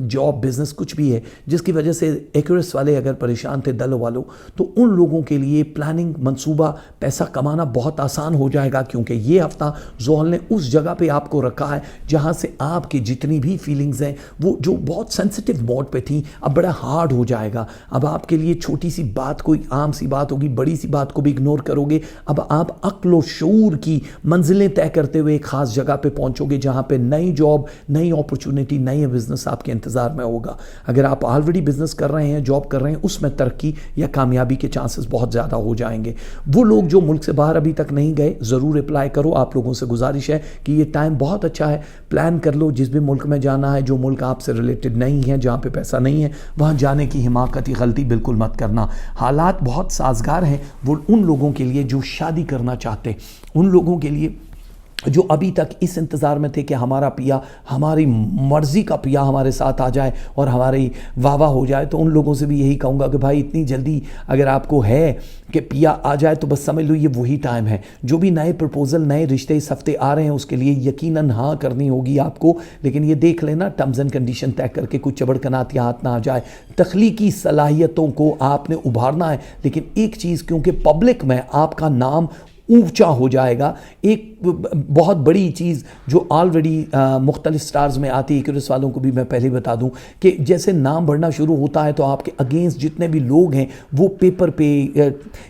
[SPEAKER 1] جاب بزنس کچھ بھی ہے جس کی وجہ سے ایکورس والے اگر پریشان تھے دلو والوں، تو ان لوگوں کے لیے پلاننگ، منصوبہ، پیسہ کمانا بہت آسان ہو جائے گا. کیونکہ یہ ہفتہ زحل نے اس جگہ پہ آپ کو رکھا ہے جہاں سے آپ کی جتنی بھی فیلنگز ہیں، وہ جو بہت سینسٹیو موڈ پہ تھیں، اب بڑا ہارڈ ہو جائے گا. اب آپ کے لیے چھوٹی سی بات کوئی عام سی بات ہوگی، بڑی سی بات کو بھی اگنور کرو گے. اب آپ عقل و شعور کی منزلیں طے کرتے ہوئے ایک خاص جگہ پہ پہنچو گے جہاں پہ نئی جاب، نئی اپرچونٹی، نئی بزنس آپ کے انتظار میں ہوگا. اگر آپ آلریڈی بزنس کر رہے ہیں، جاب کر رہے ہیں، اس میں ترقی یا کامیابی کے چانسز بہت زیادہ ہو جائیں گے. وہ لوگ جو ملک سے باہر ابھی تک نہیں گئے، ضرور اپلائی کرو. آپ لوگوں سے گزارش ہے کہ یہ ٹائم بہت اچھا ہے، پلان کر لو جس بھی ملک میں جانا ہے. جو ملک آپ سے ریلیٹڈ نہیں ہے، جہاں پہ پیسہ نہیں ہے، وہاں جانے کی حماقتی غلطی بالکل مت کرنا. حالات بہت سازگار ہیں وہ ان لوگوں کے لیے جو شادی کرنا چاہتے، ان لوگوں کے لیے جو ابھی تک اس انتظار میں تھے کہ ہمارا پیا، ہماری مرضی کا پیا ہمارے ساتھ آ جائے اور ہماری واہ واہ ہو جائے. تو ان لوگوں سے بھی یہی کہوں گا کہ بھائی اتنی جلدی اگر آپ کو ہے کہ پیا آ جائے تو بس سمجھ لو یہ وہی ٹائم ہے. جو بھی نئے پرپوزل، نئے رشتے اس ہفتے آ رہے ہیں، اس کے لیے یقیناً ہاں کرنی ہوگی آپ کو. لیکن یہ دیکھ لینا ٹرمز اینڈ کنڈیشن طے کر کے کچھ چبڑکنات یا ہاتھ نہ آ جائے. تخلیقی صلاحیتوں کو آپ نے ابھارنا ہے. لیکن ایک چیز، کیونکہ پبلک میں آپ کا نام اونچا ہو جائے گا. ایک بہت بڑی چیز جو آلریڈی مختلف سٹارز میں آتی ہے، ایکورس والوں کو بھی میں پہلے بتا دوں کہ جیسے نام بڑھنا شروع ہوتا ہے تو آپ کے اگینسٹ جتنے بھی لوگ ہیں وہ پیپر پہ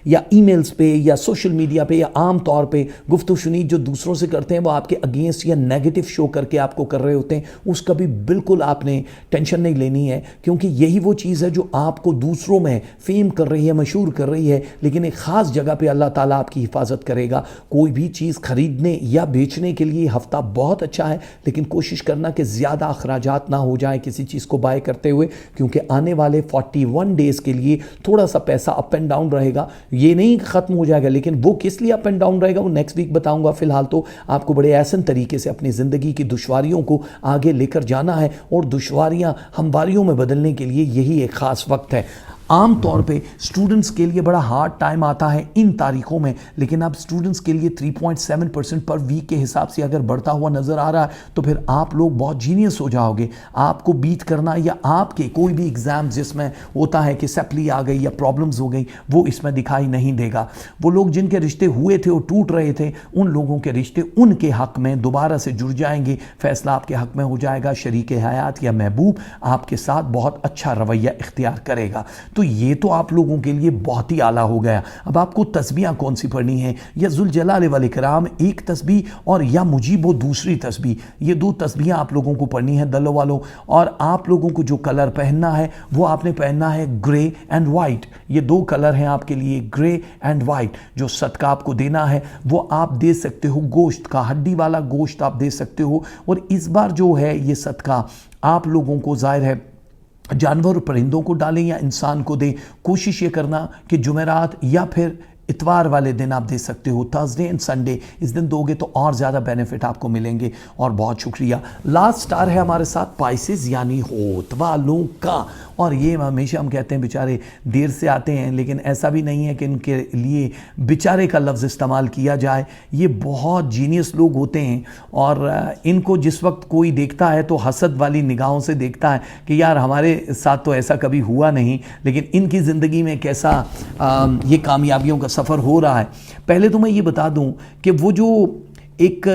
[SPEAKER 1] یا ای میلز پہ یا سوشل میڈیا پہ یا عام طور پہ گفت و شنید جو دوسروں سے کرتے ہیں، وہ آپ کے اگینسٹ یا نیگیٹو شو کر کے آپ کو کر رہے ہوتے ہیں. اس کا بھی بالکل آپ نے ٹینشن نہیں لینی ہے، کیونکہ یہی وہ چیز ہے جو آپ کو دوسروں میں فیم کر رہی ہے، مشہور کر رہی ہے. لیکن ایک خاص جگہ پہ اللہ تعالیٰ آپ کی حفاظت کرے گا. کوئی بھی چیز خریدنے یا بیچنے کے لیے ہفتہ بہت اچھا ہے, لیکن کوشش کرنا کہ زیادہ اخراجات نہ ہو جائیں کسی چیز کو بائی کرتے ہوئے, کیونکہ آنے والے 41 ڈیز کے لیے تھوڑا سا پیسہ اپ اینڈ ڈاؤن رہے گا. یہ نہیں ختم ہو جائے گا, لیکن وہ کس لیے اپ اینڈ ڈاؤن رہے گا وہ نیکسٹ ویک بتاؤں گا. فی الحال تو آپ کو بڑے احسن طریقے سے اپنی زندگی کی دشواریوں کو آگے لے کر جانا ہے, اور دشواریاں ہمواریوں میں بدلنے کے لیے یہی ایک خاص وقت ہے. عام طور پہ اسٹوڈنٹس کے لیے بڑا ہارڈ ٹائم آتا ہے ان تاریخوں میں, لیکن اب اسٹوڈنٹس کے لیے 3.7% پر ویک کے حساب سے اگر بڑھتا ہوا نظر آ رہا ہے تو پھر آپ لوگ بہت جینیس ہو جاؤ گے. آپ کو بیٹ کرنا یا آپ کے کوئی بھی ایگزام جس میں ہوتا ہے کہ سپلی آ گئی یا پرابلمز ہو گئی, وہ اس میں دکھائی نہیں دے گا. وہ لوگ جن کے رشتے ہوئے تھے اور ٹوٹ رہے تھے, ان لوگوں کے رشتے ان کے حق میں دوبارہ سے جڑ جائیں گے. فیصلہ آپ کے حق میں ہو جائے گا. شریک حیات یا محبوب آپ کے ساتھ بہت اچھا رویہ اختیار کرے گا. تو یہ تو آپ لوگوں کے لیے بہت ہی اعلیٰ ہو گیا. اب آپ کو تسبیحاں کون سی پڑھنی ہیں, یا ذوالجلال والاکرام ایک تسبیح اور یا مجیب و دوسری تسبیح, یہ دو تسبیحاں آپ لوگوں کو پڑھنی ہیں دلوں والوں. اور آپ لوگوں کو جو کلر پہننا ہے وہ آپ نے پہننا ہے گرے اینڈ وائٹ. یہ دو کلر ہیں آپ کے لیے, گرے اینڈ وائٹ. جو صدقہ آپ کو دینا ہے وہ آپ دے سکتے ہو گوشت کا, ہڈی والا گوشت آپ دے سکتے ہو. اور اس بار جو ہے یہ صدقہ آپ لوگوں کو ظاہر ہے جانور اور پرندوں کو ڈالیں یا انسان کو دیں. کوشش یہ کرنا کہ جمعرات یا پھر اتوار والے دن آپ دے سکتے ہو, تھرسڈے اینڈ سنڈے, اس دن دو گے تو اور زیادہ بینیفٹ آپ کو ملیں گے. اور بہت شکریہ. لاسٹ سٹار ہے ہمارے ساتھ پائسز یعنی ہوت والوں کا, اور یہ ہمیشہ ہم کہتے ہیں بیچارے دیر سے آتے ہیں, لیکن ایسا بھی نہیں ہے کہ ان کے لیے بیچارے کا لفظ استعمال کیا جائے. یہ بہت جینیس لوگ ہوتے ہیں, اور ان کو جس وقت کوئی دیکھتا ہے تو حسد والی نگاہوں سے دیکھتا ہے کہ یار ہمارے ساتھ تو ایسا کبھی ہوا نہیں, لیکن ان کی زندگی میں کیسا یہ کامیابیوں کا سفر ہو رہا ہے. پہلے تو میں یہ بتا دوں کہ وہ جو ایک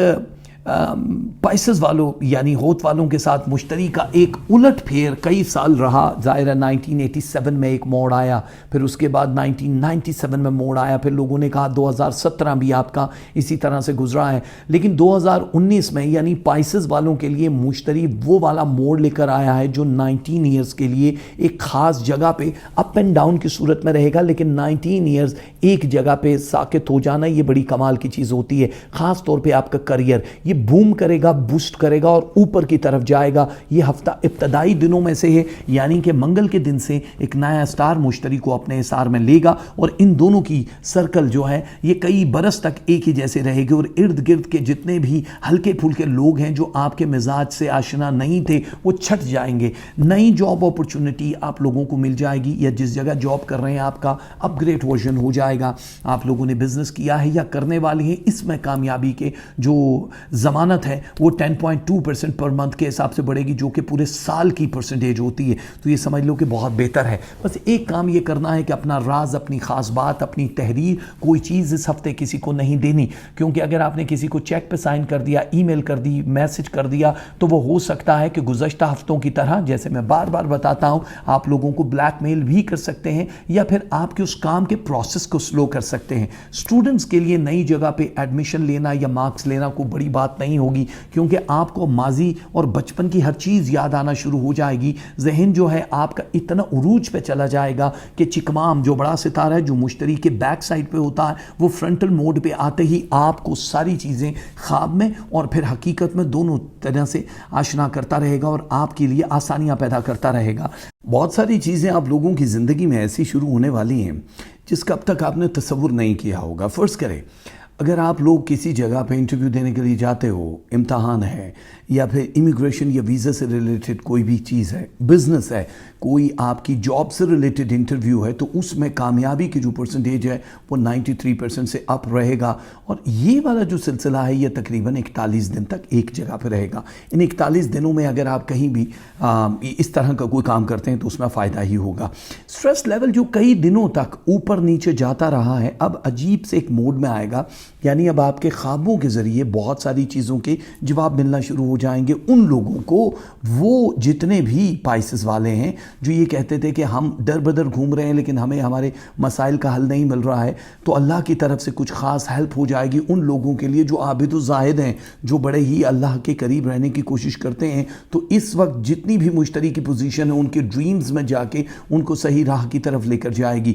[SPEAKER 1] پائسز والوں یعنی ہوت والوں کے ساتھ مشتری کا ایک الٹ پھیر کئی سال رہا. ظاہر 1987 میں ایک موڑ آیا, پھر اس کے بعد 1997 میں موڑ آیا, پھر لوگوں نے کہا 2017 بھی آپ کا اسی طرح سے گزرا ہے, لیکن 2019 میں یعنی پائسز والوں کے لیے مشتری وہ والا موڑ لے کر آیا ہے جو 19 ایئرز کے لیے ایک خاص جگہ پہ اپ اینڈ ڈاؤن کی صورت میں رہے گا, لیکن 19 ایئرز ایک جگہ پہ ساکت ہو جانا یہ بڑی کمال کی چیز ہوتی ہے. خاص طور پہ آپ کا کریئر یہ بوم کرے گا, بوسٹ کرے گا اور اوپر کی طرف جائے گا. یہ ہفتہ ابتدائی دنوں میں سے ہے, یعنی کہ منگل کے دن سے ایک نیا سٹار مشتری کو اپنے اثار میں لے گا, اور ان دونوں کی سرکل جو ہے یہ کئی برس تک ایک ہی جیسے رہے گی, اور ارد گرد کے جتنے بھی ہلکے پھلکے لوگ ہیں جو آپ کے مزاج سے آشنا نہیں تھے وہ چھٹ جائیں گے. نئی جاب اپرچونٹی آپ لوگوں کو مل جائے گی, یا جس جگہ جاب کر رہے ہیں آپ کا اپ گریڈ ورژن ہو جائے گا. آپ لوگوں نے بزنس کیا ہے یا کرنے والے ہیں, اس میں کامیابی کے جو ضمانت ہے وہ 10.2% پر منتھ کے حساب سے بڑھے گی, جو کہ پورے سال کی پرسنٹیج ہوتی ہے. تو یہ سمجھ لو کہ بہت بہتر ہے. بس ایک کام یہ کرنا ہے کہ اپنا راز, اپنی خاص بات, اپنی تحریر, کوئی چیز اس ہفتے کسی کو نہیں دینی, کیونکہ اگر آپ نے کسی کو چیک پہ سائن کر دیا, ای میل کر دی, میسج کر دیا, تو وہ ہو سکتا ہے کہ گزشتہ ہفتوں کی طرح, جیسے میں بار بار بتاتا ہوں, آپ لوگوں کو بلیک میل بھی کر سکتے ہیں, یا پھر آپ کے اس کام کے پروسیس کو سلو کر سکتے ہیں. اسٹوڈنٹس کے لیے نئی جگہ پہ ایڈمیشن لینا یا مارکس لینا کوئی بڑی بات نہیں ہوگی, کیونکہ آپ کو ماضی اور بچپن کی ہر چیز یاد آنا شروع ہو جائے گی. ذہن جو ہے آپ کا اتنا عروج پہ چلا جائے گا کہ چکمام جو بڑا ستارہ ہے جو مشتری کے بیک سائڈ پہ ہوتا ہے, وہ فرنٹل موڈ پہ آتے ہی آپ کو ساری چیزیں خواب میں اور پھر حقیقت میں دونوں طرح سے آشنا کرتا رہے گا, اور آپ کے لیے آسانیاں پیدا کرتا رہے گا. بہت ساری چیزیں آپ لوگوں کی زندگی میں ایسی شروع ہونے والی ہیں جس کا اب تک آپ نے تصور نہیں کیا ہوگا. فرض کریں اگر آپ لوگ کسی جگہ پہ انٹرویو دینے کے لیے جاتے ہو, امتحان ہے یا پھر امیگریشن یا ویزا سے ریلیٹڈ کوئی بھی چیز ہے, بزنس ہے, کوئی آپ کی جاب سے ریلیٹڈ انٹرویو ہے, تو اس میں کامیابی کی جو پرسنٹیج ہے وہ 93% سے اپ رہے گا. اور یہ والا جو سلسلہ ہے یہ تقریباً 41 دن تک ایک جگہ پہ رہے گا. ان 41 دنوں میں اگر آپ کہیں بھی اس طرح کا کوئی کام کرتے ہیں تو اس میں فائدہ ہی ہوگا. سٹریس لیول جو کئی دنوں تک اوپر نیچے جاتا رہا ہے اب عجیب سے ایک موڈ میں آئے گا, یعنی اب آپ کے خوابوں کے ذریعے بہت ساری چیزوں کے جواب ملنا شروع ہو جائیں گے ان لوگوں کو, وہ جتنے بھی پائسز والے ہیں جو یہ کہتے تھے کہ ہم در بدر گھوم رہے ہیں لیکن ہمیں ہمارے مسائل کا حل نہیں مل رہا ہے, تو اللہ کی طرف سے کچھ خاص ہیلپ ہو جائے گی ان لوگوں کے لیے جو عابد و زاہد ہیں, جو بڑے ہی اللہ کے قریب رہنے کی کوشش کرتے ہیں. تو اس وقت جتنی بھی مشتری کی پوزیشن ہے ان کے ڈریمز میں جا کے ان کو صحیح راہ کی طرف لے کر جائے گی.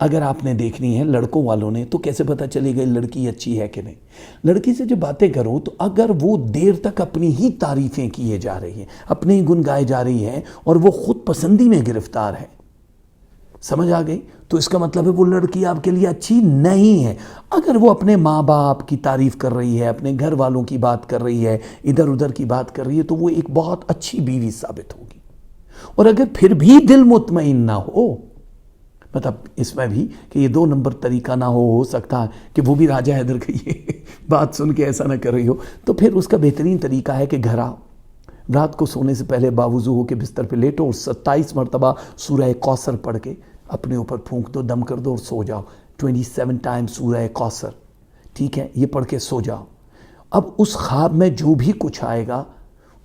[SPEAKER 1] اگر آپ نے دیکھنی ہے لڑکوں والوں نے تو کیسے پتہ چلے گا لڑکی اچھی ہے کہ نہیں؟ لڑکی سے جب باتیں کرو تو اگر وہ دیر تک اپنی ہی تعریفیں کیے جا رہی ہیں، اپنے ہی گن گائے جا رہی ہیں اور وہ خود پسندی میں گرفتار ہے، سمجھ آ گئی؟ تو اس کا مطلب ہے وہ لڑکی آپ کے لیے اچھی نہیں ہے۔ اگر وہ اپنے ماں باپ کی تعریف کر رہی ہے، اپنے گھر والوں کی بات کر رہی ہے، ادھر ادھر کی بات کر رہی ہے، تو وہ ایک بہت اچھی بیوی ثابت ہوگی۔ اور اگر پھر بھی دل مطمئن نہ ہو، مطلب اس میں بھی کہ یہ 2 نمبر طریقہ نہ ہو سکتا ہے کہ وہ بھی راجہ حیدر کی بات سن کے ایسا نہ کر رہی ہو، تو پھر اس کا بہترین طریقہ ہے کہ گھر آؤ، رات کو سونے سے پہلے باوضو ہو کے بستر پہ لیٹو اور 27 مرتبہ سورہ کوثر پڑھ کے اپنے اوپر پھونک دو، دم کر دو اور سو جاؤ۔ 27 ٹائم سورہ کوثر، ٹھیک ہے، یہ پڑھ کے سو جاؤ۔ اب اس خواب میں جو بھی کچھ آئے گا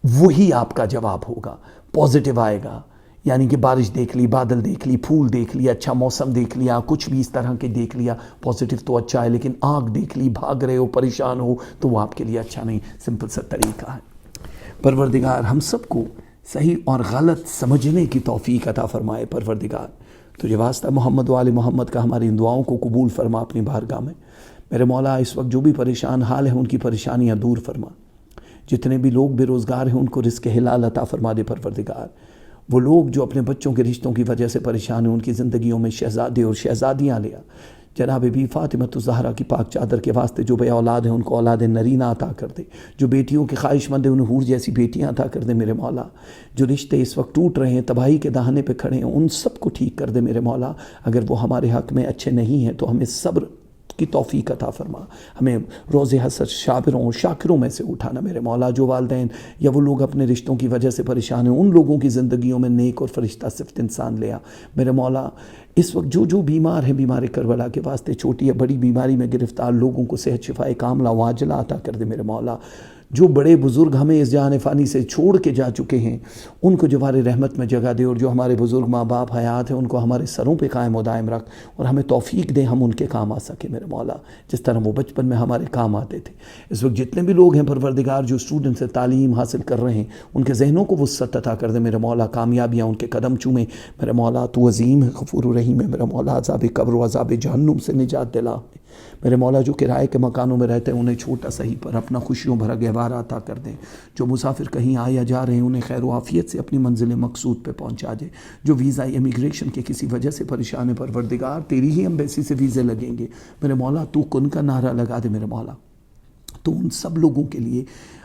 [SPEAKER 1] وہی آپ کا جواب ہوگا، پازیٹیو آئے گا، یعنی کہ بارش دیکھ لی، بادل دیکھ لی، پھول دیکھ لی، اچھا موسم دیکھ لیا، کچھ بھی اس طرح کے دیکھ لیا، پازیٹیو تو اچھا ہے، لیکن آگ دیکھ لی، بھاگ رہے ہو، پریشان ہو، تو وہ آپ کے لیے اچھا نہیں۔ سمپل سا طریقہ ہے۔ پروردگار ہم سب کو صحیح اور غلط سمجھنے کی توفیق عطا فرمائے۔ پروردگار تجھے واسطہ محمد و آل محمد کا ہماری ان دعاؤں کو قبول فرما اپنی بارگاہ میں۔ میرے مولا اس وقت جو بھی پریشان حال ہیں ان کی پریشانیاں دور فرما، جتنے بھی لوگ بے روزگار ہیں ان کو رزق حلال عطا فرما دے پروردگار۔ وہ لوگ جو اپنے بچوں کے رشتوں کی وجہ سے پریشان ہیں ان کی زندگیوں میں شہزادے اور شہزادیاں لیا، جناب بی فاطمۃ الزہرا کی پاک چادر کے واسطے جو بے اولاد ہیں ان کو اولاد نرینہ عطا کر دے، جو بیٹیوں کے خواہش مند ہیں انہیں حور جیسی بیٹیاں عطا کر دے میرے مولا، جو رشتے اس وقت ٹوٹ رہے ہیں، تباہی کے دہانے پہ کھڑے ہیں، ان سب کو ٹھیک کر دے میرے مولا۔ اگر وہ ہمارے حق میں اچھے نہیں ہیں تو ہمیں صبر کی توفیق عطا فرما، ہمیں روز حسر صابروں اور شاکروں میں سے اٹھانا میرے مولا۔ جو والدین یا وہ لوگ اپنے رشتوں کی وجہ سے پریشان ہیں ان لوگوں کی زندگیوں میں نیک اور فرشتہ صفت انسان لیا میرے مولا۔ اس وقت جو بیمار ہیں، بیمار کربلا کے واسطے چھوٹی یا بڑی بیماری میں گرفتار لوگوں کو صحت شفائے کاملہ واجلہ عطا کر دے میرے مولا۔ جو بڑے بزرگ ہمیں اس جہان فانی سے چھوڑ کے جا چکے ہیں ان کو جوار رحمت میں جگہ دے، اور جو ہمارے بزرگ ماں باپ حیات ہیں ان کو ہمارے سروں پہ قائم و دائم رکھ، اور ہمیں توفیق دے ہم ان کے کام آ سکے میرے مولا، جس طرح وہ بچپن میں ہمارے کام آتے تھے۔ اس وقت جتنے بھی لوگ ہیں پروردگار جو اسٹوڈنٹ سے تعلیم حاصل کر رہے ہیں ان کے ذہنوں کو وسعت عطا کر دے میرے مولا، کامیابیاں ان کے قدم چومیں میرے مولا۔ تو عظیم ہے، غفور و رحیم ہے میرے مولا۔ عذاب قبر و عذاب جہنم سے نجات دلا میرے مولا۔ جو کرائے کے مکانوں میں رہتے ہیں انہیں چھوٹا صحیح پر اپنا خوشیوں بھرا گہوارہ عطا کر دیں۔ جو مسافر کہیں آ یا جا رہے ہیں انہیں خیر و عافیت سے اپنی منزل مقصود پہ پہنچا دے۔ جو ویزا امیگریشن کے کسی وجہ سے پریشان ہے پروردگار تیری ہی ایمبیسی سے ویزے لگیں گے میرے مولا، تو کن کا نعرہ لگا دے میرے مولا۔ تو ان سب لوگوں کے لیے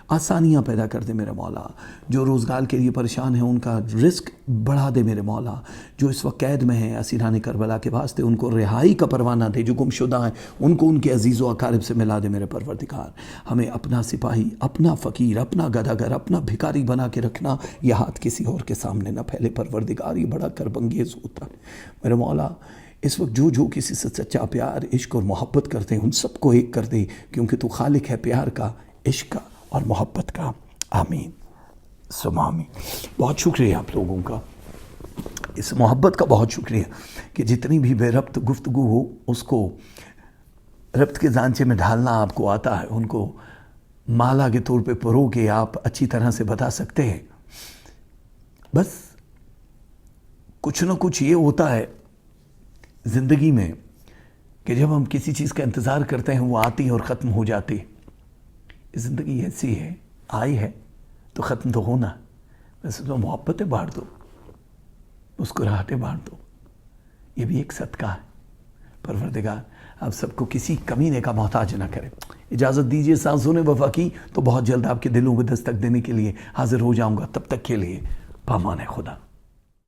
[SPEAKER 1] آسانیاں پیدا کر دے میرے مولا۔ جو روزگار کے لیے پریشان ہیں ان کا رزق بڑھا دے میرے مولا۔ جو اس وقت قید میں ہیں اسیران کربلا کے واسطے ان کو رہائی کا پروانہ دے، جو گم شدہ ہیں ان کو ان کے عزیز و اقارب سے ملا دے میرے پروردگار۔ ہمیں اپنا سپاہی، اپنا فقیر، اپنا گداگر، اپنا بھکاری بنا کے رکھنا، یہ ہاتھ کسی اور کے سامنے نہ پھیلے پروردگار، یہ بڑا کرب انگیز ہوتا ہے میرے مولا۔ اس وقت جو کسی سے سچا پیار، عشق اور محبت کرتے ہیں ان سب کو ایک کر دے، کیونکہ تو خالق ہے پیار کا، عشق کا اور محبت کا۔ آمین ثم آمین۔ بہت شکریہ آپ لوگوں کا، اس محبت کا بہت شکریہ کہ جتنی بھی بے ربط گفتگو ہو اس کو ربط کے زانچے میں ڈھالنا آپ کو آتا ہے، ان کو مالا کے طور پہ پرو کے آپ اچھی طرح سے بتا سکتے ہیں۔ بس کچھ نہ کچھ یہ ہوتا ہے زندگی میں کہ جب ہم کسی چیز کا انتظار کرتے ہیں وہ آتی اور ختم ہو جاتی۔ زندگی ایسی ہے، آئی ہے تو ختم تو ہونا، ویسے تو محبتیں بانٹ دو، مسکراہٹیں بانٹ دو، یہ بھی ایک صدقہ ہے۔ پروردگار آپ سب کو کسی کمینے کا محتاج نہ کرے۔ اجازت دیجیے، سانسوں نے وفا کی تو بہت جلد آپ کے دلوں کو دستک دینے کے لیے حاضر ہو جاؤں گا۔ تب تک کے لیے پامان خدا۔